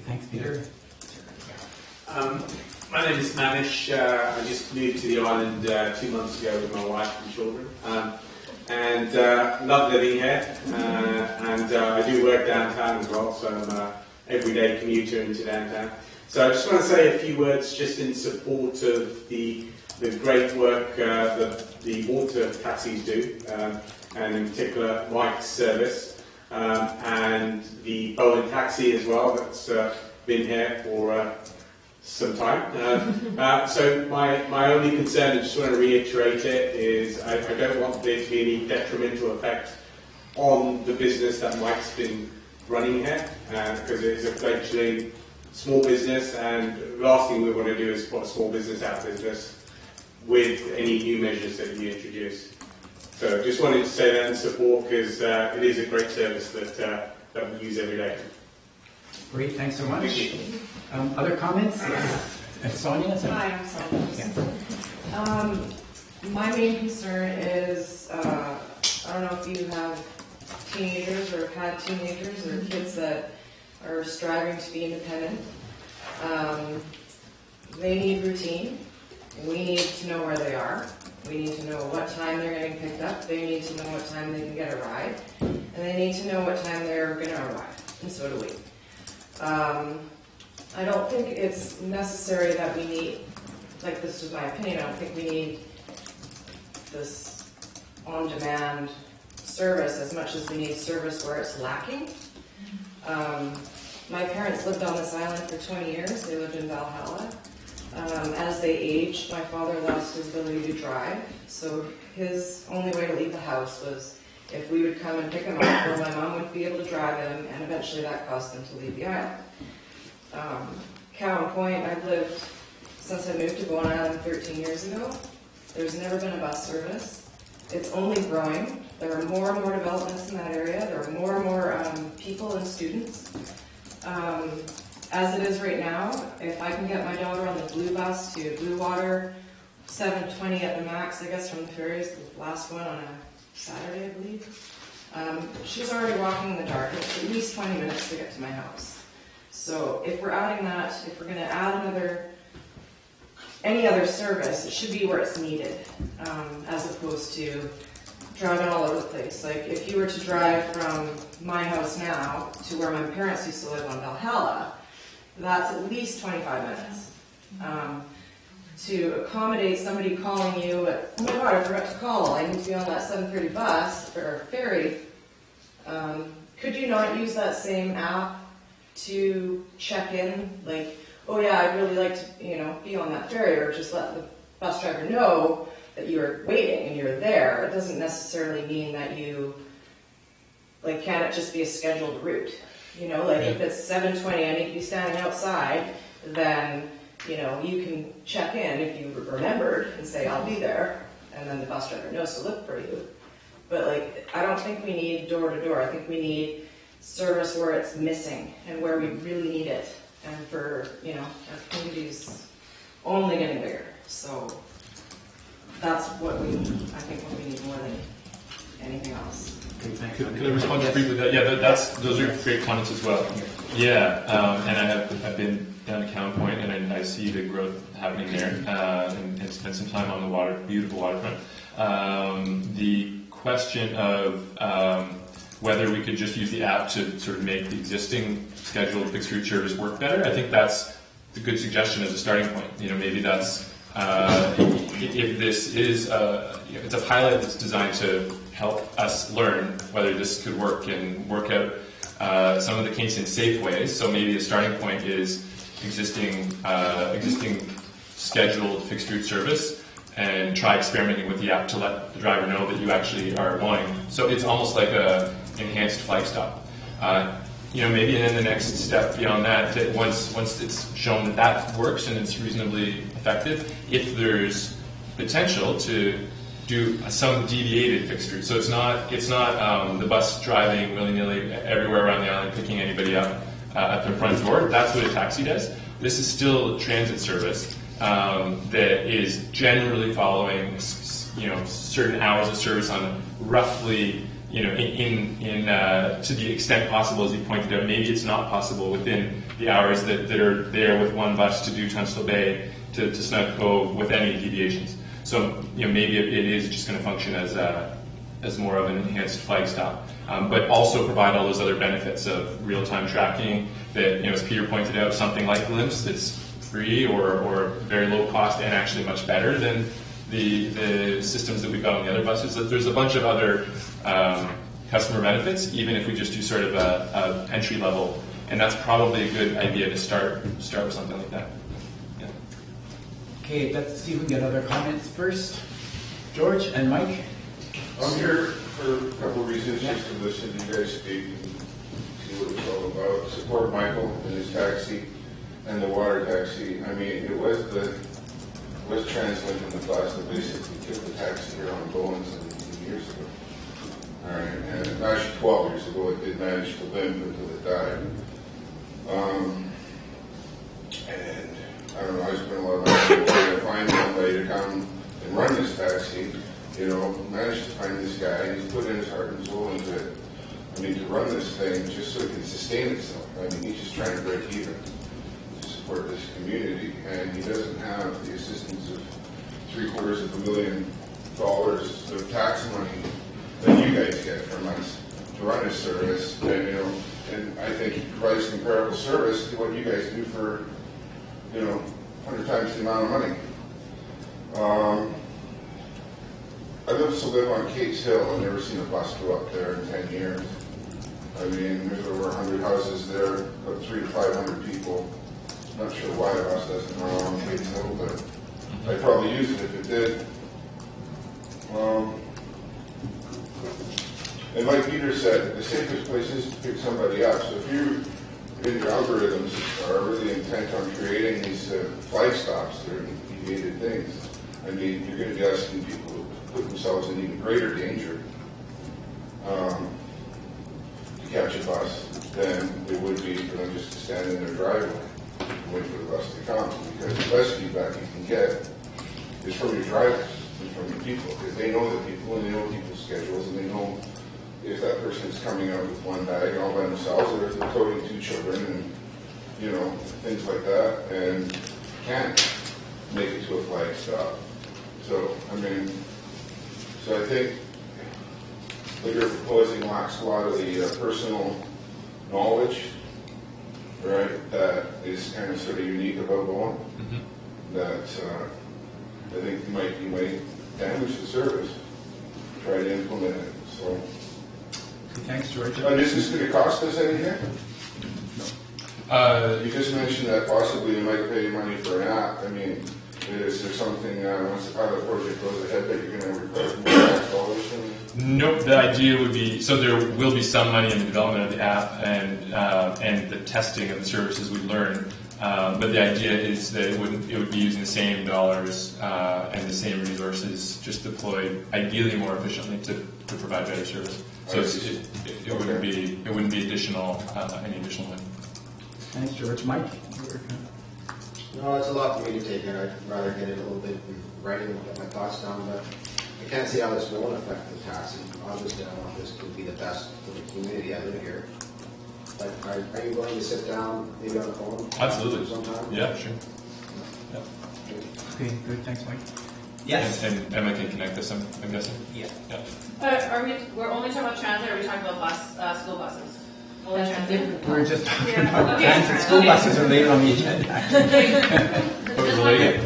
Thanks, Peter. My name is Manish. I just moved to the island 2 months ago with my wife and children. And love living here. And I do work downtown as well, so I'm an everyday commuter into downtown. So I just want to say a few words just in support of the great work that the water taxis do, and in particular Mike's service, and the Bowen taxi as well, that's been here for some time. So my only concern, I just want to reiterate it, is I don't want there to be any detrimental effect on the business that Mike's been running here, because it's a fledgling small business, and the last thing we want to do is put a small business out of business with any new measures that you introduce. So just wanted to say that in support, because it is a great service that we use every day. Great, thanks so much. Other comments? Sonia? Hi, I'm Sonia. My main concern is, I don't know if you have teenagers or have had teenagers or kids that are striving to be independent. They need routine. We need to know where they are. We need to know what time they're getting picked up. They need to know what time they can get a ride. And they need to know what time they're going to arrive. And so do we. I don't think it's necessary that we need, like this is my opinion, I don't think we need this on-demand service as much as we need service where it's lacking. My parents lived on this island for 20 years. They lived in Valhalla. As they aged, my father lost his ability to drive, so his only way to leave the house was if we would come and pick him up, or my mom would be able to drive him, and eventually that caused them to leave the island. Cowan Point, I've lived since I moved to Bowen Island 13 years ago. There's never been a bus service. It's only growing. There are more and more developments in that area. There are more and more people and students. As it is right now, if I can get my daughter on the blue bus to Blue Water, 7:20 at the max, I guess, from the ferries, the last one on a Saturday, I believe, she's already walking in the dark. It's at least 20 minutes to get to my house. So if we're adding that, if we're going to add any other service, it should be where it's needed, as opposed to driving all over the place. Like if you were to drive from my house now to where my parents used to live on Valhalla, that's at least 25 minutes. To accommodate somebody calling you at, oh my God, I forgot to call, I need to be on that 7:30 bus or ferry, could you not use that same app to check in? Like, oh yeah, I'd really like to, be on that ferry, or just let the bus driver know that you're waiting and you're there. It doesn't necessarily mean that you, can it just be a scheduled route? If it's 7:20, I need to be standing outside, then, you can check in if you remembered and say, I'll be there, and then the bus driver knows to look for you. But, I don't think we need door to door. I think we need service where it's missing and where we really need it. And for, our community's only getting bigger. So that's what I think what we need more than anything else. Could I respond just briefly to that? Yeah, those are great comments as well. Yeah, and I've been down to Cowan Point, and I see the growth happening there, and spent some time on the water, beautiful waterfront. The question of whether we could just use the app to sort of make the existing scheduled fixed route service work better, I think that's a good suggestion as a starting point. Maybe that's if this is it's a pilot that's designed to help us learn whether this could work and work out some of the kinks in safe ways. So maybe the starting point is existing scheduled fixed route service, and try experimenting with the app to let the driver know that you actually are going. So it's almost like a enhanced flag stop. Maybe then the next step beyond that, once it's shown that works and it's reasonably effective, if there's potential to do some deviated fixed route. So it's not the bus driving willy-nilly everywhere around the island, picking anybody up at their front door. That's what a taxi does. This is still a transit service that is generally following, certain hours of service on roughly, to the extent possible, as you pointed out. Maybe it's not possible within the hours that are there with one bus to do Tunstall Bay to Snug Cove with any deviations. So, maybe it is just going to function as more of an enhanced flag stop, but also provide all those other benefits of real-time tracking that, as Peter pointed out, something like Glimpse that's free or very low cost and actually much better than the systems that we've got on the other buses. There's a bunch of other customer benefits, even if we just do sort of a entry level, and that's probably a good idea to start with something like that. Yeah. Okay, let's see if we can get other comments first. George and Mike. I'm here for a couple of reasons, just to listen to you guys speak and see what it's all about. Support Michael and his taxi and the water taxi. I mean, it was TransLink in the bus that basically took the taxi here on Bowens years ago. All right, and actually 12 years ago it did manage to limp until it died. And I don't know, I spent a lot of time trying to find somebody to come and run this taxi. Managed to find this guy. He's put in his heart and soul into it. To run this thing just so it can sustain itself. He's just trying to break even to support this community, and he doesn't have the assistance of $750,000 of tax money that you guys get from us to run this service. And I think he provides comparable service to what you guys do for 100 times the amount of money. I live used to live on Kate's Hill. I've never seen a bus go up there in 10 years. I mean, there's over 100 houses there, about 300 to 500 people. Not sure why a bus doesn't run on Kate's Hill, but I'd probably use it if it did. And like Peter said, the safest place is to pick somebody up. So if you in your algorithms are really intent on creating these flag stops, they're deviated things. I mean, you're going to be asking people to put themselves in even greater danger to catch a bus than it would be for them just to stand in their driveway and wait for the bus to come. Because the best feedback you can get is from your drivers and from your people. Because they know the people and they know people's schedules and they know if that person is coming out with one bag all by themselves or if they're toting 2 children and, you know, things like that and can't make it to a flag stop. So, I mean, so I think what you're proposing lacks a lot of the personal knowledge, right, that is kind of sort of unique about Bowen, that I think you might damage the service, try to implement it, so. Thanks, George. And is this going to cost us anything? No. You just mentioned that possibly you might pay money for an app. I mean, is there something, once the pilot project goes ahead, that you're going to require more tax dollars from? Nope, the idea would be, so there will be some money in the development of the app and the testing of the services we learn. But the idea is that it would be using the same dollars and the same resources, just deployed ideally more efficiently to provide better service. So it wouldn't be additional any additional money. Thanks, George. Mike? No, it's a lot for me to take in. I'd rather get it a little bit in writing and get my thoughts down, but I can't see how this won't affect the taxing. Obviously, I want this to be the best for the community. I live here. But are you going to sit down, maybe on the phone? Absolutely. Sometime? Yeah, sure. Yeah. Okay, good. Thanks, Mike. Yes. And Emma can connect this, I'm guessing? Yeah. We're only talking about transit, or are we talking about school buses? Only transit? We're just talking about transit. School buses are later on the agenda, Okay.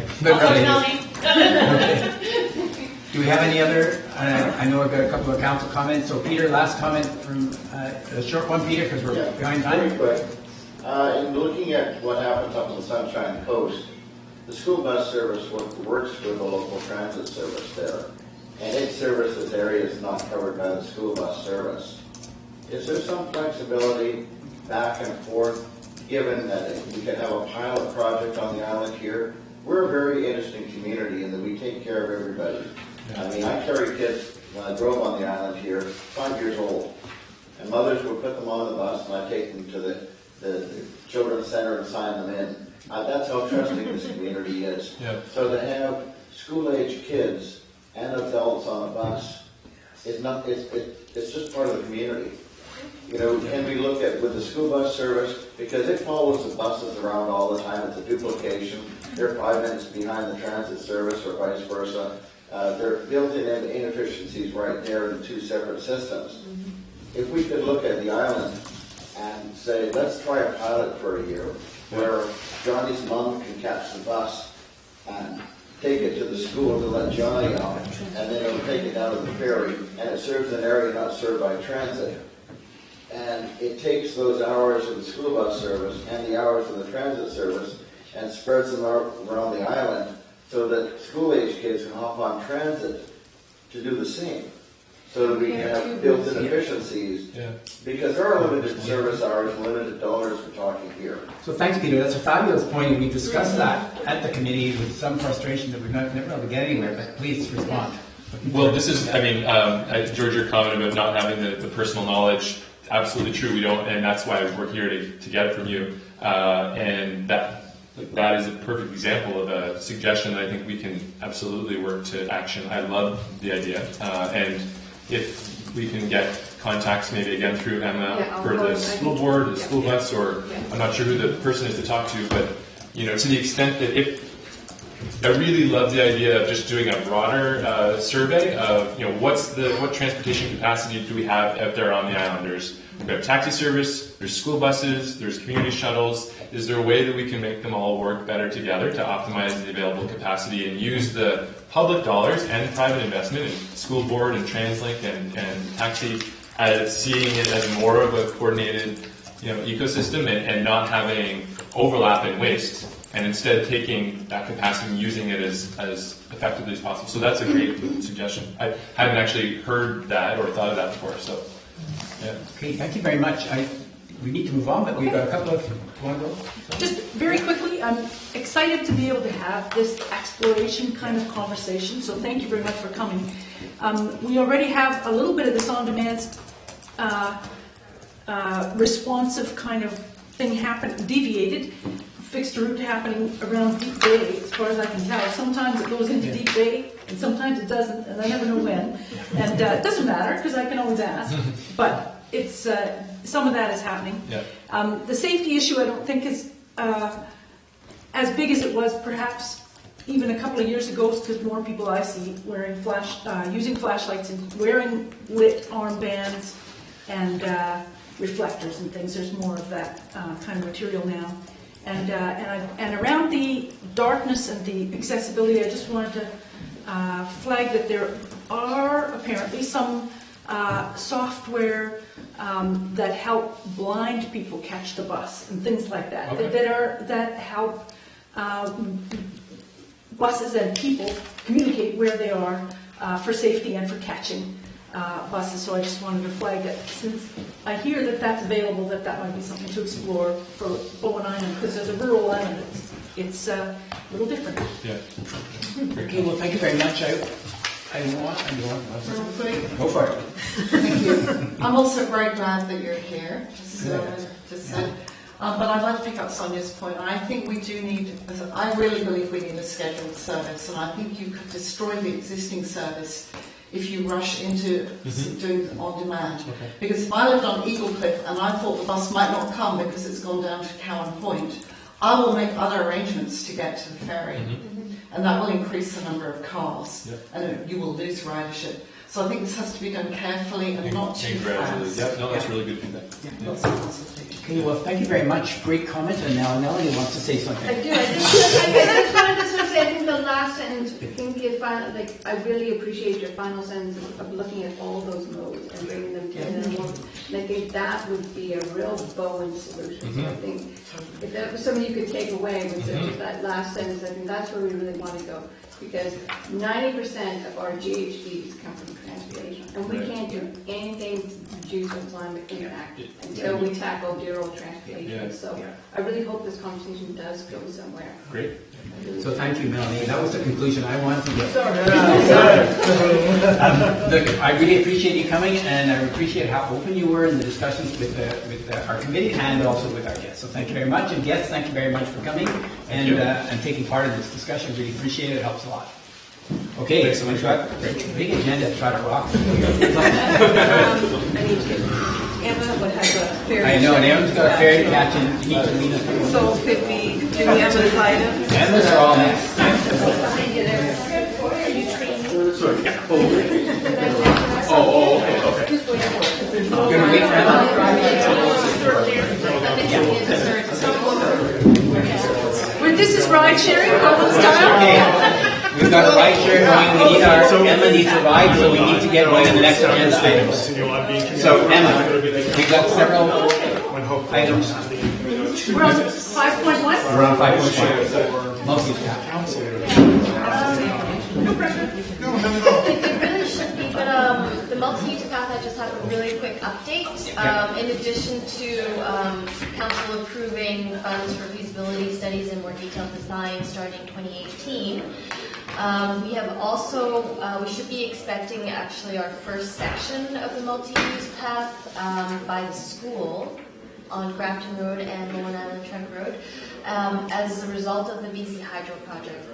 Do we have any other, I know I've got a couple of council comments. So Peter, last comment from, a short one, Peter, because we're behind time. Very quick. In looking at what happens up on the Sunshine Coast, the school bus service works with the local transit service there, and its services area is not covered by the school bus service. Is there some flexibility back and forth, given that we could have a pilot project on the island here? We're a very interesting community in that we take care of everybody. I mean, I carry kids, when I drove on the island here, 5 years old, and mothers would put them on the bus and I take them to the children's center and sign them in. That's how trusting this community is. Yeah. So to have school-age kids and adults on a bus is not, it's just part of the community. You know, can we look at with the school bus service, because it follows the buses around all the time, it's a duplication. They're 5 minutes behind the transit service or vice versa. They're built-in inefficiencies right there in the 2 separate systems. If we could look at the island and say, let's try a pilot for a year, where Johnny's mom can catch the bus and take it to the school to let Johnny out, and then it'll take it down to the ferry, and it serves an area not served by transit. And it takes those hours of the school bus service and the hours of the transit service and spreads them out around the island so that school-age kids can hop on transit to do the same. So that we can have built-in efficiencies, because there are limited service hours, limited dollars we're talking here. So thanks, Peter. That's a fabulous point, and we discussed that at the committee with some frustration that we've never been able to get anywhere, but please respond. Well, this is, I mean, George, your comment about not having the personal knowledge, absolutely true. We don't, and that's why we're here to get it from you. And that is a perfect example of a suggestion that I think we can absolutely work to action. I love the idea, and if we can get contacts maybe again through Emma for the school board, the school bus, or I'm not sure who the person is to talk to, but you know, to the extent that if I really love the idea of just doing a broader survey of, what transportation capacity do we have out there on the island? We've got taxi service, there's school buses, there's community shuttles. Is there a way that we can make them all work better together to optimize the available capacity and use the public dollars and private investment in school board and TransLink and taxi as seeing it as more of a coordinated ecosystem and not having overlap and waste, and instead taking that capacity and using it as effectively as possible. So that's a great suggestion. I hadn't actually heard that or thought of that before. So, yeah. Okay, thank you very much. We need to move on, but we've got a couple of... Want to go? Just very quickly, I'm excited to be able to have this exploration kind of conversation, so thank you very much for coming. We already have a little bit of this on-demand responsive kind of thing deviated, fixed route happening around Deep Bay, as far as I can tell. Sometimes it goes into Deep Bay, and sometimes it doesn't, and I never know when. And it doesn't matter, because I can always ask. But it's some of that is happening. Yeah. The safety issue, I don't think, is as big as it was perhaps even a couple of years ago, because more people I see wearing using flashlights and wearing lit armbands and reflectors and things. There's more of that kind of material now. And around the darkness and the accessibility, I just wanted to flag that there are apparently some software that help blind people catch the bus and things like that. Okay. That help buses and people communicate where they are for safety and for catching buses. So I just wanted to flag that since I hear that that's available, that might be something to explore for Bowen Island, because as a rural island, it's a little different. Yeah. Okay, well, thank you very much. Go for it. Thank you. I'm also very glad that you're here, just said. But I'd like to pick up Sonia's point. I think we do need, I really believe we need a scheduled service, and I think you could destroy the existing service if you rush into doing on demand. Okay. Because if I lived on Eagle Cliff and I thought the bus might not come because it's gone down to Cowan Point, I will make other arrangements to get to the ferry. And that will increase the number of cars, and you will lose ridership. So I think this has to be done carefully and not too fast. Yeah, no, that's really good feedback. Lots of consultation. Okay, well, thank you very much. Great comment. And now Melanie wants to say something. I do. I just wanted to say, I think the last sentence, I really appreciate your final sentence of looking at all those modes and bringing them together. And I think that would be a real Bowen solution. So I think if that was something you could take away with that last sentence, I think that's where we really want to go. Because 90% of our GHGs come from transportation, and we can't do anything to reduce the climate impact until we tackle zero transportation. So I really hope this conversation does go somewhere. Great. So thank you, Melanie. That was the conclusion I wanted to get. Look, I really appreciate you coming, and I appreciate how open you were in the discussions with our committee and also with our guests. So thank you very much. And guests, thank you very much for coming and taking part in this discussion. Really appreciate it. It helps a lot. Okay, thanks so much. Big agenda to try to rock. I need to. Emma would have a ferry. I know, and Emma's got a ferry to catch and you need to lean us. So could we do Emma's items? Emma's are all next. Okay. We're going to wait for Emma. This is ride sharing, Bowen style. Okay. We've got a ride share going. Emma needs a ride, so we need to get going on the next agenda items. So, Emma, we've got several items. We're on 5.1? We're on 5.1. Mostly No pressure. It really should be, but the multi-use path, I just have a really quick update. In addition to Council approving funds for feasibility studies and more detailed design starting 2018, we have also, we should be expecting actually our first section of the multi-use path by the school on Grafton Road and Bowen Island Trunk Road as a result of the BC Hydro project.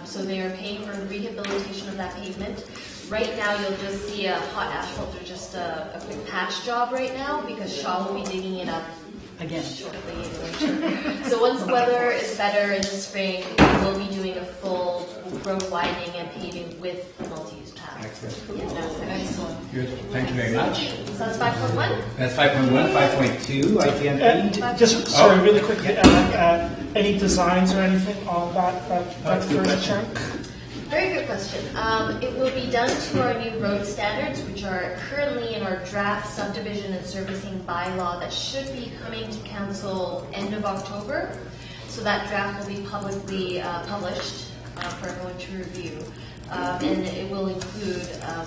So they are paying for rehabilitation of that pavement. Right now you'll just see a hot asphalt or just a quick patch job right now because Shaw will be digging it up Again. Shortly, anyway. So once the weather is better in the spring, we'll be doing a full road widening and paving with the multi-use path. Excellent. Excellent. Good. Thank you very much. So that's 5.1. That's 5.1, 5.2, ITMP. Just, sorry, really quickly, any designs or anything on that first chunk? Very good question. It will be done to our new road standards, which are currently in our draft subdivision and servicing bylaw that should be coming to council end of October. So that draft will be publicly published for everyone to review. And it will include a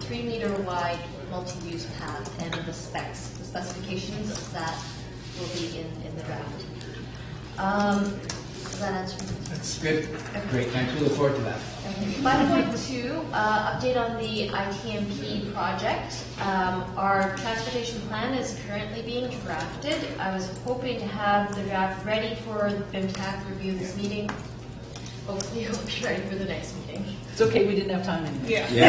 3-meter wide multi-use path, and the specifications of that will be in the draft. Does that answer? That's good. Great. Thanks. We look forward to that. 5.2, update on the ITMP project. Our transportation plan is currently being drafted. I was hoping to have the draft ready for the BIMTAC review this meeting. Hopefully it will be ready for the next meeting. It's okay, we didn't have time anyway. Yeah.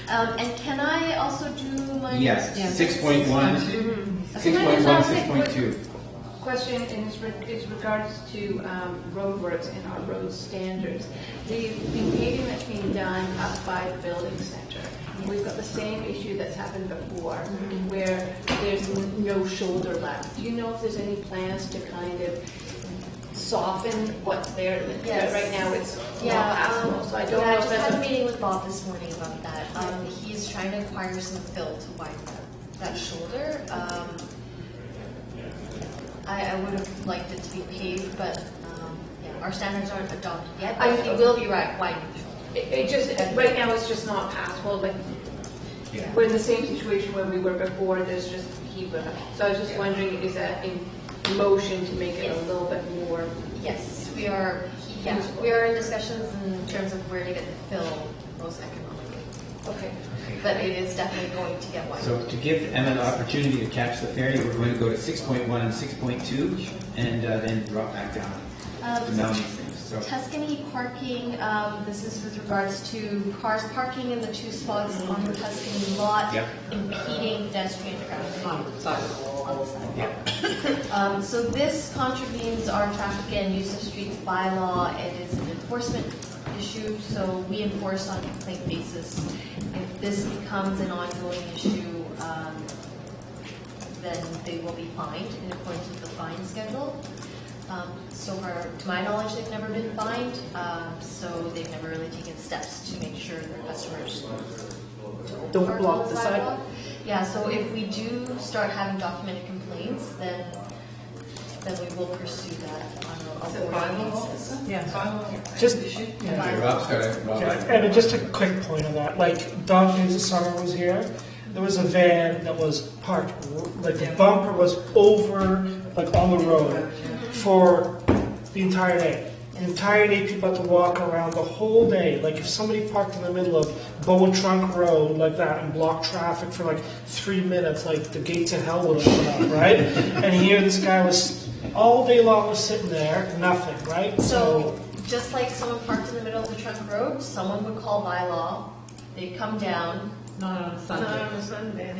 And can I also do my... Yes, 6.1, 6.1, 6.2. Question is regards to roadworks and our road standards. The paving that's being done up by the building center, we've got the same issue that's happened before, where there's no shoulder left. Do you know if there's any plans to kind of soften what's there? Yes. Right now it's not passable, so I don't know I if just that's had a meeting with Bob this morning about that. He's trying to acquire some fill to widen that shoulder. I would have liked it to be paved, but our standards aren't adopted yet. It will be widened. It just right now it's just not passable. Like we're in the same situation where we were before. There's just a heap of it. So I was just wondering, is that in motion to make it a little bit more? Yes, we are. Yeah, we are in discussions in terms of where to get the fill most economically. Okay. But it is definitely going to get widened. So to give Emma the opportunity to catch the ferry, we're going to go to 6.1 and 6.2, and then drop back down to Melanie's things. So. Tuscany parking, this is with regards to cars parking in the 2 spots on the Tuscany lot, impeding pedestrian traffic on the side. Yeah. So this contravenes our traffic and use of streets bylaw. It is an enforcement issue, so we enforce on a complaint basis. If this becomes an ongoing issue, then they will be fined in accordance with the fine schedule. So far, to my knowledge, they've never been fined, so they've never really taken steps to make sure their customers don't block the sidewalk. Yeah, so if we do start having documented complaints, then we will pursue that on a ongoing basis. And just a quick point on that, like Dog Days of Summer was here, there was a van that was parked, like the bumper was over, like on the road for the entire day. The entire day people had to walk around the whole day. Like if somebody parked in the middle of Bow and Trunk Road like that and blocked traffic for like 3 minutes, like the gates of hell would open up, right? And here this guy was all day long was sitting there, nothing, right? So just like someone parked in the middle of the Trunk Road, someone would call bylaw, they'd come down. Not on a Sunday. Not on a Sunday. And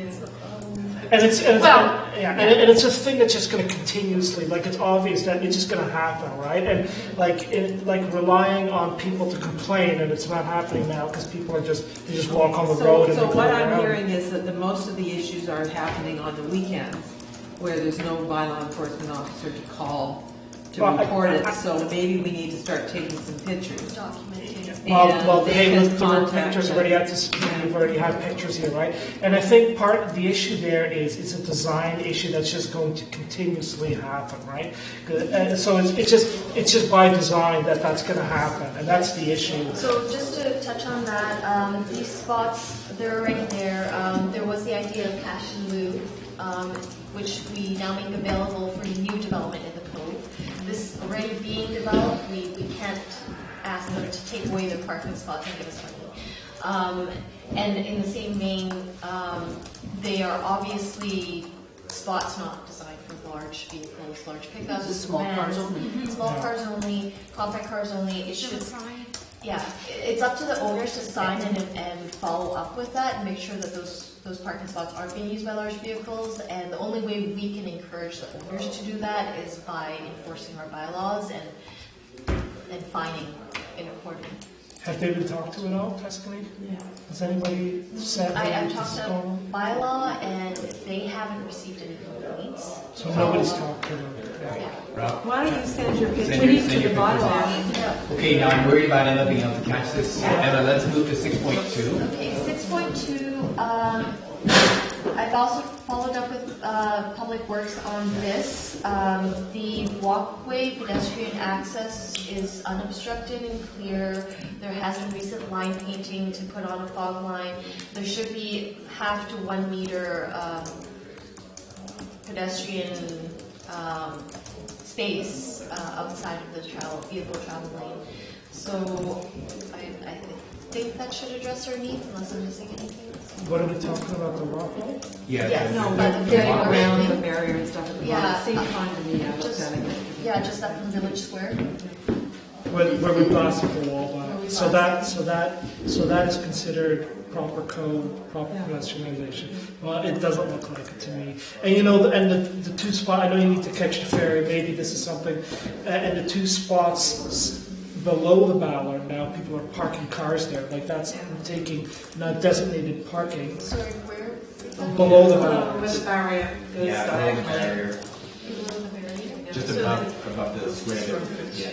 it's a thing that's just going to continuously, like it's obvious that it's just going to happen, right? And like relying on people to complain, and it's not happening now because people are they just walk on the road. So what I'm hearing is that most of the issues are happening on the weekends, where there's no bylaw enforcement officer to call to report it. So maybe we need to start taking some pictures. Documenting. Well, hey, there were pictures already at this. We've already had pictures here, right? And I think part of the issue there is it's a design issue that's just going to continuously happen, right? So it's just by design that's going to happen, and that's the issue. So just to touch on that, these spots they're already there. There was the idea of cash in lieu, which we now make available for new development in the code. This already being developed, we can't ask them to take away their parking spots and give us money. And in the same vein, they are obviously spots not designed for large vehicles, large pickups, Small cars only. Small cars only, compact cars only. It should. Yeah, it's up to the owners to sign and follow up with that and make sure that those parking spots are being used by large vehicles. And the only way we can encourage the owners to do that is by enforcing our bylaws and fining in accordance. Have they been talked to at all, Tuscany? Yeah. Has anybody said? I've talked to bylaw and they haven't received any complaints. So nobody's talked to them. Rob? Why don't you send your Send pictures your to the pictures. bylaw? Okay, now I'm worried about Emma being able to catch this. Emma, let's move to 6.2. Okay, 6.2, I've also followed up with Public Works on this. The walkway pedestrian access is unobstructed and clear. There has been recent line painting to put on a fog line. There should be 1/2 to 1 meter pedestrian space outside of the vehicle travel lane. So I think that should address our needs, unless I'm missing anything. What are we talking about, the walkway? Yes. No, But but the getting walkway around thing. the barrier and stuff at the Yeah. bottom. Same time to me, I looked Just- at it. Yeah, just up from Village Square. Where we blasted the wall back. So that is considered proper code, proper pedestrianization. Well, it doesn't look like it to me. And you know, and the two spots, I know you need to catch the ferry, maybe this is something, and the two spots below the Ballard, now people are parking cars there, like that's taking not designated parking. Sorry, where? Below the Ballard. With the barrier. Yeah, below the barrier. Below the barrier? Just above the square. Yeah.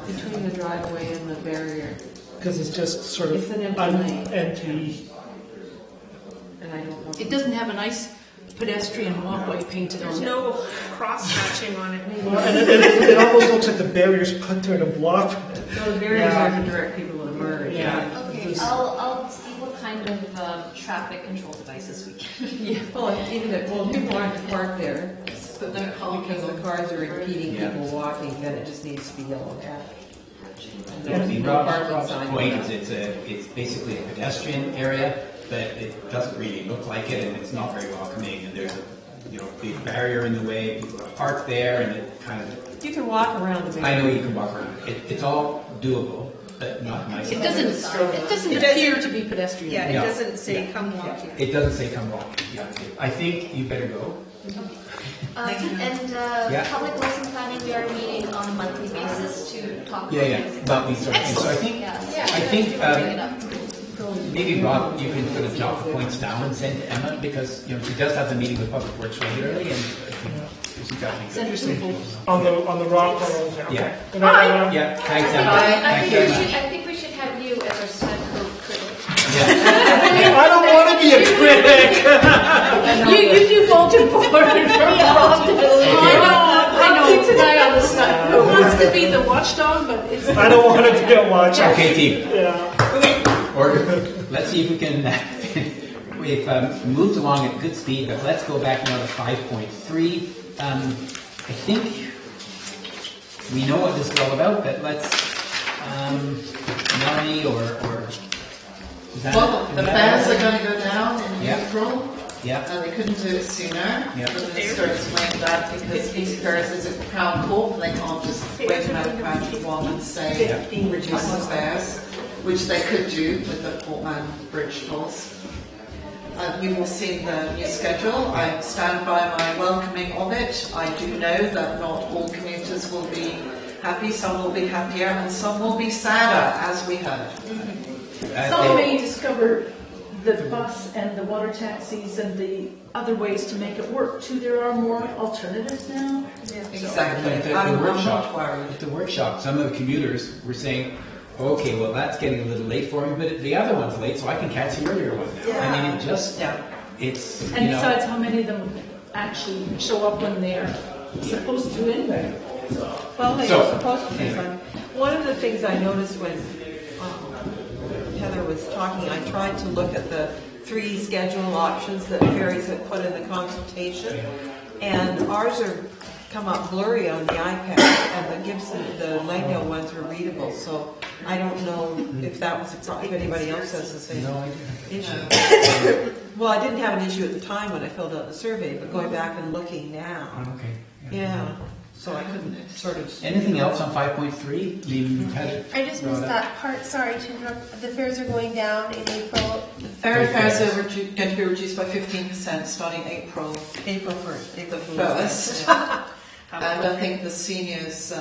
Between the driveway and the barrier. Because it's just sort of It's an empty lane. empty. And I don't know. It doesn't have a nice pedestrian walkway painted on There's it. no cross-hatching on it. Well, and it almost looks like the barrier's put there to block. No, the barriers are to direct people to merge. Yeah. Okay, I'll see what kind of traffic control devices we can. Yeah, well, even if people aren't to park there, but because the cars are impeding people walking, then it just needs to be yellowed at. Yeah, I mean, Rob's point is it's basically a pedestrian area, but it doesn't really look like it, and it's not very welcoming. And there's a big barrier in the way. People are parked there, and it kind of. You can walk around the barrier. I know you can walk around. It's all doable, but not nice. It doesn't appear to be pedestrian. Yeah, it Yeah. doesn't say come walk here. It doesn't say come walk. Yeah. I think you better go. Public Works and Planning, we are meeting on a monthly basis to talk About these sort of things. So I think maybe Rob, you can sort of jot the points down and send to Emma, because she does have the meeting with Public Works regularly, and she's got me. Send her some photos. On the rock road. Yeah. Good night, Emma. Yeah. Thanks, Emma. I think we should have you as our center critic. I don't want to be a critic. You do Bolton Board I know tonight on the side. Who wants to be the watchdog, but it's. I don't want to be a watcher. Okay, team. Yeah. Or let's see if we can. We've moved along at good speed, but let's go back now to 5.3. I think we know what this is all about, but let's Melanie or Well, the fans are going to go down in April. Yeah. And they couldn't do it sooner. Yeah. The minister explained that because East Paris is a Crown Court, they can't just wave them out of Crown Wall and say reduce the fares, which they could do with the Portman Bridge tolls. You will see the new schedule. I stand by my welcoming of it. I do know that not all commuters will be happy, some will be happier, and some will be sadder, as we heard. Some may discover the bus and the water taxis and the other ways to make it work too. There are more alternatives now. Exactly. At the workshop, some of the commuters were saying, okay, well that's getting a little late for me, but the other one's late, so I can catch the earlier one now. I mean, it just, it's, And besides, how many of them actually show up when they're supposed to anyway? Well, they were supposed to be. One of the things I noticed when Heather was talking, I tried to look at the 3 schedule options that ferries had put in the consultation, and ours are come up blurry on the iPad, and the Gibson, the Langdale ones were readable. So I don't know if that was if anybody else has the same issue. Well, I didn't have an issue at the time when I filled out the survey, but going back and looking now. Okay. Yeah. So I couldn't sort of... Anything else on 5.3? I just missed that part, sorry to interrupt. The fares are going down in April. The ferry fares are going to be reduced by 15% starting April 1st. And I think the seniors'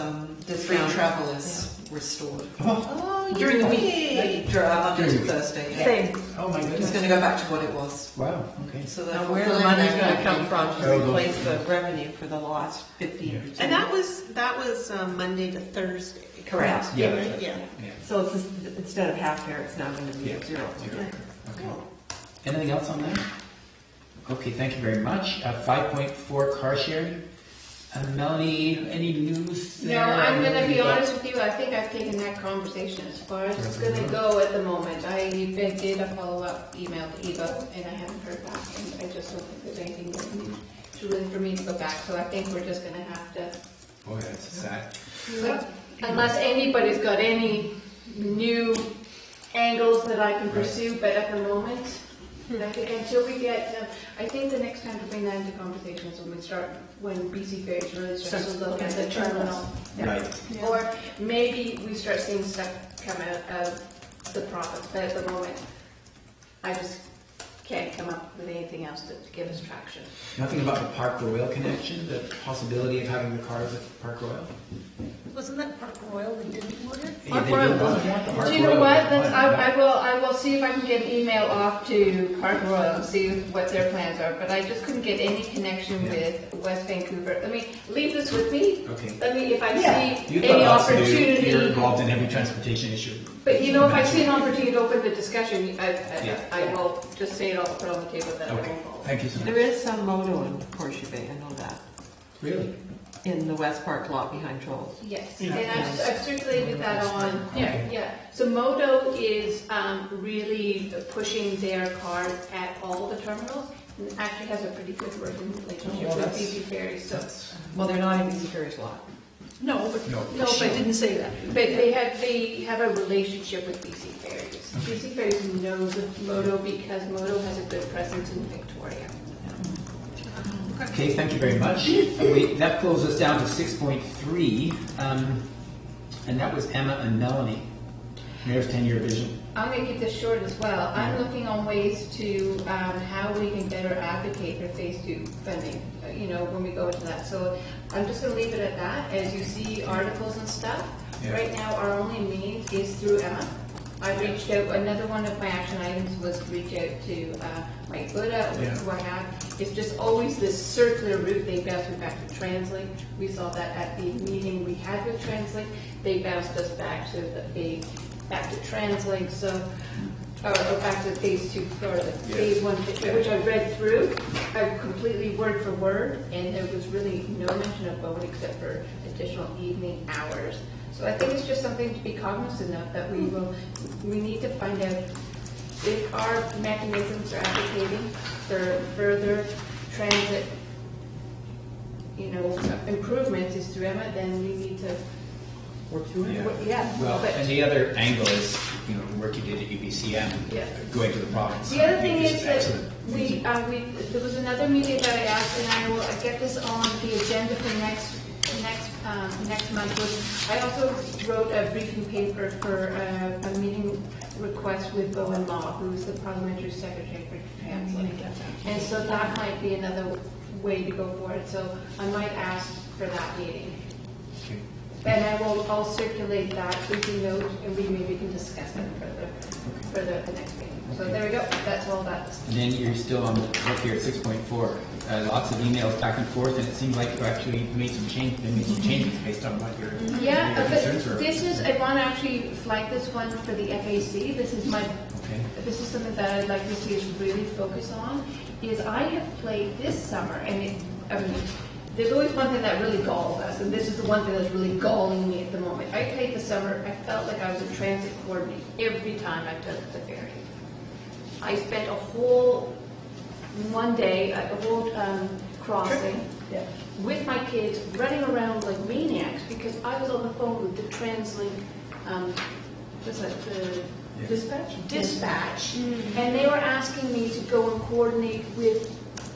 free travel is restored. Oh, During the week. Monday to Thursday. Yeah. Thanks. Oh my goodness. It's going to go back to what it was. Wow, okay. So Now, where the money's going to come from to replace the revenue for the lost 15%? And that was Monday to Thursday. Correct. Yeah. Yeah. So it's just, instead of half fare, it's now going to be at zero. Okay. Anything else on that? Okay, thank you very much. 5.4 car sharing. Melanie, any news No, there? I'm going to be honest with you. I think I've taken that conversation as far as it's going to go at the moment. I did a follow-up email to Eva, and I haven't heard back. And I just don't think there's anything that to really for me to go back. So I think we're just going to have to. Oh, that's sad. Unless anybody's got any new angles that I can pursue, but at the moment, I think until we get, I think the next time to bring that into conversation is when BC Ferries really starts to look at the terminal. Right. Yeah. Or maybe we start seeing stuff come out of the profits, but at the moment, I just can't come up with anything else to give us traction. Nothing about the Park Royal connection, the possibility of having the cars at Park Royal? Wasn't that Park Royal we didn't want it? Yeah, they did want the Park Do you know Royal. what? I will see if I can get an email off to Park Royal and see what their plans are. But I just couldn't get any connection with West Vancouver. Let me leave this with me. Okay. Let me, if I see You've any got lots to do. opportunity. You're involved in every transportation issue. But you know, if I see an opportunity to open the discussion, I will just say it all, put it on the table that I Okay. won't. Thank you so much. There is some moto in Horseshoe Bay, I know that, Really? in the West Park lot behind Trolls. Yes, Yeah. and I've circulated that on. Okay. Yeah. So Moto is really pushing their cars at all the terminals, and actually has a pretty good working relationship Oh, with that's- BC Ferries. So, Well, they're not in BC Ferries lot. No, but No. no, but I didn't say that. but they have a relationship with BC Ferries. BC Ferries knows of Moto because Moto has a good presence in Victoria. Okay, thank you very much. That pulls us down to 6.3, and that was Emma and Melanie. Mayor's 10-year vision. I'm going to keep this short as well. I'm looking on ways to how we can better advocate for phase 2 funding, when we go into that. So I'm just going to leave it at that. As you see articles and stuff, right now our only means is through Emma. I reached out, another one of my action items was to reach out to Mike Buddha, who I have. It's just always this circular route. They bounced me back to TransLink. We saw that at the meeting we had with TransLink. They bounced us back to back to TransLink, or back to phase 2 or the phase 1, which I read through. I completely word for word, and there was really no mention of boat except for additional evening hours. So I think it's just something to be cognizant of, that we need to find out if our mechanisms are advocating for further transit, improvements is through Emma, then we need to Work through it? Yeah. Well, but- and the other angle is, the work you did at UBCM, going to the province. The other thing This is that excellent. there was another meeting that I asked, and I will get this on the agenda for next month. I also wrote a briefing paper for a meeting request with Bowen Law, who's the parliamentary secretary for TransLink. And so that might be another way to go forward. So I might ask for that meeting. And I'll circulate that briefing note, and maybe can discuss that further at the next meeting. So there we go. That's all that is. And then you're still on the look here at 6.4. Lots of emails back and forth, and it seems like you actually made some changes based on what your concerns were. But this is, I want to actually flag this one for the FAC. This is something that I'd like to see us really focus on, is I have played this summer, and there's always one thing that really galls us, and this is the one thing that's really galling me at the moment. I played this summer, I felt like I was a transit coordinator every time I took the ferry. I spent a whole crossing with my kids running around like maniacs because I was on the phone with the TransLink, dispatch, and they were asking me to go and coordinate with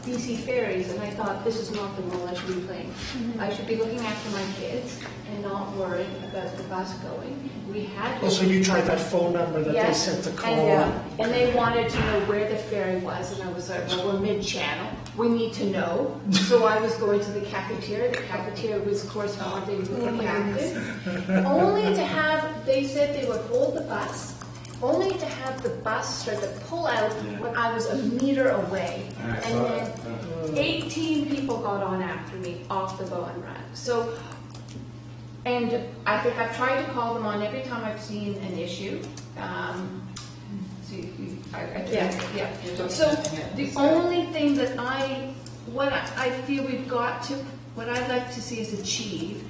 BC Ferries, and I thought, this is not the role I should be playing. I should be looking after my kids and not worrying about the bus going. We had. Also, you tried that phone number that they sent to call. And they wanted to know where the ferry was, and I was like, well, we're mid-channel. We need to know. So I was going to the cafeteria. The cafeteria was corresponding with the captain. Only to have, they said they would hold the bus, only to have the bus start to pull out when I was a meter away. And then 18 people got on after me off the Bowen Run. So, and I think I've tried to call them on every time I've seen an issue. So the only thing that what I feel we've got to, what I'd like to see is achieved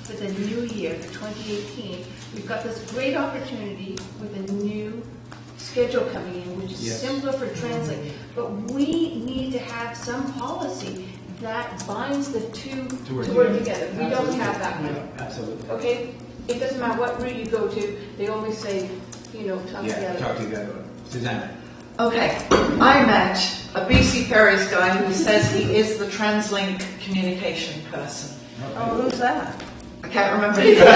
for the new year, for 2018, we've got this great opportunity with a new schedule coming in, which is simpler for translate. But we need to have some policy that binds the two to work together. We don't have that one. Absolutely. Okay? It doesn't matter what route you go to, they always say, talk together. Talk together. Susanna. Okay, I met a BC Ferries guy who says he is the TransLink communication person. Oh, who's that? I can't remember his name.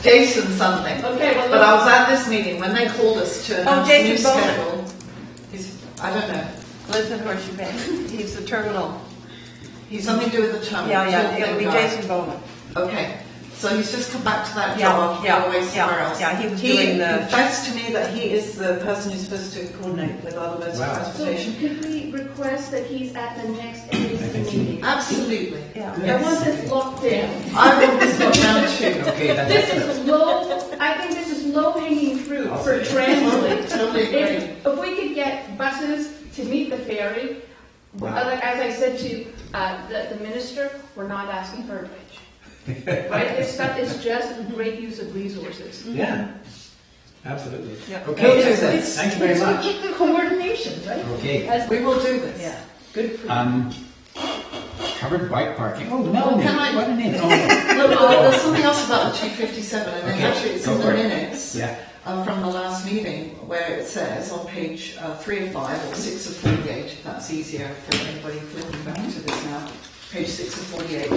Jason something. Okay, well, but I was at this meeting when they called us to announce the new Jason Bowman. schedule. I don't know. Lives in Horseshoe Bay. He's the terminal. He's something to do with the terminal. Yeah, it'll be Jason Bowman. Okay. So he's just come back to that job away somewhere else. Yeah, he was doing the... confessed to me that he is the person who's supposed to coordinate with other modes of transportation. So could we request that he's at the next NBC meeting? Absolutely. I want this locked in. I want this locked down too. Okay, that's This is low, I think this is low-hanging fruit for translate. Totally agree. If we could get buses to meet the ferry, like as I said to the minister, we're not asking for a bridge. Right? This stuff is just great use of resources. Yeah, absolutely. Yeah. Okay, excellent. Thank you very much. Coordination, right? Okay. As we will do this. Yeah. Good for you. Covered bike parking. Oh, Melanie. Can I? What a name. There's something else about the 257, and Okay, actually it's go in the for it. minutes from the last meeting where it says on page 3 of 5 or 6 of 48, if that's easier for anybody flipping back to this now. Page 6 of 48,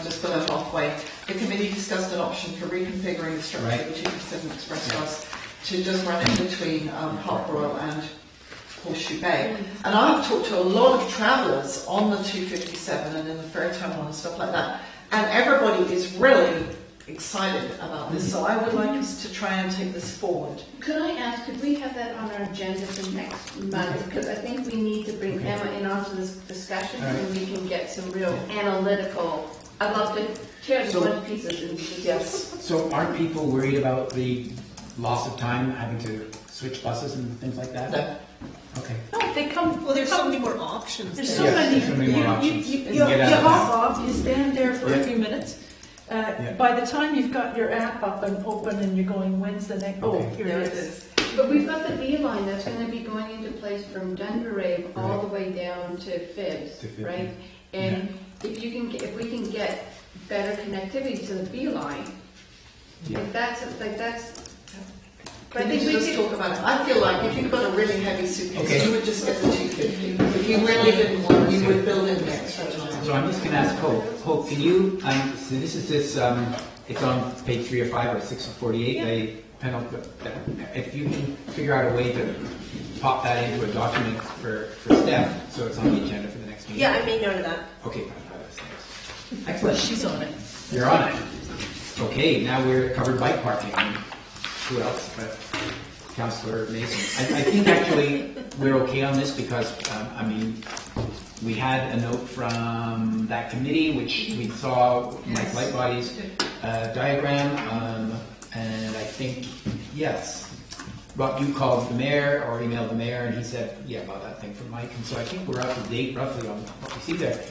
just below halfway. The committee discussed an option for reconfiguring the structure of the 257 Express bus to just run in between Parkborough and Horseshoe Bay. And I've talked to a lot of travellers on the 257 and in the ferry terminal and stuff like that, and everybody is really excited about this, so I would like us to try and take this forward. Could I ask, could we have that on our agenda for next month? Because I think we need to bring Emma in onto this discussion and we can get some real analytical, I'd love to tear the one pieces into yes. So aren't people worried about the loss of time having to switch buses and things like that? No. Okay. No, they come. Well, there's so many more options. There's so Yes, many. more options. You hop off. You stand there for a few minutes. Yeah. By the time you've got your app up and open and you're going, when's the next? Oh, here it is. But we've got the B line that's going to be going into place from Dunderave all the way down to Phibbs, right? And if you can, if we can get better connectivity to the B line, if that's like that's. I think we just talk about it. I feel like if you've got a really heavy suitcase, you would just get the 250. If you really didn't want, you would build in the extra time. So I'm just going to ask Hope. Hope, can you? So this is this. It's on page 3 or 5 or 6 or 48. A penalty. If you can figure out a way to pop that into a document for Steph, so it's on the agenda for the next meeting. Yeah, I made note of that. Okay. Excellent. She's on it. You're on it. Okay. Now we're covered bike parking. Who else? Councillor Mason. I think actually we're okay on this because, I mean, we had a note from that committee which we saw Mike Lightbody's diagram, and I think, yes, Rob, you called the mayor or emailed the mayor and he said, yeah, about that thing from Mike, and so I think we're up to date roughly on what we see there.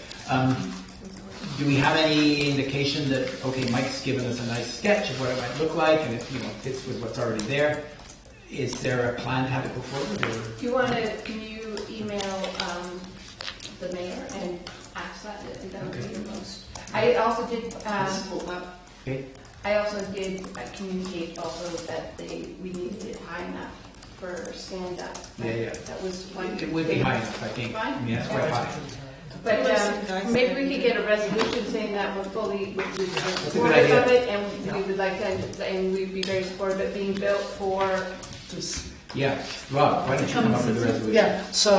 Do we have any indication that, okay, Mike's given us a nice sketch of what it might look like, and it fits with what's already there? Is there a plan to have it go forward? Or? Do you want to, can you email the mayor and ask that? I think that would be the most. I also did support that. Okay. I also did communicate also that we needed it high enough for stand-up. Yeah. That was one. It would be high enough, I think. Fine? I mean, that's quite high. But maybe we could get a resolution saying that we're fully a good supportive of idea. it, and we would like to, and we'd be very supportive of it being built for. Yeah, Rob, why don't you come up with the resolution? Yeah, so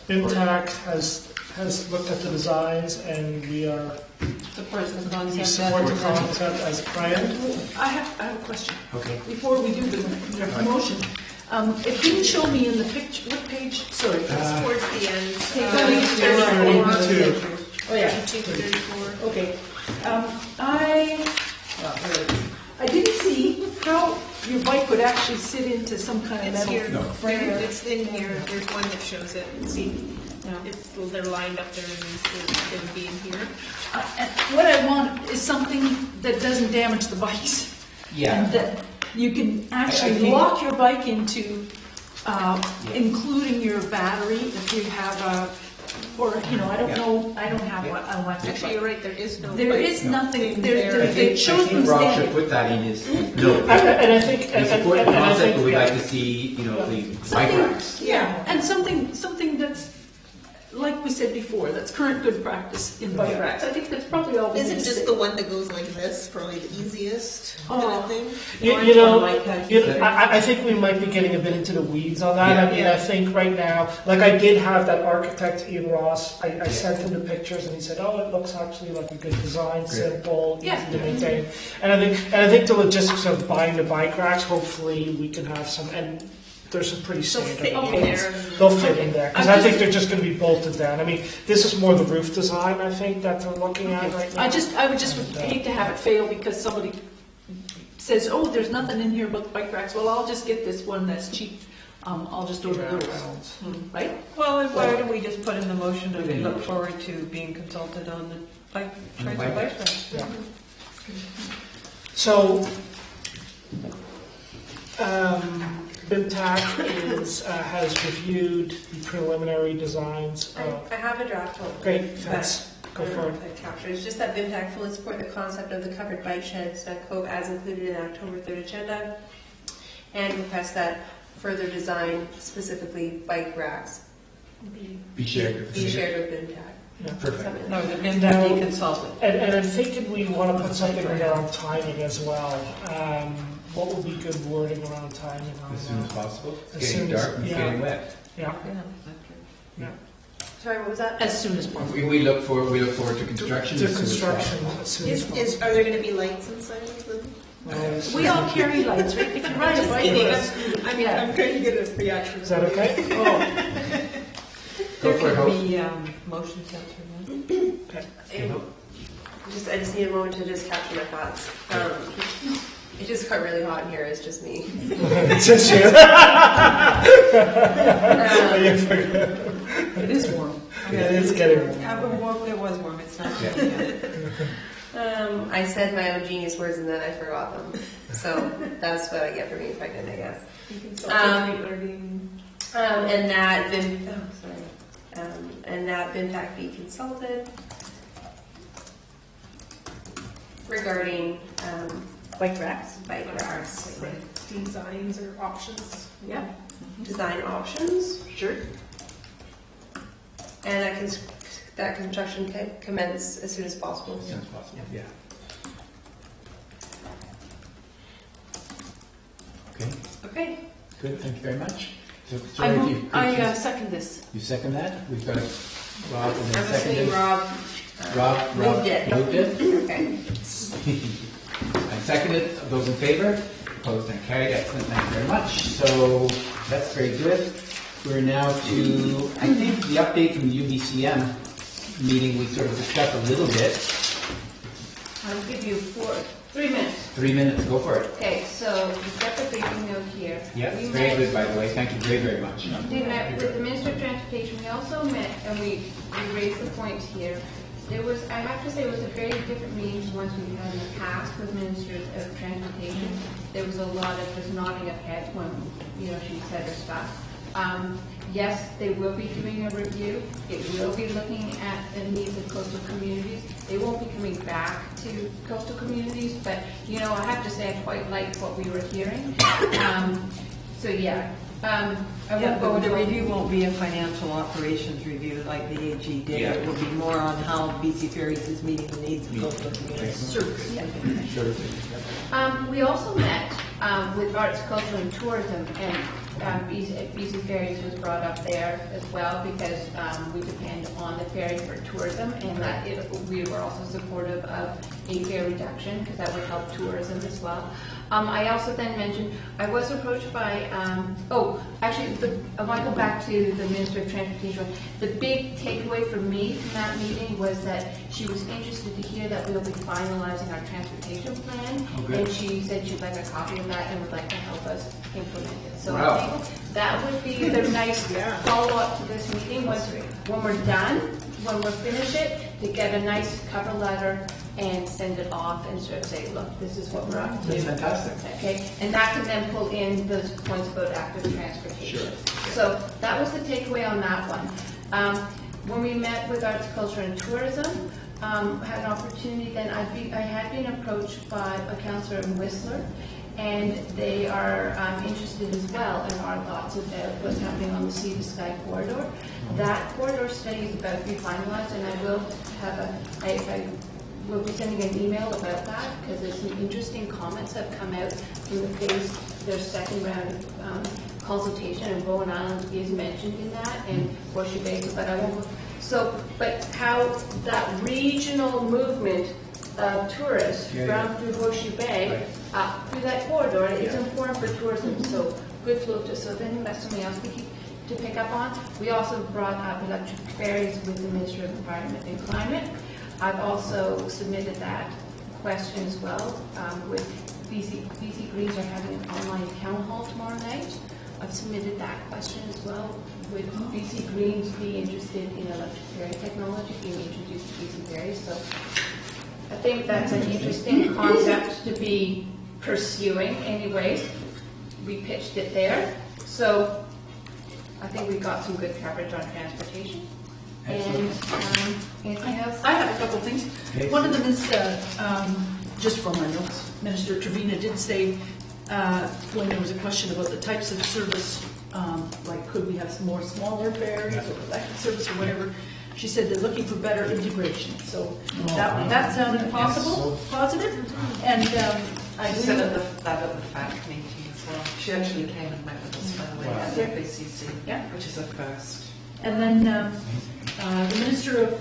BIMTAC has looked at the designs, and we Support the we concept. support the concept as planned. I have a question. Okay. Before we do the motion. It didn't show me in the picture, what page? Sorry. It's towards the end. Page 34. 32. Oh, yeah. 34. Okay. I didn't see how your bike would actually sit into some kind of It's metal here. frame. It's in here. There's one that shows it. See, they're lined up there, and they would be in here. And what I want is something that doesn't damage the bikes. Yeah. And that you can actually I think- lock your bike into, including your battery if you have a, or, I don't know, I don't have one. Actually, you're right. There is no. There bike is nothing, in there, I it shows think them Rob should standing. put that in his note. And I think, We support the and I concept, think, but we'd yeah. like to see, the bike racks. Yeah, and something that's, like we said before, that's current good practice in bike racks. I think that's probably all we Is need it to just say. the one that goes like this, probably the easiest kind of thing? I think we might be getting a bit into the weeds on that. Yeah. I mean, I think right now, like I did have that architect, Ian Ross, I sent him the pictures and he said, oh, it looks actually like a good design, simple, easy to maintain. And I think the logistics of buying the bike racks, hopefully we can have some, and there's some pretty standard fit in ones. there. They'll fit in there. Because I think they're just going to be bolted down. I mean, this is more the roof design, I think, that they're looking at right now. I would just hate to have it fail because somebody says, oh, there's nothing in here but bike racks. Well, I'll just get this one that's cheap. I'll just order those. Right? Well, and why don't we just put in the motion and we look forward to being consulted on the bike rack? Yeah. So, BIMTAC has reviewed the preliminary designs. I have a draft one. Great, thanks. Go for it. I captured. It's just that BIMTAC fully support the concept of the covered bike shed Snow Cove as included in the October 3rd agenda, and request that further design, specifically bike racks, Be shared with the be city. shared with BIMTAC. Yeah. Perfect. No, the BIMTAC be consulted. And I'm thinking we want to put something in there on timing as well. What would be good wording around timing on As soon as that? possible. It's As getting soon as- dark and it's yeah. getting wet. Yeah. Sorry, what was that? As soon as possible. We look forward to construction. To as soon as construction possible. as soon as possible. Are there going to be lights inside of them? We all carry lights, right? They can ride a bike with us. I'm trying to get a reaction. Is that okay? Go There for it, could Hope. be motion sensor. I just need a moment to just capture my thoughts. It just got really hot in here. It's just me. It's just you. It is warm. It is getting warm. It was warm. It's not. I said my own genius words and then I forgot them. So that's what I get for being pregnant, I guess. And that BIMTAC be consulted regarding Bike racks. designs or options. Yeah, design options. Sure. And that construction can commence as soon as possible. As soon as possible, yeah. Okay, Okay. good, thank you very much. So, I sorry if you- second this. You second that? We've got Rob and I'm then assuming seconded. Rob Rob moved it. moved it. Okay. I seconded. Those in favor? Opposed and carried. Excellent. Thank you very much. So that's very good. We're now to, I think, the update from the UBCM meeting. We sort of discussed a little bit. I'll give you 3 minutes. 3 minutes. Go for it. Okay, so you've got the briefing note here. Yeah, We very met- good, by the way. Thank you very, very much. We met with the Minister of Transportation. We also met, and we raised the points here. There was, I have to say, it was a very different meeting to ones we've had in the past with Ministers of Transportation. There was a lot of just nodding of heads when, she said her stuff. Yes, they will be doing a review. It will be looking at the needs of coastal communities. They won't be coming back to coastal communities, but, you know, I have to say I quite like what we were hearing. So, yeah. I won't go But the into review won't be a financial operations review like the AG did. Yeah. It will be more on how BC Ferries is meeting the needs of coastal communities. We also met with Arts, Culture and Tourism, and BC Ferries was brought up there as well because we depend on the ferry for tourism, and that we were also supportive of a fare reduction because that would help tourism as well. I also then mentioned, I was approached by, I want to go back to the Minister of Transportation. The big takeaway for me from that meeting was that she was interested to hear that we'll be finalizing our transportation plan, and she said she'd like a copy of that and would like to help us implement it. So I think that would be the nice follow-up to this meeting was when we're done, when we finish it, to get a nice cover letter and send it off and sort of say, look, this is what we're up to. That's fantastic. Okay, and that can then pull in those points about active transportation. Sure. So that was the takeaway on that one. When we met with Arts, Culture and Tourism, had an opportunity then, I had been approached by a councillor in Whistler, and they are interested as well in our thoughts about what's happening on the Sea to Sky corridor. That corridor study is about to be finalized, and I will have we'll be sending an email about that because there's some interesting comments that have come out from their second round of consultation, and Bowen Island is mentioned in that, and Horseshoe Bay, but I won't. But how that regional movement of tourists from through Horseshoe Bay up through that corridor is important for tourism. So good flow to. So then that's something else to pick up on. We also brought up electric ferries with the Minister of Environment and Climate. I've also submitted that question as well with BC Greens are having an online town hall tomorrow night. I've submitted that question as well with BC Greens being interested in electric ferry technology being introduced to BC Ferries. So I think that's an interesting concept to be pursuing anyways. We pitched it there. So I think we got some good coverage on transportation. And anything else? I have a couple of things. One of them is, just from my notes, Minister Trevina did say when there was a question about the types of service, like could we have some more smaller ferries or electric service or whatever, she said they're looking for better integration. So that sounded positive. And I She said that at the FAC meeting as well. She actually came and met with us, by the way, at the FACC, which is a first. And then the Minister of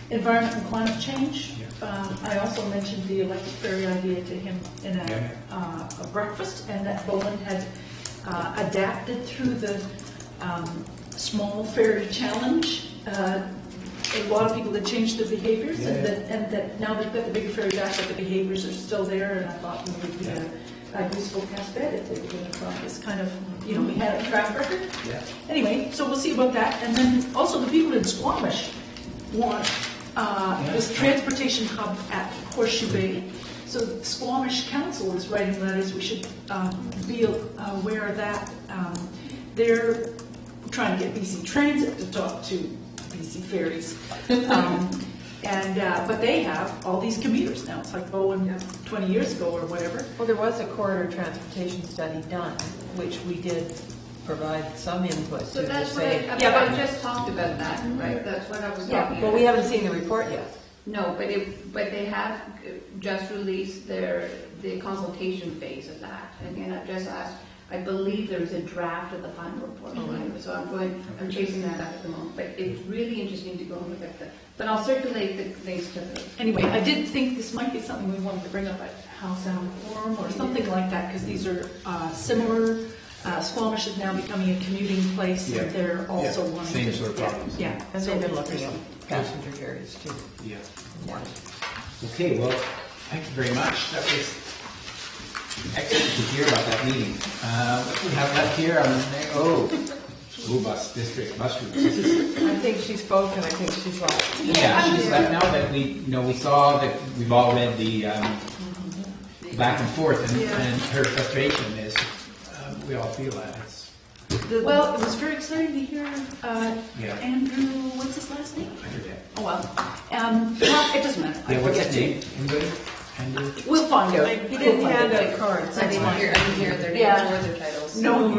Environment and Climate Change, I also mentioned the electric ferry idea to him in a breakfast, and that Bowen had adapted through the small ferry challenge. A lot of people had changed their behaviors, and that now they've got the bigger ferry back, but the behaviors are still there, and I thought it would be a useful test bed if they were going to try this kind of, we had a track record. Anyway, so we'll see about that. And then also the people in Squamish want this transportation hub at Horseshoe Bay. So the Squamish Council is writing letters. We should be aware of that. They're trying to get BC Transit to talk to BC Ferries. But they have all these commuters now. It's like Bowen 20 years ago or whatever. Well, there was a corridor transportation study done, which we did provide some input to. So that's what I just talked about that, right? That's what I was talking about. But we haven't seen the report yet. No, but they have just released the consultation phase of that. And I've just asked, I believe there is a draft of the final report. So I'm chasing that up at the moment. But it's really interesting to go and look at that. But I'll circulate the links to the... Anyway, I did think this might be something we wanted to bring up at House Sound Forum or something like that, because these are similar. Squamish is now becoming a commuting place, and they're also wanting same to... sort of problems. Yeah. And they've been looking at passenger ferries too. Yeah. Okay, well, thank you very much. That was excellent to hear about that meeting. What do we have left here? School bus district bus routes. I think she spoke, and I think she's left. Yeah, she's left now that we saw that we've all read the back and forth, and her frustration is we all feel that it's Well, it was very exciting to hear Yeah. Andrew, what's his last name? I forget. Oh, well, it doesn't matter. Yeah, what's forget his name? Anybody? Andrew? We'll find out. He didn't hand out cards. I didn't hear their names Yeah. or their titles. No,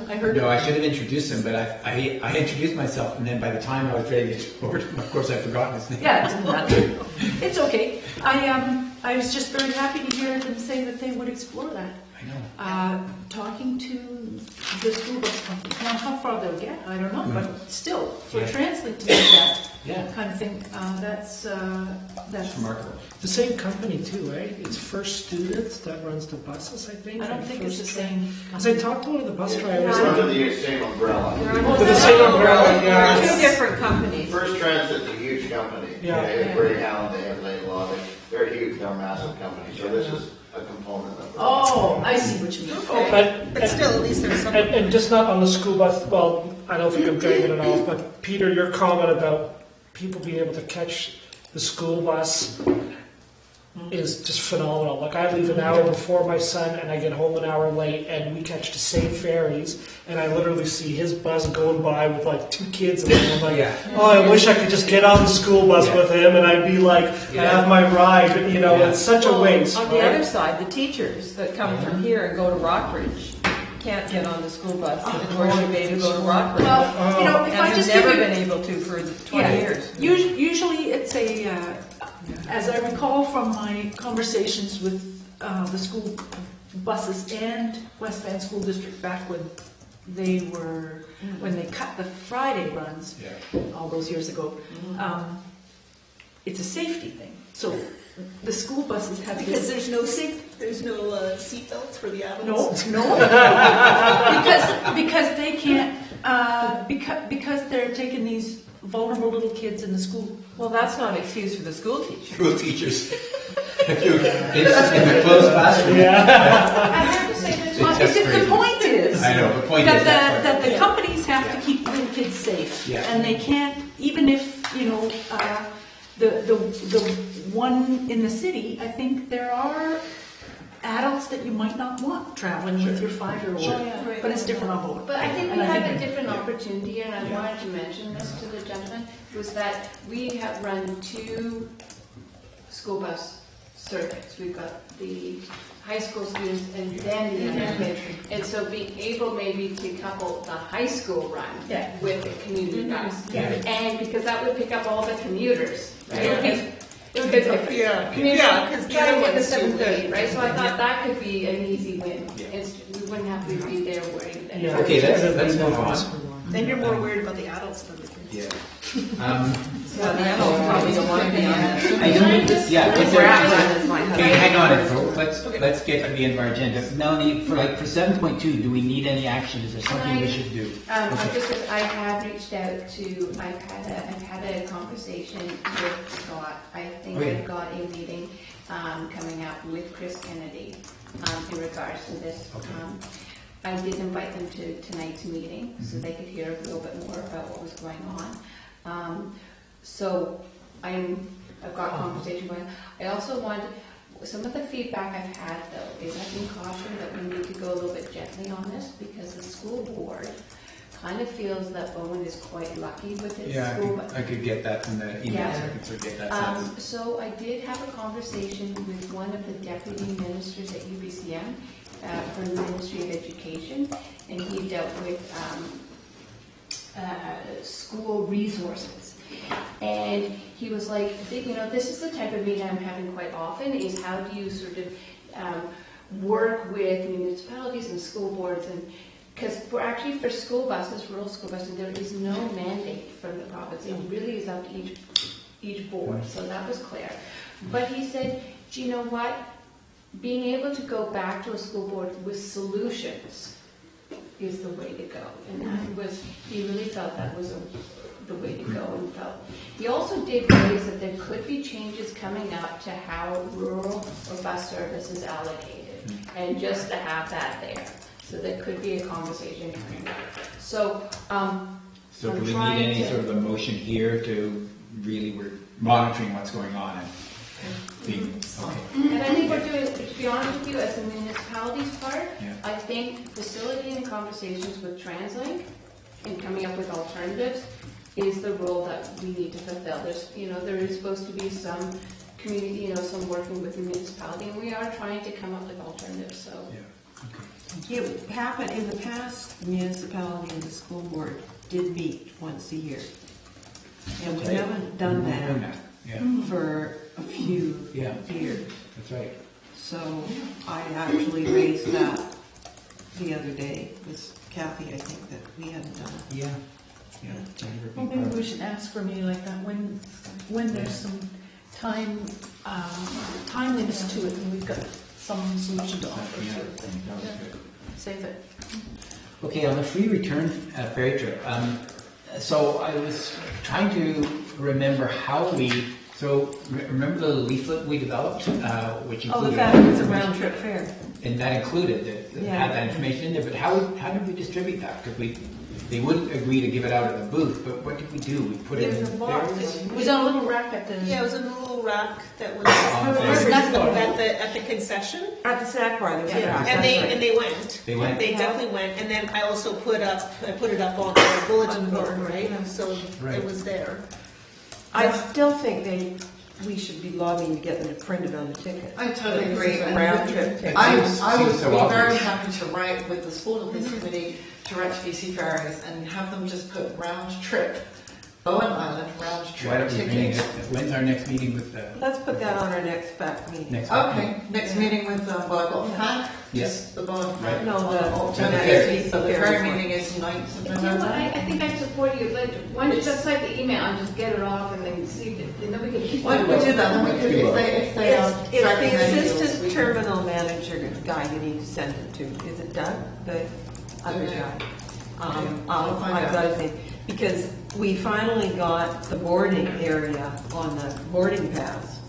I heard. No, I should have introduced him, but I introduced myself, and then by the time I was ready to get over to him, of course, I'd forgotten his name. Yeah, it doesn't matter. It's okay. I was just very happy to hear them say that they would explore that. I know. Talking to the school bus company. Now, how far they'll get, I don't know, but still, for Yeah. translate to make that Yeah. kind of thing, that's That's remarkable. The same company too, right? It's First Students that runs the buses, I think. I don't and think it's the First same. Because I talked to one of the bus drivers. They're under the same umbrella. Under the same umbrella, yeah. Two different companies. First Transit's a huge company. Yeah. They have Greyhound, they have Laidlaw, they're huge, they're a massive company. So this is a component of it. Oh, I see what you mean. Okay. But still, at least there's some. And just not on the school bus, well, I don't think I'm dragging it off, but Peter, your comment about people being able to catch the school bus is just phenomenal. Like, I leave an hour before my son and I get home an hour late, and we catch the same ferries, and I literally see his bus going by with like 2 kids in it, and I'm like, Yeah. oh, I wish I could just get on the school bus with him and I'd be like, I have my ride, you know, it's such a waste. On the right? other side, the teachers that come from here and go to Rockridge can't get on the school bus in Horseshoe Bay to go to Rockridge. Well, you know, if And I have just never give you- been able to for 20 years. Usually it's as I recall from my conversations with the school buses and West Van School District back when when they cut the Friday runs, all those years ago, it's a safety thing. So the school buses have Because this, there's no seatbelts for the adults. no, because they can't because they're taking these vulnerable little kids in the school. Well, that's not an excuse for the school teacher. School teachers. In the closed classroom. I have to say this. Well, It's just the point is I know, the point that is that the companies have to keep little kids safe, Yeah. and they can't, even if the one in the city. I think there are adults that you might not want traveling with your 5-year-old, but it's different on board. But I think we And I have think- a different opportunity, and I wanted to mention this to the gentleman, was that we have run 2 school bus surveys. We've got the high school students and then the elementary. And so being able maybe to couple the high school run with the community bus. And because that would pick up all the commuters, right? It would be different. because Try to get the 7:30, right? So I thought that could be an easy win. We wouldn't have to be there worried. Yeah. Okay, let's move on. Then you're more worried about the adults than the kids. Yeah. Yeah, the adults probably don't want to be on that. I know this, yeah. Where we're at with this, my husband. Okay, hang on, folks. Let's get to the end of our agenda. Melanie, for 7.2, do we need any action? Is there something we should do? I have reached out to, I've had a conversation with Scott. I think I've got a meeting coming up with Chris Kennedy in regards to this. I did invite them to tonight's meeting so they could hear a little bit more about what was going on. So I've got a conversation going on. I also want, some of the feedback I've had though is I've been cautioned that we need to go a little bit gently on this because the school board kind of feels that Bowen is quite lucky with its school. I could get that from the emails. I could sort of get that sense. So I did have a conversation with one of the deputy ministers at UBCM from the Ministry of Education, and he dealt with school resources. And he was like, this is the type of meeting I'm having quite often, is how do you sort of work with municipalities and school boards, and because for school buses, rural school buses, there is no mandate from the province. It really is up to each board, so that was clear. But he said, do you know what? Being able to go back to a school board with solutions is the way to go. And that was, he really felt that was the way to go, and felt. He also did raise that there could be changes coming up to how rural or bus service is allocated, and just to have that there. So there could be a conversation coming up. So, so do we need any sort of a motion here to really, we're monitoring what's going on? And I think we're doing, to be honest with you, as a municipality's part, Yeah. I think facilitating conversations with TransLink and coming up with alternatives is the role that we need to fulfill. There's, there is supposed to be some community, some working with the municipality, and we are trying to come up with alternatives, so. It happened in the past, the municipality and the school board did meet once a year. And we Okay. haven't done that Yeah. for a few years. That's right. So I actually raised that the other day with Kathy, I think, that we hadn't done it. Yeah. Well, maybe we should ask for a meeting like that when there's some timeliness to it and we've got some solution to offer. Yeah. Sort of thing. That was good. Save it. Okay, on the free return ferry trip, so I was trying to remember how we, remember the leaflet we developed, which Oh, the included... fact it's a round trip fare. And that included, had that information in there, but how did we distribute that? Because they wouldn't agree to give it out at the booth, but what did we do? We put it in There was a box. there? It was on a little rack at the... Yeah, it was in a little rack that was Okay. at the concession. At the snack bar, there was a Yeah, rack, and that's they right. and they went. They went? They definitely went. And then I also put it up on the bulletin board, right? So Right. it was there. I still think we should be lobbying to get them to print it on the ticket. I totally agree. A round trip ticket. I would Seems so be very obvious. happy to write with the Sport of this committee direct to BC Ferries and have them just put round trip, Bowen Island round Why trip don't we bring ticket. it, when's our next meeting with the... Let's put that on our next back meeting. Next Okay, next meeting with Bowen Island. Yes. Just the Bowen Right. Island. No, the alternative. So the ferry ferry one. meeting is 9th of You know what, November. I think I support you, but why don't you just cite the email and just get it off and then see, and then we can keep... Why don't we do that? Then we could, if they are It's tracking the any deals, assistant we can- terminal manager guy you need to send it to. Is it Doug? The other Okay. guy? I'll find I've out. got his name. Because we finally got the boarding area on the boarding pass.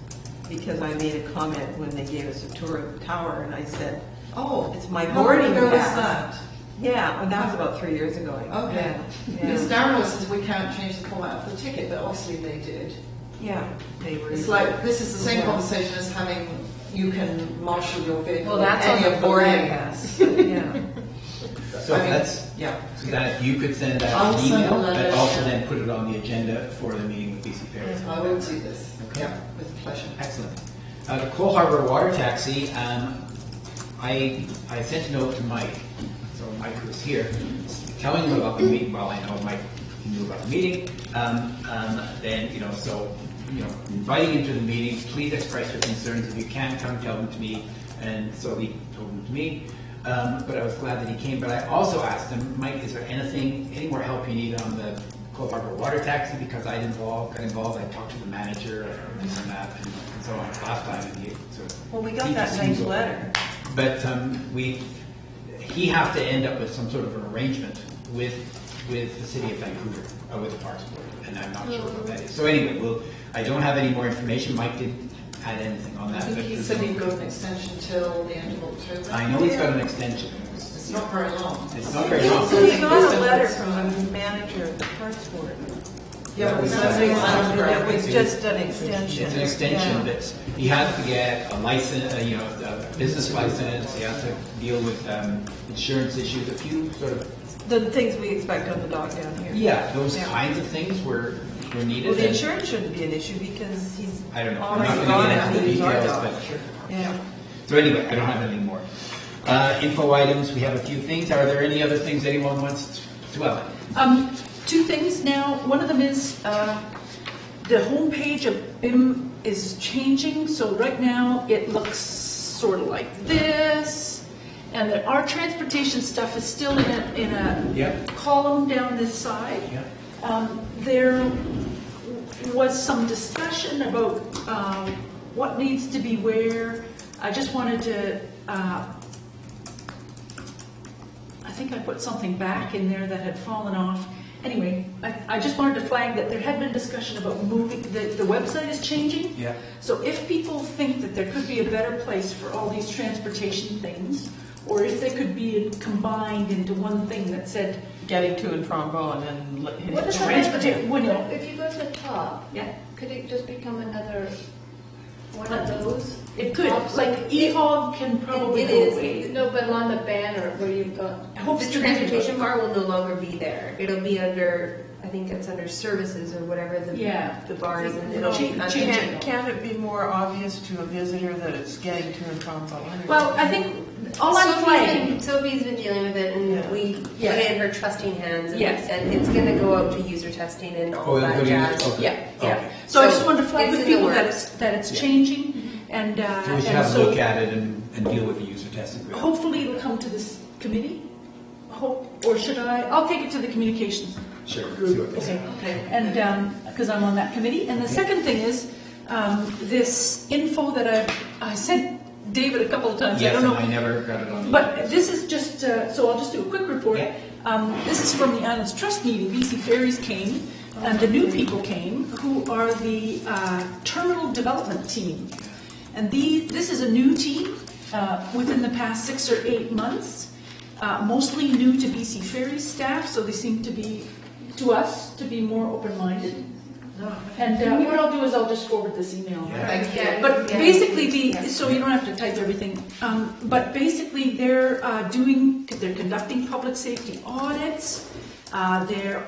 Because I made a comment when they gave us a tour of the tower and I said, Oh, it's my how boarding long ago was pass. that? Yeah, well, that was about 3 years ago. Okay. Because Darren says we can't change the format of the ticket, but obviously they did. Yeah, they were. It's like, this is the same Yeah. conversation as having, you can marshal your vehicle. Well, that's any on the of boarding lane. pass. Yeah. So I mean, that's, yeah. so that you could send out I'll an send email, a letter. but also then put it on the agenda for the meeting with BC Ferries. I will do this. Okay. With pleasure. Excellent. The Cole Harbour Water Taxi, I sent a note to Mike, so Mike was here, telling him about the meeting. Well, I know Mike knew about the meeting. Then, inviting him to the meeting, please express your concerns. If you can, come tell them to me. And so he told them to me. But I was glad that he came. But I also asked him, Mike, is there any more help you need on the Cole Harbour Water Taxi? Because I got involved. I talked to the manager and this and that and so on last time. And he sort of, Well, we got he that just nice seemed letter. But he have to end up with some sort of an arrangement with the city of Vancouver, with the Parks Board, and I'm not sure what that is. So anyway, I don't have any more information. Mike didn't add anything on I that. think but he said he'd got an extension till the end of October. I know he's got an extension. It's not very long. It's not very long. So we got a letter from the manager of the Parks Board. Yeah, but It was just an extension. It's an extension that he has to get a license, a business license. He has to deal with insurance issues, a few sort of The things we expect on the dock down here. yeah, those kinds of things were needed. Well, the and- insurance shouldn't be an issue because he's I don't know. I'm not already going to got get it. into the He's our details, dog. but sure. Yeah. So anyway, I don't have anything more. Info items, we have a few things. Are there any other things anyone wants to add? Two things now. One of them is the homepage of BIM is changing. So right now it looks sort of like this, and our transportation stuff is still in a Yep. column down this side. Yeah. There was some discussion about what needs to be where. I just wanted to. I think I put something back in there that had fallen off. Anyway, I just wanted to flag that there had been discussion about moving, the website is changing. Yeah. So if people think that there could be a better place for all these transportation things, or if they could be combined into one thing that said, Getting to and from Bowen and what is transportation? If you go to the top, could it just become another one of those. It could, pops like up. EHOG can probably It go is. away. No, but on the banner where you've got. The transportation bar will no longer be there. It'll be under, I think it's under services or whatever the bar is, and it'll be unchangeable. Can it be more obvious to a visitor that it's getting to and from Bowen? Well, I think all I'm flagging. Sophie's been dealing with it, and we put it in her trusting hands, and, Yes. and it's going to go out to user testing and all that jazz. Yeah, yeah. So I just wanted to flag it's with in the people that works. it's changing, and So we should have a look at it and deal with the user testing. hopefully it'll come to this committee. Or should I? I'll take it to the communications Sure. group. Okay. And because I'm on that committee. And the second thing is this info that I sent David a couple of times. Yes, I don't know. and I never got it on. But this is just, so I'll just do a quick report. This is from the Islands Trust meeting. BC Ferries came, and the new people came, who are the terminal development team. And this is a new team within the past 6 or 8 months, mostly new to BC Ferries staff, so they seem to be, to us, to be more open-minded. And what I'll do is I'll just forward this email. Yeah. But basically, so you don't have to type everything. But basically, they're conducting public safety audits. They're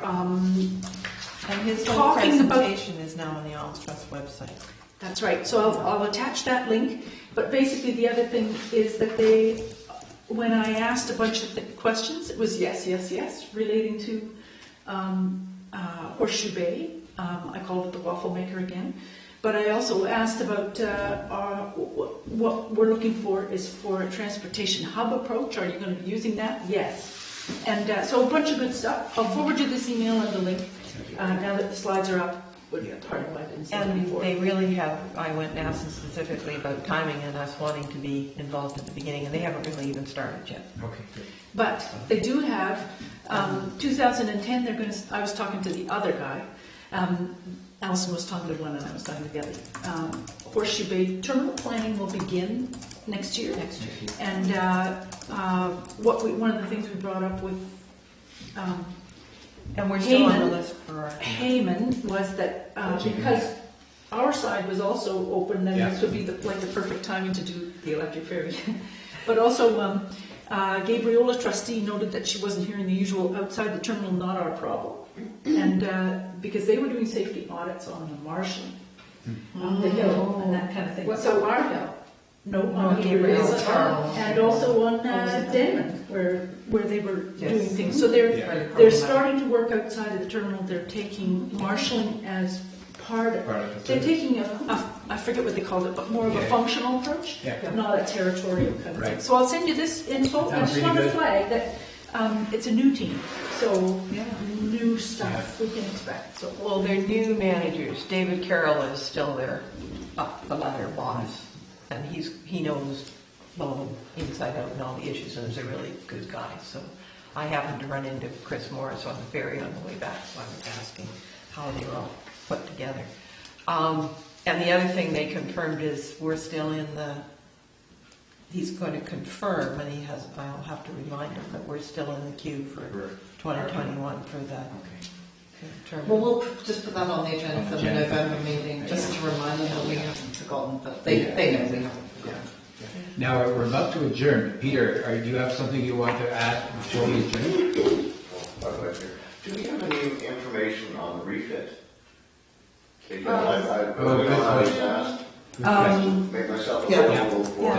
And his whole talking about. presentation is now on the Islands Trust website. That's right. So I'll attach that link. But basically, the other thing is that when I asked a bunch of questions, it was yes, yes, yes, relating to Horseshoe Bay. I called it the waffle maker again. But I also asked about what we're looking for is for a transportation hub approach. Are you going to be using that? Yes. And so a bunch of good stuff. I'll forward you this email and the link now that the slides are up. Part of my And they really have, I went and asked them specifically about timing and us wanting to be involved at the beginning, and they haven't really even started yet. Okay, good. But they do have 2010. They're going to. I was talking to the other guy. Alison was talking to one, and I was talking to the other. Horseshoe Bay terminal planning will begin next year. And one of the things we brought up with. And we're still on the Heyman, list for Heyman was that because our side was also open, then this would be the perfect timing to do the electric ferry. But also, Gabriola trustee noted that she wasn't hearing the usual outside the terminal, not our problem, and because they were doing safety audits on the Marshall, the hill, and that kind of thing. What's on our hill? No, on Gabriola, and also on Denman, where they were doing things. So they're starting to work outside of the terminal. They're taking marshalling as part of it. They're taking I forget what they called it, but more of a functional approach, not a territorial kind of thing. So I'll send you this info. I just want to flag that it's a new team, so new stuff we can expect. So well, they're new managers. David Carroll is still their up the ladder boss. And he knows Bowen inside out and all the issues, and is a really good guy. So I happened to run into Chris Morris on the ferry on the way back, so I was asking how they were all put together. And the other thing they confirmed is we're still in he's going to confirm, and I'll have to remind him that we're still in the queue for 2021 for that. Well, we'll just put that on the agenda for the November meeting, just to remind them that we haven't forgotten, but they know we haven't forgotten. Now, we're about to adjourn. Peter, do you have something you want to add before we adjourn? Do we have any information on the refit? Because I always asked. Make myself available for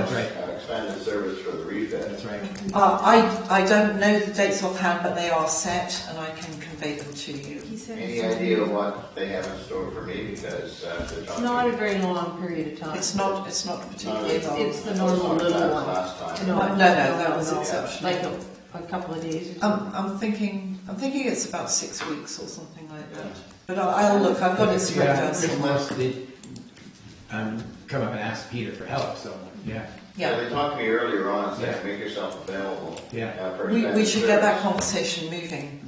expanded service for the refit. That's right. I don't know the dates offhand, but they are set, and I can convey them to you. Any idea what they have in store for me? Because it's not a very long period of time. It's not particularly long. It's the normal little one. Last time. No, that was exceptional. Like a couple of days. I'm thinking it's about 6 weeks or something like that. But I'll look. I've got it spread out somewhere. Come up and ask Peter for help. So Yeah, they talked to me earlier on and said, make yourself available. We should get that conversation moving.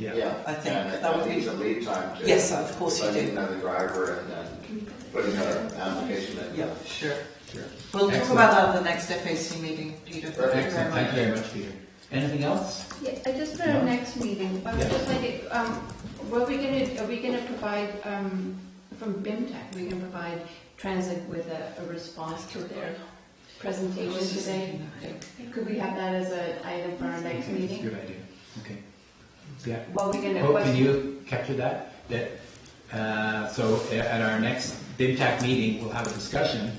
I think and that would be some lead time to. Yes, of course you do. Another driver and then putting an application in. Yeah, sure. We'll talk about that at the next FAC meeting, Peter. Thank you very much, Peter. Anything else? Yeah, just for our next meeting, I would just like it, are we going to provide from BIMTech? We can provide TransLink with a response to their presentation today. Could we have that as an item for our next meeting? Good idea. Okay. Yeah. Well, we're gonna Hope, question- can you capture that? So at our next BIMTAC meeting, we'll have a discussion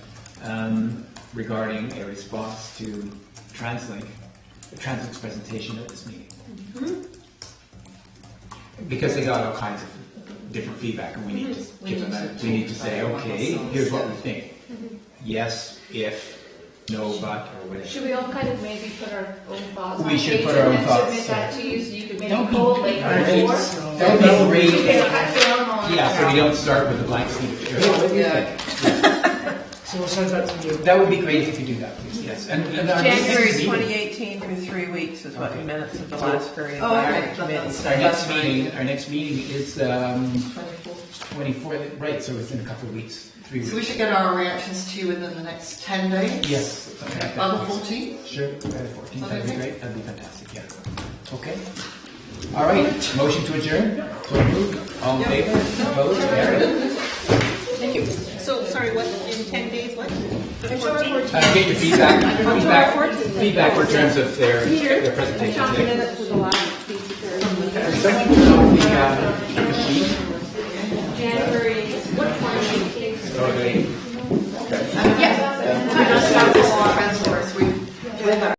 regarding a response to TransLink's presentation at this meeting. Mm-hmm. Because they got all kinds of different feedback, and we need to give them that. We need to say, okay, here's what we think. Yes, if, no, but, or whatever. Should we all kind of maybe put our own thoughts on We should page put our and own then thoughts, submit that so- to you so you could maybe That would be collate great. before? That would be great. Okay, cut film on. Yeah, so we don't start with a blank slate. What do you think? So we'll send that to you. That would be great if you could do that, please, yes. And our January next meeting- 2018 through 3 weeks is what the minutes of the last very Oh, environment committee said. Our next meeting is 24th, right, so it's in a couple of weeks, 3 weeks. So we should get our reactions to you within the next 10 days? Yes. something like By that, the please. 14th? Sure, by the 14th, that'd be Okay. great, that'd be fantastic, yeah. Okay. All right, motion to adjourn, so moved, all in favor, opposed, carried. Thank you. So, sorry, what, in 10 days, what? The 14th? Get your feedback in terms of their presentation.